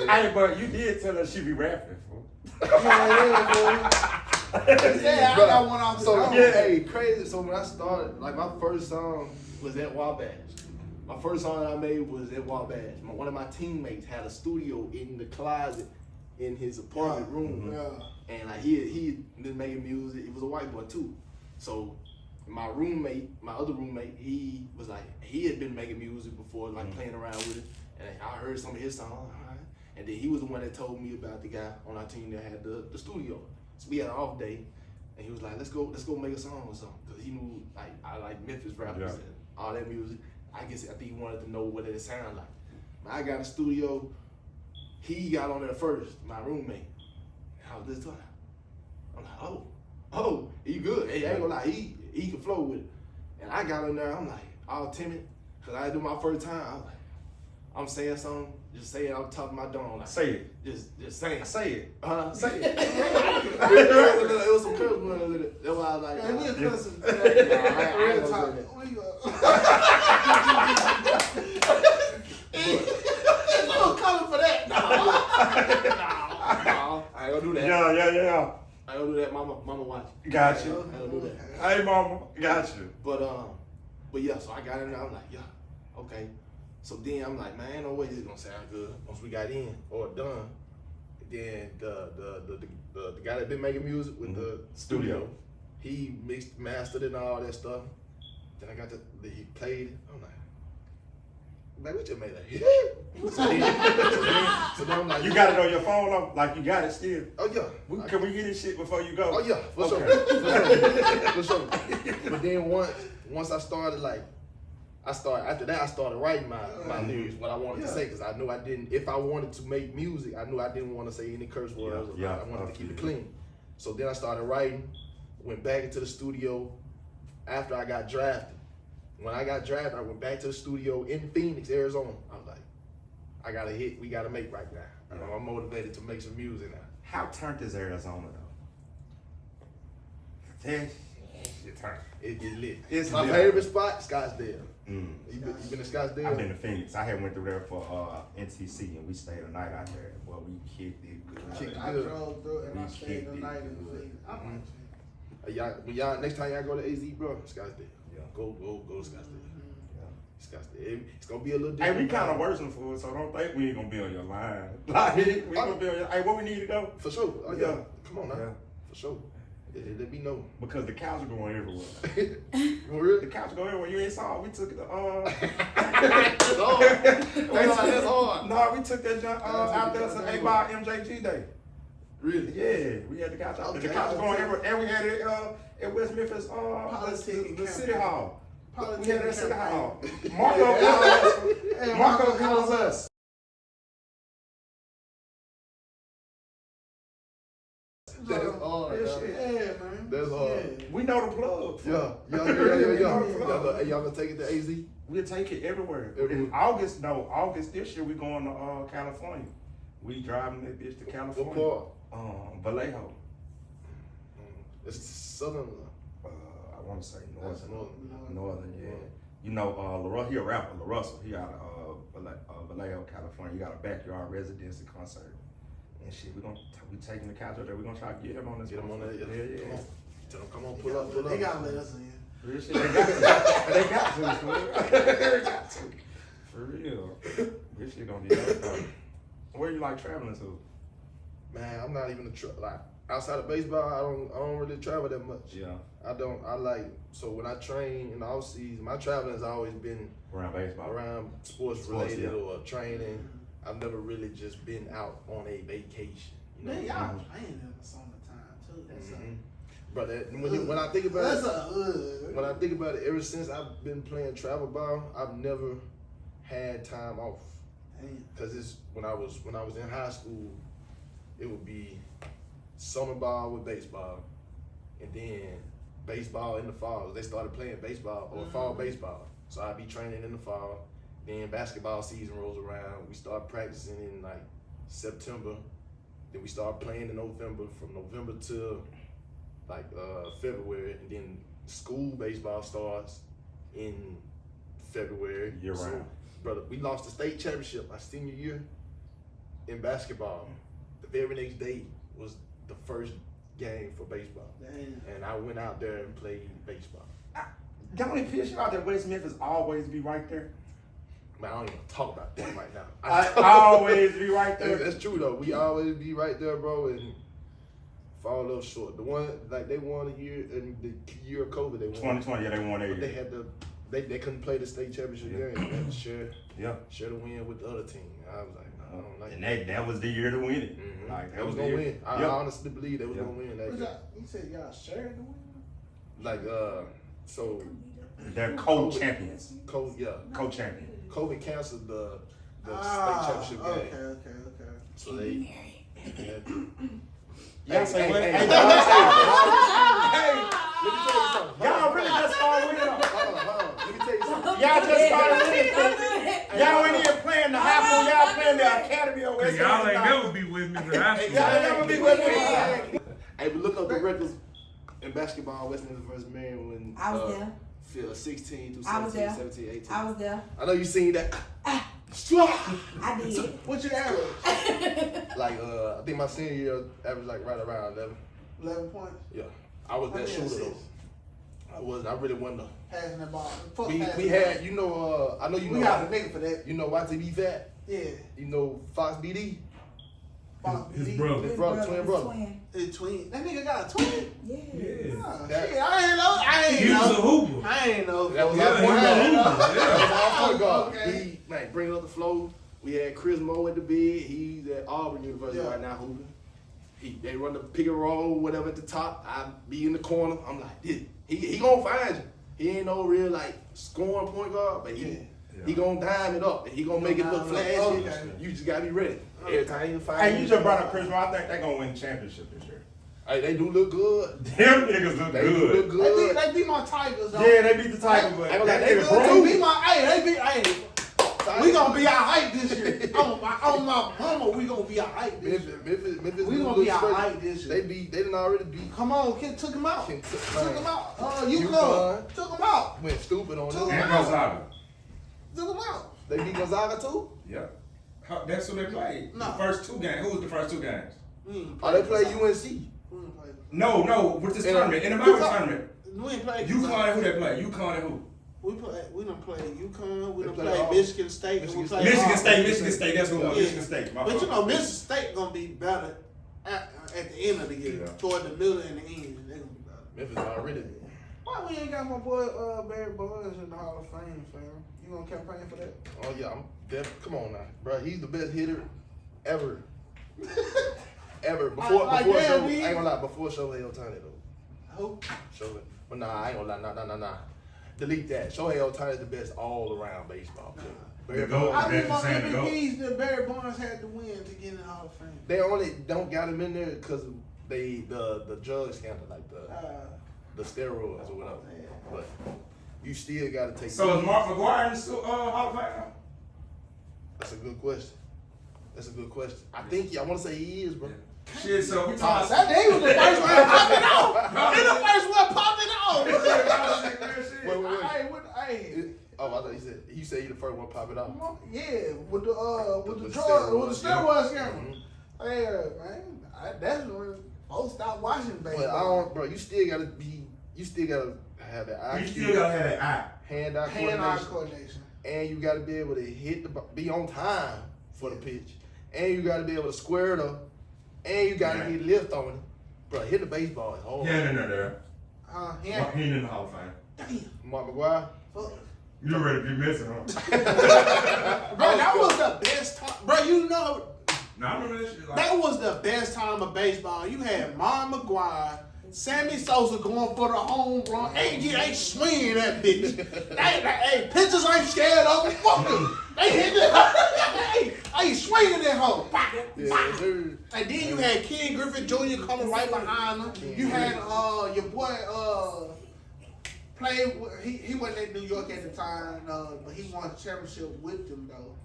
Hey, but you did tell her she be rapping, fool. Yeah, I got one off the So dome. yeah, hey, crazy. So when I started, like my first song was at Wabash. My first song that I made was at Wabash. One of my teammates had a studio in the closet in his apartment room, and like he been making music. He was a white boy too, so my other roommate, he was like he had been making music before, like playing around with it, and I heard some of his songs. All right. And then he was the one that told me about the guy on our team that had the studio. So we had an off day, and he was like, let's go make a song or something, because he knew like I like Memphis rappers and all that music. I think he wanted to know what it sounded like. I got a studio. He got on there first, my roommate. I was listening to him. I'm like, oh, he good. Hey, I ain't gonna lie, he can flow with it. And I got on there, I'm like, all timid, because I do my first time. I was like, I'm saying something, just say it off the top of my dome. Like, Say it. Just say it. Say it. Say it. It was some curse words in it. That's why I was like, Hey, we're cussing. I ain't gonna I'm coming for that. no, I ain't gonna do that. Yeah. I ain't gonna do that. Mama watch. Got you. I ain't gonna do that. Hey, mama. Got you. But yeah, so I got in there. I'm like, yeah, okay. So then I'm like, man, ain't no way this is gonna sound good. Once we got in or done, then the guy that been making music with the studio, he mixed, mastered it and all that stuff. Then I got he played it. I'm like, man, we just made a hit. So then I'm like, You got it on your phone, though? Like, you got it still? oh yeah. Can we hear this shit before you go? Oh yeah, for sure. For sure. But then once I started after that I started writing my lyrics, what I wanted to say, because I knew if I wanted to make music, I knew I didn't want to say any curse words. I wanted to keep it clean. So then I started writing, went back into the studio after I got drafted. When I got drafted, I went back to the studio in Phoenix, Arizona. I was like, I got a hit we got to make right now. I'm motivated to make some music now. How turned is Arizona, though? It turned. It get lit. It's my lit. favorite spot, Scottsdale. Mm. You been to Scottsdale? I've been to Phoenix. I had went through there for NTC, and we stayed a night out there. Well, we kicked it good. I drove through and I We stayed kicked the it night in good. Phoenix. I like Phoenix. When y'all next time y'all go to AZ, bro, Scottsdale. Yeah. Go to Scottsdale. Yeah. Scottsdale. It's gonna be a little Hey, different. we kind of worse than food, so don't think we ain't gonna be on your line. Like, we gonna be on your. Hey, where we need to go? For sure. Oh, yeah. Come on now. Yeah. For sure. Let me know. Because the couch are going everywhere. For real? The couch go everywhere. You ain't saw it. We took it to That's hard. That's hard. No, we took that junk out there to A-Bar MJG Day. Really? Yeah, we had the couch out there. The Okay. couch was going everywhere. And we had it at West Memphis, the City Hall. We had it at City Hall. Marco calls us. That's hard. Yeah, man. That's hard. We know the plug. Yeah. Hey, y'all gonna take it to AZ? We'll take it everywhere. Everywhere. In August this year, we going to California. We driving that bitch to California. What part? Vallejo. It's southern. I want to say That's northern, yeah. You know, LaRussell, he a rapper, LaRussell. He out of Vallejo, California. He got a backyard residency concert. And shit, we taking the couch out there. We gonna try to get him on this. Get him on that. Yeah. Tell them, come on, pull up. They gotta let us in. Real shit, they got to. For real. They got to. For real. This shit gonna be up. Where you like traveling to? Man, I'm not even like outside of baseball. I don't really travel that much. Yeah. So when I train in the off season, my traveling has always been Around baseball. around sports related yeah. or training. I've never really just been out on a vacation. You know? Man, y'all playing in the summertime too. That's But when I think about that's it, when I think about it, ever since I've been playing travel ball, I've never had time off. Cause it's when I was in high school, it would be summer ball with baseball, and then baseball in the fall. They started playing baseball or fall baseball, so I'd be training in the fall. Then basketball season rolls around. We start practicing in like September. Then we start playing in November. From November to like February, and then school baseball starts in February. Year round. Brother, we lost the state championship my senior year in basketball. The very next day was the first game for baseball. Damn. And I went out there and played baseball. Don't it piss you out that West Memphis always be right there? Man, I don't even talk about that right now. I always be right there. That's true though. We always be right there, bro, and fall a little short. The one like they won a year in the year of COVID. They won 2020, yeah, they won that year. They had to. They couldn't play the state championship game. They had to share the win with the other team. I was like, I don't like and that was the year to win it. Mm-hmm. Like that was gonna win. I honestly believe they was gonna win that game. You said y'all shared the win? Like so they're co-champions. Co-champion. COVID canceled the state championship game. Okay. So they had to. Y'all say what? Hey, let me tell you something. Y'all really just started winning. Hold on. Let me tell you something. Y'all just started winning. Y'all ain't even playing the high school. Y'all playing the academy or West Y'all ain't Memphis. never be with me in high school. Y'all ain't never be with me. Hey, but look up the records in basketball. West Memphis versus Marion when I was there. 16 through I was 17, there. 17, 18. I was there. I know you seen that. I did. What's your average? Like I think my senior year average like right around 11. 11 points. Yeah, I was that shooter though. I really wasn't. Passing the ball. We had, I know you know. We got a nigga for that. You know YTB Fat? Yeah. You know Fox BD? His brother. His brother, twin brother. His twin. That nigga got a twin? Yeah. Oh, That- shit, I ain't know. He was a hooper. I ain't know. That was Yeah, our he point was a guard. hooper. That was our point guard. Okay. He bring it up the floor. We had Chris Moe at the bid. He's at Auburn University right now hooping. They run the pick and roll, whatever at the top. I be in the corner. I'm like, he gonna find you. He ain't no real like scoring point guard, but he gonna dime it up and he gonna make it look flashy. Okay. You just gotta be ready. Every time you find Hey, you just brought up Chris Moore. I think they're gonna win the championship this year. Hey, they do look good. Them niggas look They do good. look good. They beat my Tigers, though. Yeah, they beat the Tigers, but They that good nigga too. They broke. beat my, we gonna be alright this year. On my mama, we gonna be alright this year. Memphis We do gonna look be straight. alright this year. They didn't already beat. Come on, kid, took him out. Took Took him out. UConn. UConn. Took him out. Went stupid on Took them. And Gonzaga. Took him out. They beat Gonzaga too. Yeah. That's who they played. No. The first two games. Who was the first two games? We ain't Oh, they play Gonzaga. UNC. We ain't play. No, with this tournament. In the Bible tournament. We ain't played. UConn and who they play? UConn and who? We done played UConn. We They done play played all- Michigan State. and we Michigan played Michigan Auburn. State. That's who it was. Yeah. Michigan State. My But you fault. know, Michigan State gonna be better at the end of the year, Yeah. toward the middle and the end. They gonna be better. Memphis already. Why we ain't got my boy Barry Bonds in the Hall of Fame, fam? You gonna campaign for that? Oh yeah, I'm deaf. Come on now, bro. He's the best hitter ever. Ever. Before Like Shohei, Gary I Reed? ain't gonna lie. Before Shohei Ohtani though. Who? Shohei. But nah, I ain't gonna lie. Nah. Delete that. Shohei Ohtani is the best all around baseball player. Barry The GOAT. Bonds. I think my Saying to go. MVPs that Barry Bonds had to win to get in the Hall of Fame. They only don't got him in there because the drug scandal, like the steroids or whatever. But you still gotta take. So is Mark McGuire in the Hall of Fame? That's a good question. I think I want to say he is, bro. Shit, so we talking That day was the first one popping off. He the first one popping off. Wait. Hey, Oh, I thought you said he the first one pop it off. yeah, with the With the steroid scandal. Mhm. Hey, man, that's when folks stop watching baseball. But I don't, bro. You still gotta have that IQ. You still gotta have that eye. hand-eye Hand-eye coordination, coordination. and you gotta be able to be on time for the pitch, and you gotta be able to square it up, and you gotta get lift on it. Bro, hitting the baseball is hard. Yeah, no. He Yeah. ain't in the Hall of Fame. Damn. Mark McGuire. Fuck. You ready to be missing, huh? Bro, that was the best time. Bro, you know, Nah, I remember that shit. Like, that was the best time of baseball. You had Mark McGuire, Sammy Sosa going for the home run. Ain't swinging that bitch. Hey, pitchers ain't scared of him. Fuck him. They hit it. Hey, swinging that hoe. Yeah, dude. And then you had Ken Griffin Jr. coming right behind him. You had your boy played. He wasn't in New York at the time, but he won a championship with them though.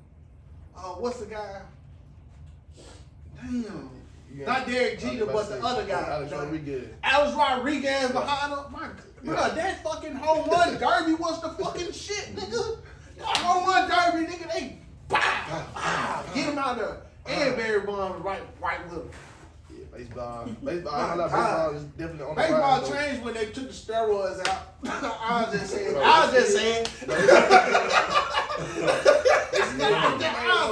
What's the guy? Damn. Yeah. Not Derek Jeter, but the other guy. Alex Rodriguez. Alex Rodriguez behind him. Bro, that fucking home run derby was the fucking shit, nigga. That home run derby, nigga, they get him out there. And Barry Bonds right with him. Yeah, baseball is definitely on the Baseball rise, changed when they took the steroids out. I was just saying. Bro, I'll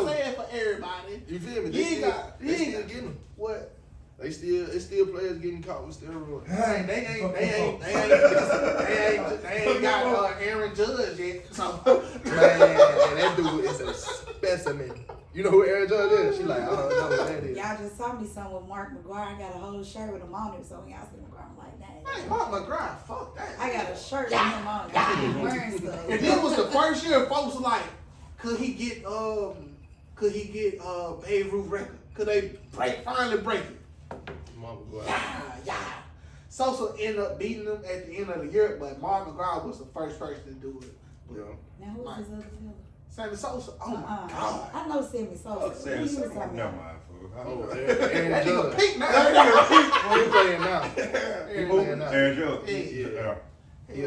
say it for everybody. You feel me? They still still getting them. What? It's still players getting caught with steroids. They ain't got Aaron Judge yet. So. Man, that dude is a specimen. You know who Aaron Judge is? She like, I don't know who that is. Y'all just saw me something with Mark McGuire. I got a whole shirt with him on it, so when y'all see McGuire, I'm like, dang. Hey, Mark McGrath, fuck that. I got a shirt with him on it. I be wearing stuff. And this was the first year folks were like, could he get Babe Ruth record? Could they finally break it? Yeah. Sosa ended up beating them at the end of the year, but Mark McGrath was the first person to do it. Yeah. Now who was his other fella? Sammy Sosa. Oh my God. I know Sammy Sosa. Sammy He was Sosa. talking Never about. mind, fool. Oh, That Aaron nigga Judge. peak now. He playing now. He playing now. Aaron Judge. Yeah. He a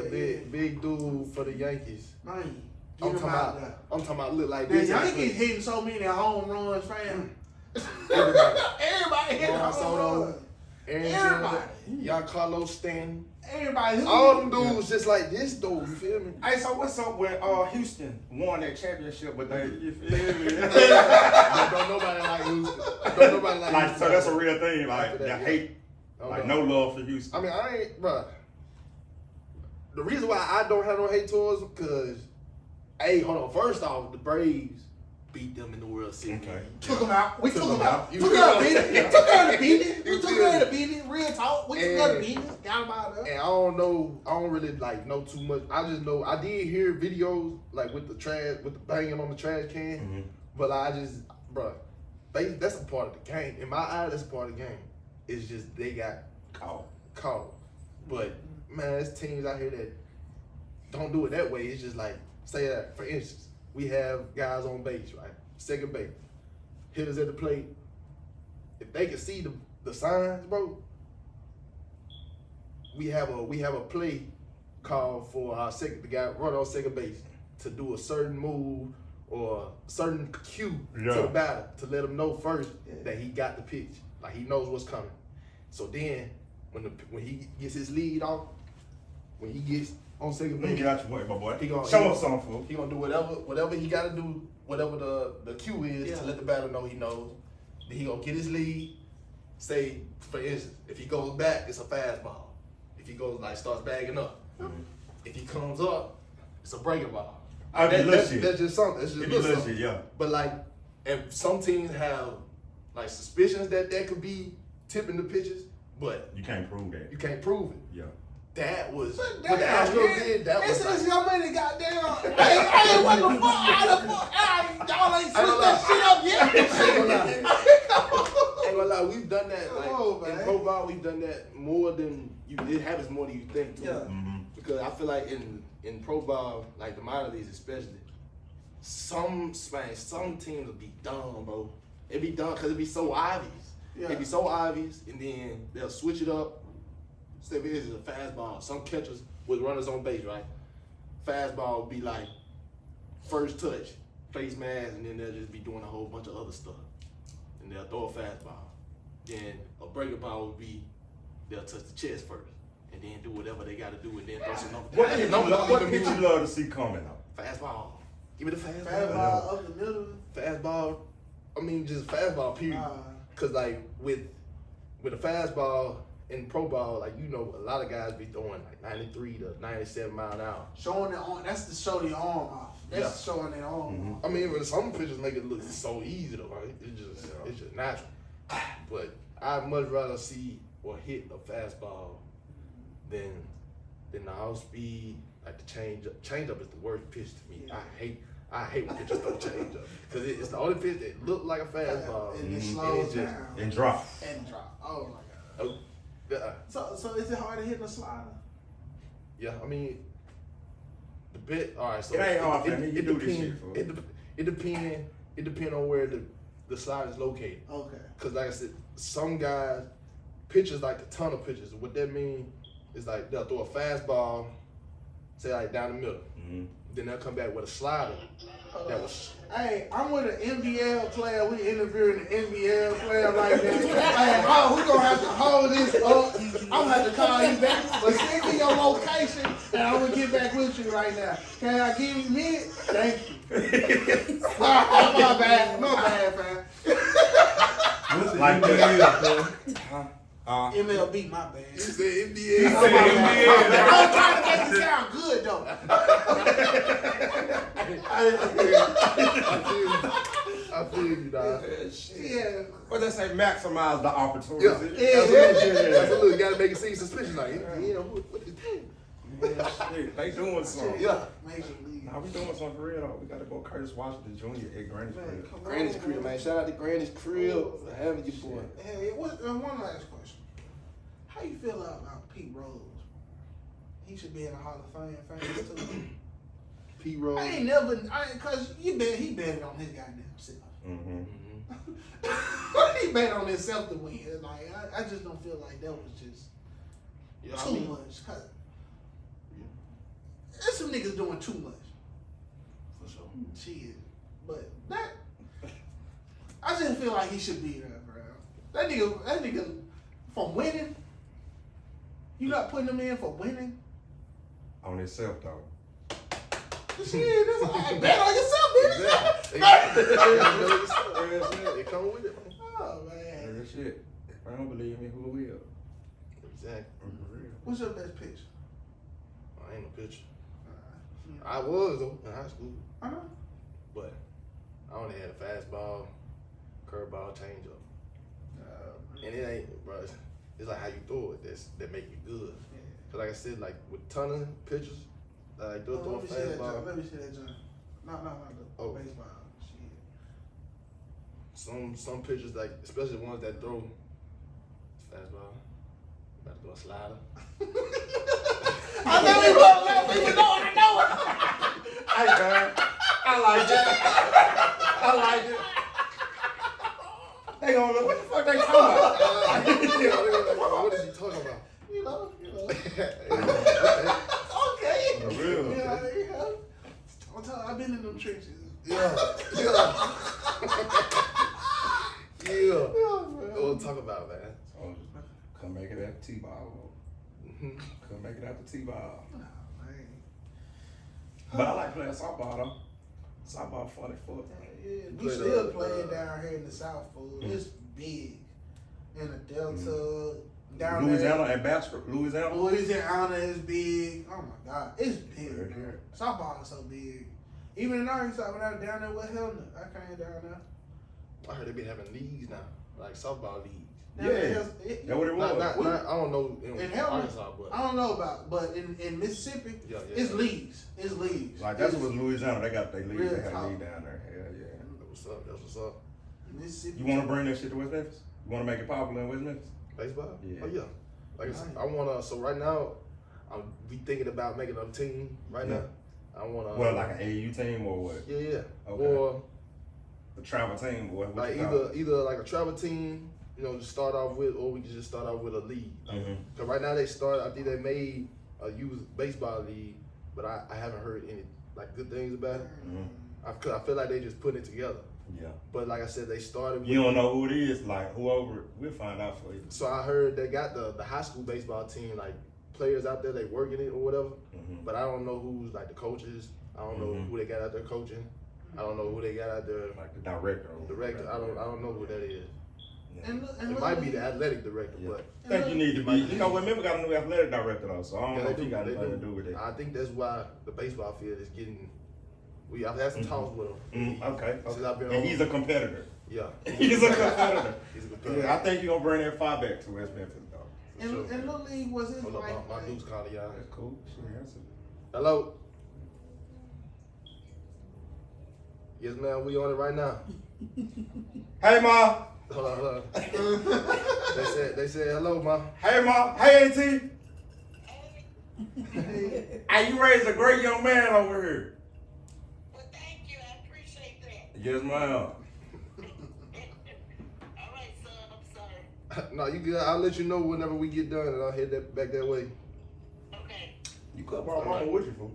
big dude for the Yankees. Man, I'm get him out there. talking about look like The this. Yankees hitting so many home runs, fam. Everybody. Everybody hitting Juan home Soto, runs. Aaron Everybody. Judge, Giancarlo Stanton. Everybody. All them dudes just like this dude, you feel me? Hey, so what's up when Houston won that championship, but they, you feel me? Don't nobody like Houston. Don't nobody like Like, Houston. so that's a real thing. Like, After the that, hate, Oh, like, no. no love for Houston. I mean, I ain't, bruh. The reason why I don't have no hate towards them, because, hey, hold on. First off, the Braves beat them in the World Series. Okay. Took them out. We took them out. You Took feel her to me? beat it. Took her to beat it. We You took feel her me? to beat it. Real talk. We took her to beat it. Got them out there. And I don't really like know too much. I just know I did hear videos like with the banging on the trash can, Mm-hmm. but I just, bruh, that's a part of the game. In my eye, that's a part of the game. It's just they got caught. But man, there's teams out here that don't do it that way. It's just like, say that for instance, we have guys on base, right? Second base, hitters at the plate. If they can see the signs, bro, we have a play called for our the guy run on second base to do a certain move or a certain cue to the batter to let him know first that he got the pitch, like he knows what's coming. So then when he gets his lead off, when he gets on second Let me base, get out your way, my boy. He gonna- Show us something, fool. he gonna do whatever he gotta do, whatever the cue is to let the batter know he knows. Then he gonna get his lead. Say, for instance, if he goes back, it's a fastball. If he goes starts bagging up. If he comes up, it's a breaking ball. That's just something. It's just It be little little something. shit, yeah. But and some teams have suspicions that could be tipping the pitches, but You can't prove that. you can't prove it. Yeah. That was But what the Astros did. That was It's your money, goddamn. Hey, what the fuck? How the fuck? Y'all ain't switched that shit up yet. Ain't gonna lie, we've done that. Come on, In man. pro ball, we've done that more than it happens more than you think. Too. Yeah. Mm-hmm. Because I feel like in pro ball, like the minor leagues especially, some teams will be dumb, bro. It be dumb because it be so obvious. Yeah. It be so obvious, and then they'll switch it up. Say if it is a fastball, some catchers with runners on base, right? Fastball will be like first touch, face mask, and then they'll just be doing a whole bunch of other stuff. And they'll throw a fastball. Then a breaker ball would be they'll touch the chest first, and then do whatever they got to do, and then throw some numbers. What pitch you love to see coming up? Fastball. Give me the fastball. Fastball up the middle. Fastball. I mean, just fastball. Period. Cause with a fastball in pro ball, a lot of guys be throwing 93 to 97 mile an hour. Showing their arm. That's to show their arm off. That's showing their arm off. I mean, when some pitchers make it look so easy though, right? It's just natural. But I'd much rather see or hit a fastball than the off speed, like the change up. Change up is the worst pitch to me. I hate when pitchers don't change up because it's the only pitch that look like a fastball And it and slows it's just down. And drop. And drop. Oh my God. So is it hard to hit the slider? yeah. I mean, the bit. All right, so It ain't hard for me. You do this depend- shit, fool. It depend on where the slide is located. Okay. Cause like I said, some guys pitchers like the tunnel pitchers. What that mean is like they'll throw a fastball, say like down the middle. Mm-hmm. Then they'll come back with a slider that was. Hey, I'm with an NBL player. We interviewing an NBL player right now. Hey, oh, we gonna have to hold this up. I'm gonna have to call you back. But send me your location, and I'm gonna get back with you right now. Can I give you a minute? Thank you. My bad, fam. What's the Like NBA, MLB, my bad. You said NBA. I'm trying to make it sound good though. I feel you, dog. Yeah. What they say, maximize the opportunity. Absolutely. Gotta make it seem suspicious. Like, yeah, what is that? Yeah, shit, they doing something. Yeah. Major league. Nah, we doing something for real though. We gotta go Curtis Washington Jr. at Granny's Man, crib. come Granny's on, crib, man. Shout out to Granny's crib for having your boy. Hey, one last question. How you feel about Pete Rose? He should be in the Hall of Fame too. P. Rose. Cause he betted on his goddamn self. Mm-hmm. He bet on himself to win. Like I just don't feel like that was just too much. Cause there's some niggas doing too much. For sure. Shit. But that I just feel like he should be there, bro. That nigga from winning. You not putting him in for winning? On himself though. Shit, that's like bet on yourself, bitch. They come with it. Oh man. Real shit. If I don't believe me, who will? Exactly. For real. What's your best pitch? I ain't no pitcher. I was though in high school, I know. but I only had a fastball, curveball, changeup, and it ain't, bro. It's like how you throw it that make you good. Cause like I said, like with ton of pitchers, like they'll throw a fastball. Let me see that jump. No, the baseball. Shit. Some pitchers, like especially the ones that throw fastball, about to throw a slider. I know he won't let me know. I know it. Hey man, I like it. They gonna look, what the fuck they talking about? What is he talking about? You know. For Okay. real. Yeah. I'm telling you, I've been in them trenches. Yeah. We'll talk about man. Oh, come make it at T-ball. Come make it out the T-ball. Oh, man. But I like playing softball though. Softball funny for Yeah, we still play down here in the South, fool. It's big. In the Delta, down Louisiana there. and Bastrop, Louisiana. Louisiana is big. Oh my God, it's big. Right Bro. here. Softball is so big. Even in Arkansas, when I was down there with Helena, I came down there. I heard they be having leagues now, like softball leagues. Down Yeah. there, That what it was. Not, I don't know in Helena, Arkansas, but I don't know about, but in Mississippi, yeah. it's leagues. It's leagues. Like that's what Louisiana, they got their league, Real they got a talk. league down there. Hell yeah. That's what's up. Mississippi. You wanna bring that shit to West Memphis? You wanna make it popular in West Memphis? Baseball? Yeah. Oh yeah. Like I said, I wanna. So right now, we thinking about making a team right Yeah. now. I wanna. Well, like an AAU team or what? Yeah. Okay. Or A travel team or what? like you call it? either like a travel team, to start off with, or we can just start off with a league. Mhm. Cause right now I think they made a youth baseball league, but I haven't heard any like good things about it. Mhm. I feel like they just putting it together. Yeah. But like I said, they started. You don't know who it is, like whoever, we'll find out for you. So I heard they got the high school baseball team, like players out there, they working it or whatever. Mhm. But I don't know who's like the coaches. I don't know Mhm. who they got out there coaching. I don't know who they got out there Like the director. Or director. I don't know who that is. Yeah. It might be the athletic director, Yeah. but I think you need to be. You know, Memphis got a new athletic director though, so I don't yeah, know they if he do. got They anything to do with it. I think that's why the baseball field is getting. I've had some talks with him. Okay. Since I've been And on. he's a competitor. Yeah. He's a competitor. He's a competitor. Yeah, I think you're gonna bring that fire back to West Memphis though. And Little League was his Hold up, like. my dude's calling y'all. That's cool. Sure, that's it. Hello. Yes, man, we on it right now. Hey, Ma. Hold on. They said hello, Ma. Hey, Ma. Hey, AT. Hey, you raised a great young man over here. Well, thank you. I appreciate that. Yes, ma'am. All right, son. I'm sorry. No, you good. I'll let you know whenever we get done, and I'll head back that way. Okay. You could have brought Mama with you, fool.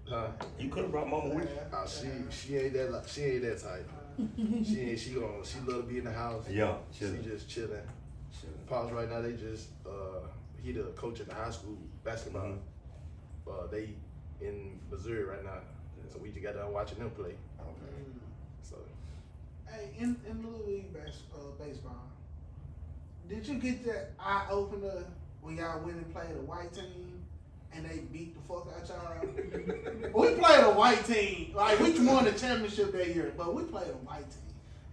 Huh? You could have brought Mama with you. She ain't that type. She love to be in the house. Yeah, She just chilling. Pops right now, they just he the coach at the high school basketball. They in Missouri right now, so we just got done watching them play. Okay. So Hey, in Little League baseball, did you get that eye opener when y'all went and played a white team and they beat the fuck out y'all? We played a white team, like we won the championship that year, but we played a white team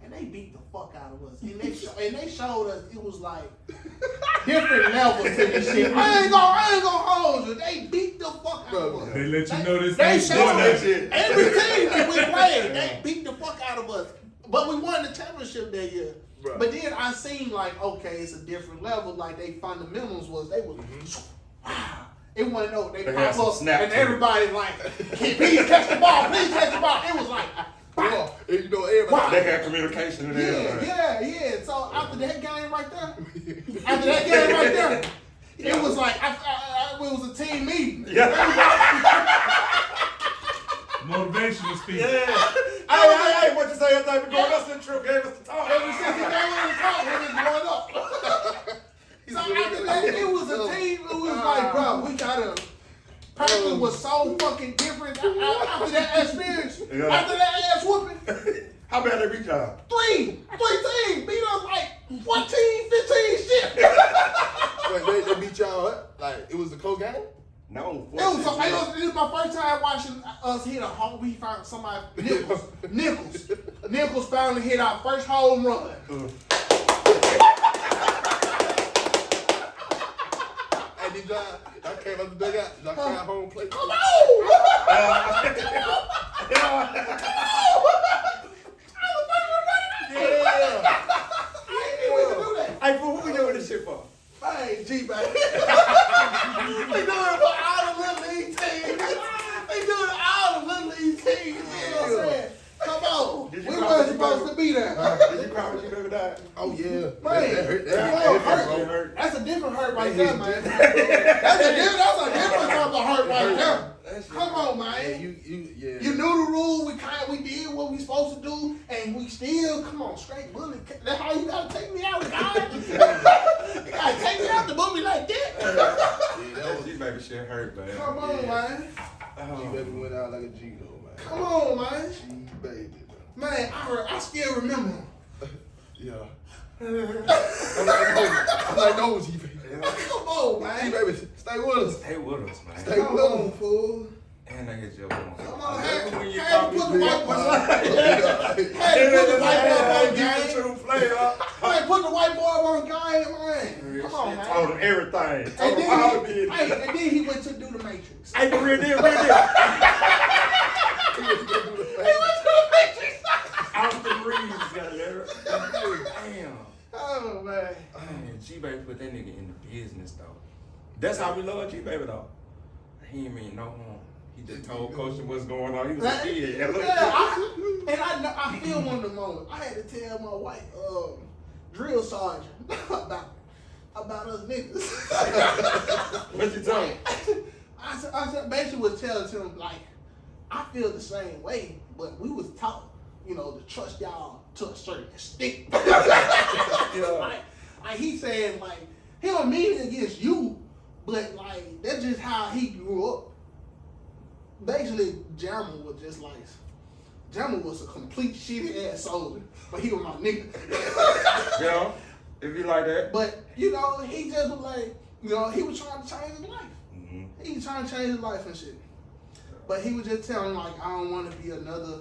and they beat the fuck out of us. And they showed us it was like different levels to this shit. I ain't gonna hold you. They beat the fuck out of us. They let you know this They ain't showed that us shit. every team that we played. They beat the fuck out of us. But we won the championship that year. Right. But then I seen like, okay, it's a different level. Like they fundamentals was they was wow. It wasn't no they They had pop some up snap and to it. everybody like, please catch the ball, please catch the ball. It was like yeah, you know everybody. They had communication and everything. yeah. So after that game right there, it was like it was a team meeting. Yeah. motivational speech. Yeah. Hey, what you say? That type of going up to the trip gave us the talk. Ever since he came on the talk, we been going up. So after that, it was a team. It was like, bro, we gotta. Practice was so fucking different after that experience. Yeah. After that ass whooping, How bad they beat y'all? three teams beat us like 14, 15 shit. Wait, they beat y'all up? Like it was the co game? No. It was my first time watching us hit a home. We found somebody Nichols finally hit our first home run. Hey, did y'all came out the dugout? Y'all came out home plate? Come on! Hey, fool, who we doing this shit for? Hey, G, baby. They doing it for all the little league teams. They doing it for all the little league teams. You know what I'm saying? Come on. Did you We cry weren't when you supposed to be there. Did you cry when you baby died? Oh yeah. Man, That hurt. that hurt. That's a different hurt right That there, hit man. That's a different type of hurt right there. Come on, man. Yeah, you You knew the rule. We did what we supposed to do, and we still come on straight bully. That's how you gotta take me out, guys. You gotta take me out the movie like that. That G-baby shit hurt, man. Come on, man. G-baby went out like a G though, man. Come on, man. G-baby. Man, I still remember. Yeah. I'm like, no, G-baby. Come on, man. G-baby, stay with us. Stay with us, man. Stay Come with on, us. fool. And I get your one. Come on, had to put the white boy on game. True player. Man, put the white boy on game, man. Come on, man. Told him everything. And Told him how to be. then he went to do the Matrix. Hey, the real deal. He went to the Matrix. Out the breeze, goddamn. Damn. Oh, man. Man, G-Baby put that nigga in the business, though. That's how we love G-Baby, though. He ain't mean no harm. He just told Coach what's going on. He was a kid. I feel one of the moments. I had to tell my white drill sergeant about us niggas. What you tell him? I said, basically was telling him, like, I feel the same way, but we was taught, to trust y'all to a certain extent. Like he said, like, he don't mean it against you, but like that's just how he grew up. Basically, Jammer was just like, Jammer was a complete shitty ass soldier, but he was my nigga. Yeah, if you like that. But he just was like, he was trying to change his life. Mm-hmm. He was trying to change his life and shit. But he was just telling like, I don't want to be another,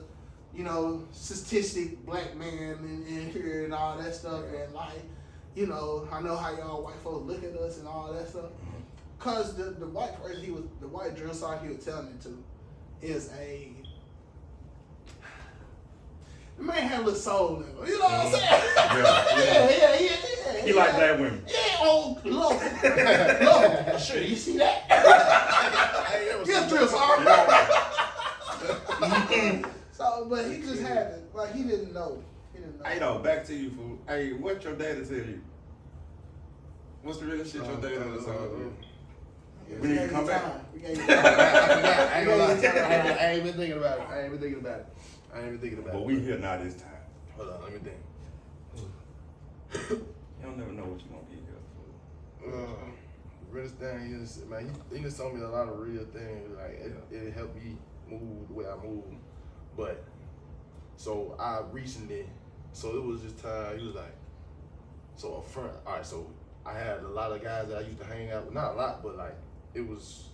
statistic black man in here and all that stuff. And like, I know how y'all white folks look at us and all that stuff. Cause the white person the white drill sergeant he was telling me to is the man had a little soul in him. You know what I'm saying? Yeah. He like black women. Yeah, oh, look. Sure, you see that? Yes, Drill, sorry. So, but he just had it. Like, he didn't know. Hey, though, back to you, fool. Hey, what your daddy tell you? What's the real shit your daddy tell you? We need to come back. We gave you I time. ain't gonna lie. I ain't been thinking about it. But we here now this time. Hold on, let me think. You don't never know what you're gonna get here, fool. Realest thing is, man, he just told me a lot of real things. Like it helped me move the way I move. But so I recently, so it was this time. He was like, so a friend. All right, so I had a lot of guys that I used to hang out with. Not a lot, but like it was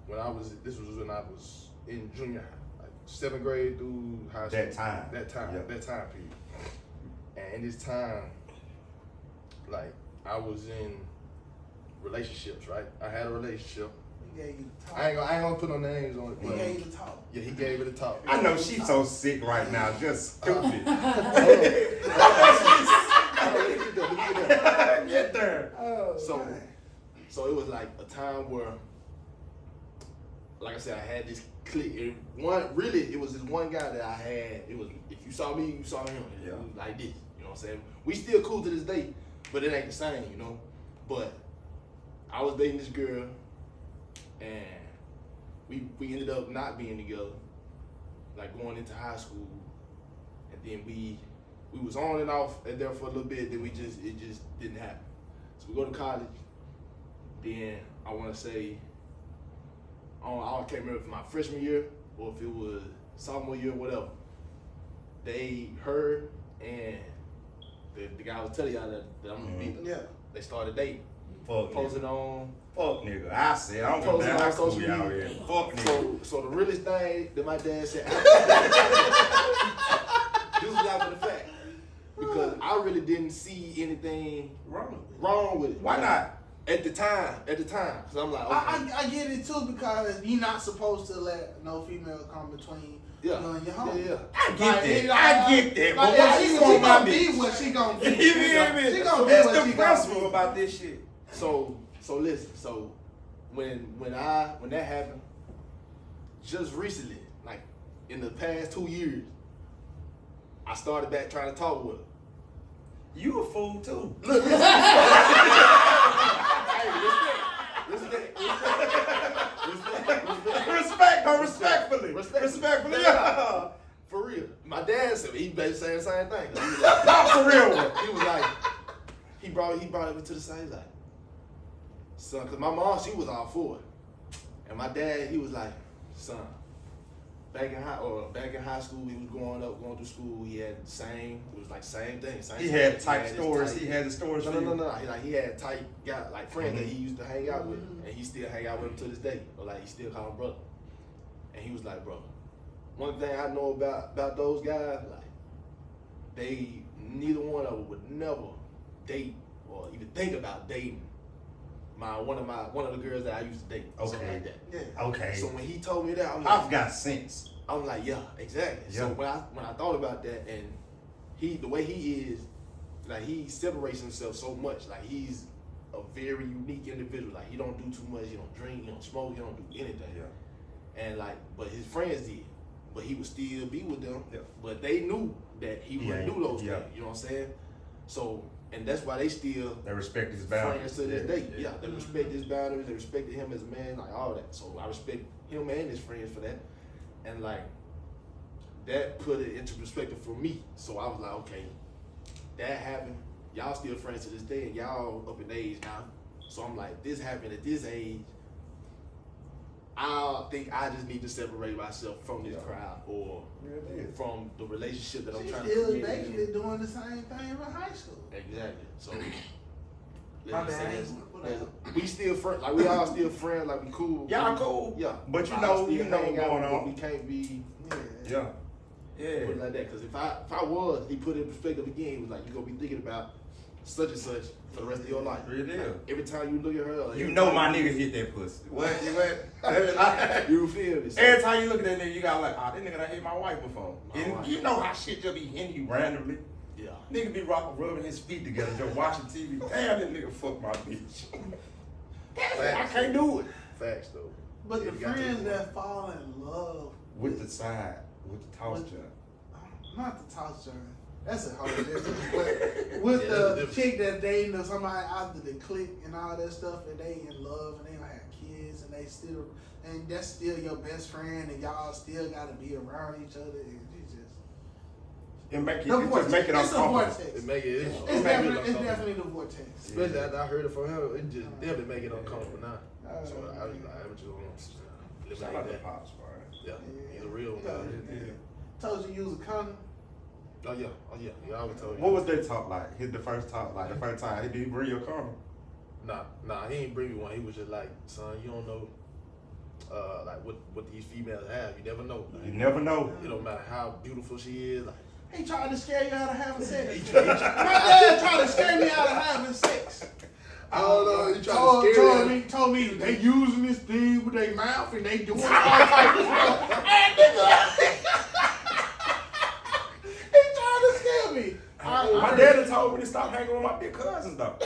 when I was. This was when I was in junior high, like 7th grade through high school. That time period. And in this time, like I was in relationships, right? I had a relationship. He gave you the talk. I ain't gonna put no names on it. He But gave you the talk. yeah, he gave it a talk. I know she's so sick right now, just stupid. Get there. Oh, So, man. so it was like a time where, like I said, I had this clique. It was this one guy that I had. It was, if you saw me, you saw him. It was like this. You know what I'm saying? We still cool to this day, but it ain't the same, you know? But I was dating this girl, and we ended up not being together, like going into high school, and then we was on and off there for a little bit, then it just didn't happen. So we go to college, then I want to say, I can't remember if it was my freshman year or if it was sophomore year or whatever. Her and the guy I was telling y'all that I'm gonna be, they started dating. Posted on. Fuck nigga. I said, I don't Posted know on how social cool y'all media. is. Fuck nigga. So the realest thing that my dad said, this was after the fact. Because I really didn't see anything wrong with it. Why not? At the time, because I'm like, okay. I get it too, because you're not supposed to let no female come between you and your home. Yeah. I get that. But Like, why she you want my gonna be bitch? what she gonna be. You hear me? She gonna be That's what the she gonna principle be. about this shit. So listen. So when that happened, just recently, like in the past 2 years, I started back trying to talk with her. You a fool too. Look, hey, respect. Respectfully. Yeah. For real. My dad said he basically saying the same thing. He was That's the real one. He was like, he brought it to the side. He's like, son, cause my mom, she was all for it. And my dad, he was like, son, back in high school, he was going through school, he had same thing. He had tight stores. He had the stores. No. He had tight guy, like friends that he used to hang out with, and he still hang out with him to this day. Or like he still call him brother. And he was like, bro, one thing I know about those guys, like neither one of them would never date or even think about dating one of the girls that I used to date. Okay. Something like that. Yeah. So Okay. when he told me that, I've got sense. I'm like, yeah, exactly. Yeah. So when I thought about that, and the way he is, like he separates himself so much. Like he's a very unique individual. Like he don't do too much. He don't drink. He don't smoke. He don't do anything. Yeah. And like, but his friends did. But he would still be with them. Yeah. But they knew that he wouldn't do those things. You know what I'm saying? So, and that's why they still They respect his friends boundaries. to this day. Yeah, they respect his boundaries. They respected him as a man, like all that. So I respect him and his friends for that. And like, that put it into perspective for me. So I was like, okay, that happened. Y'all still friends to this day, and y'all up in age now. So I'm like, this happened at this age. I think I just need to separate myself from this crowd or from the relationship that I'm trying to She create. was basically doing the same thing in high school. Exactly. So My bad. we still friends. Like we all still friends. Like we cool. Y'all cool. Yeah. But you I know still what's hang out, going but on. we can't be Yeah. put it like that. Because if I was, he put it in perspective again. He was like, you gonna be thinking about such and such for the rest of your life. Real deal. Every time you look at her, like, You know my nigga hit that pussy. What? you feel me? So, Every time you look at that nigga, you got like, that nigga done hit my wife before. My And wife. you know how shit just be hitting you randomly. yeah. Nigga be rubbing his feet together, just watching TV. Damn, that nigga fuck my bitch. I can't do it. Facts though. But Yeah, the you got to friends do it. that fall in love With the side, with the toss With- jump. not the toss journey. That's a hard difference. But with Yeah, that's the different. chick that dating or somebody after the click and all that stuff, and they in love and they don't have kids and they still, and that's still your best friend and y'all still gotta be around each other. And it's just It make it, the it vortex. just make it It's a uncomfortable. vortex. It make it. It's definitely the vortex. Especially after I heard it from him, it just definitely make it uncomfortable now. Uh, So I was just gonna Shout out eliminate to that. Pops, man. Yeah, he's a real Yeah, guy. yeah. Told you use a condom. Oh yeah, I always told you. What was that talk like? The first talk, like the first time. Did he bring your car? Nah, he ain't bring me one. He was just like, son, you don't know, like what these females have. You never know. You never know. It don't matter how beautiful she is. Like, He tried to scare you out of having sex. My dad tried to scare me out of having sex. I don't know. He tried to scare me. Told me they using this thing with their mouth and they doing all types of stuff. And nigga, he tried to scare me. My daddy told me to stop hanging with my big cousins though.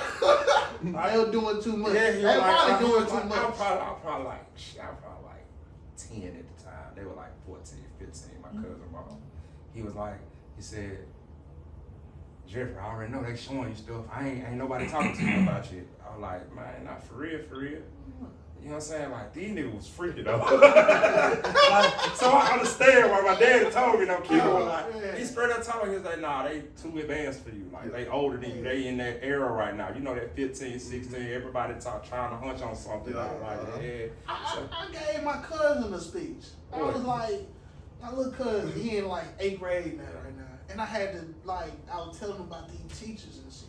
They were doing too much. Yeah, he They was probably like, doing too I was much. probably like 10 at the time. They were like 14, 15, my cousin mom. He was like, he said, Jeffrey, I already know they showing you stuff. Ain't nobody talking to me about you. I was like, man, not for real, for real. You know what I'm saying? Like, these niggas was freaky though. Like, so I understand why my daddy told me, no kid was like, he straight up told me, he was like, nah, they too advanced for you. Like, they older than you. They in that era right now. You know that 15, 16, everybody trying to hunch on something. I was like, yeah. I gave my cousin a speech. I was like, my little cousin, he in like 8th grade now right now. And I had to like, I was telling him about these teachers and shit.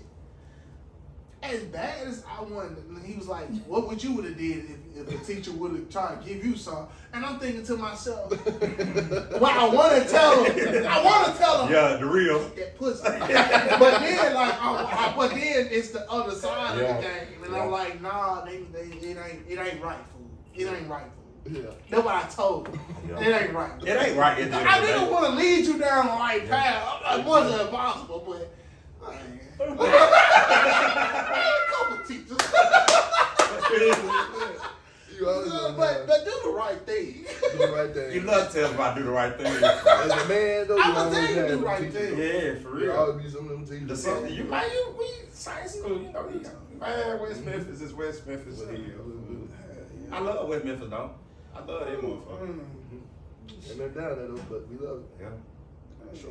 As bad as I wanted, he was like, what would you would have did if the teacher would have tried to give you some? And I'm thinking to myself, well, I want to tell him. Yeah, the real. That pussy. But then, like, but then it's the other side of the game. And I'm like, nah, it ain't right, fool. It ain't right, fool. yeah. That's what I told him. Yeah. It ain't right. It ain't right. I didn't want to lead you down the right path. It wasn't impossible, but a couple teachers. You always know but do the right thing. do the right thing. You love to tell about do the right thing. As a man, though, you I'ma always tell you have do them right teachers. thing. Yeah, for There real. always be some of them The teachers. something you man, we science school, you know, man, West Memphis is West Memphis. I love West Memphis though. I love that motherfucker. And they're down there though, but we love it. Yeah.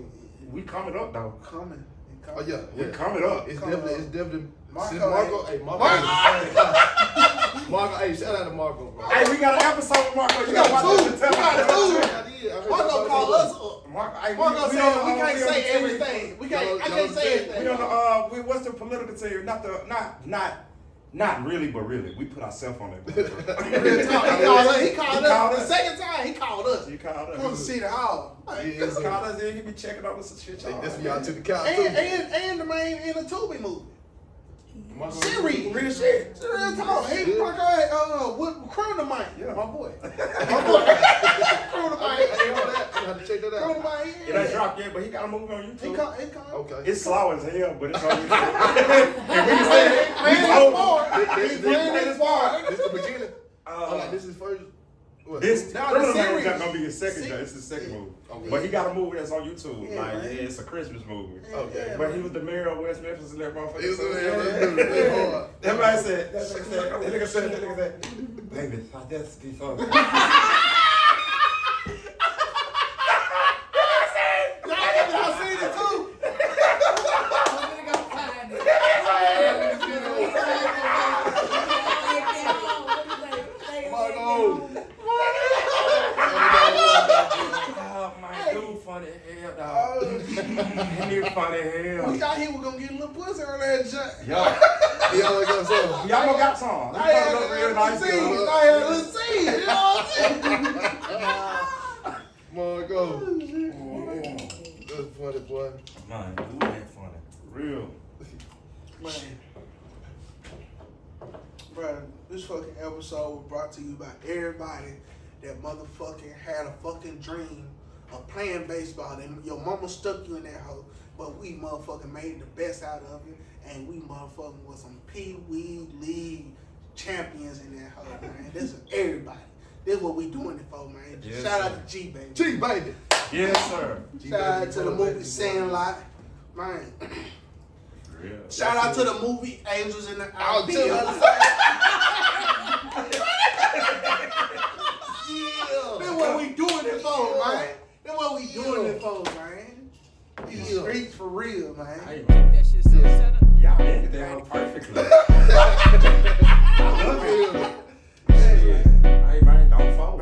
We coming up though. Coming. Oh yeah, We coming up. It's definitely. Marco Since Marco, ain't- hey Marco, Marco, hey, shout out to Marco, bro. Hey, we got an episode with Marco. You got gotta two. watch that. We got two. I did. I heard Marco y'all called about us up. Marco, hey, Marco we said on the- we can't we on say the team. everything. We can't. I Y'all can't say team. everything. We on the what's the political team? Not really, but really. We put ourselves on that. Real talk. He called us. The second time he called us. You called Come to us. see the hall. Yeah, He called us in. He be checking on us and shit. Hey, y'all. this for y'all took the couch too. And the main in the Tubi movie. Marco, Siri. Real shit. Real talk. He Yeah. Marco what Chronomite. Yeah. My boy. I Chronomite. ain't know that. I had to check that out. Chronomite. It ain't dropped yet, but he got a movie on It YouTube. come. Okay. It's slow as hell, but it's on YouTube. And we can say it. Man, We it's told hard. This- He's this- playing this- his part. This the beginning. Oh, like Uh, this is first. What? This Now Criminal the Man is series. not gonna be his second. See- It's his second movie. Okay. But he got a movie that's on YouTube. Yeah, like, man. yeah, it's a Christmas movie. Okay. But he was the mayor of West Memphis and that motherfucker. It was So, hard. Everybody said, that nigga said, baby, I just be so. Y'all seen it too? I'm gonna go find it. Marco. Oh, my dude, funny as hell, dog. He funny as We hell. thought he was gonna get a little pussy on that junk. Yo, He always got something. y'all got some. He I had fucked up real nice. a girl. little seed, you know what I'm saying? Marco. That's funny, boy. Man, dude, that funny. Real. Man. Bruh, this fucking episode was brought to you by everybody that motherfucking had a fucking dream of playing baseball. And your mama stuck you in that hole, but we motherfucking made the best out of it, and we motherfucking was some Pee-wee League champions in that hole, man. This is everybody. This is what we doing it for, man. Yes, Shout sir. out to G, baby. G, baby. Yes, sir. Shout out to the movie Sandlot, man. Real. Shout out to the movie Angels in the I'll tell you. Outfield. That's what we doing it for, man. That's what we doing it for, man. These streets for real, man. Hey, y'all ended that perfectly. I love it. Hey, man, don't fold.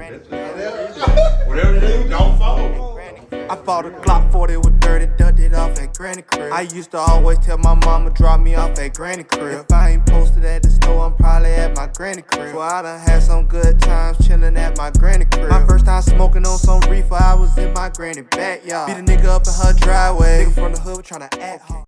Whatever you do, don't fold. I bought a Glock 40 with 30, ducked it off at Granny crib. I used to always tell my mama drop me off at Granny crib. If I ain't posted at the store, I'm probably at my Granny crib. So I done had some good times chillin' at my Granny crib. My first time smoking on some reefer, I was in my Granny backyard. Beat a nigga up in her driveway. Nigga from the hood tryna act hard.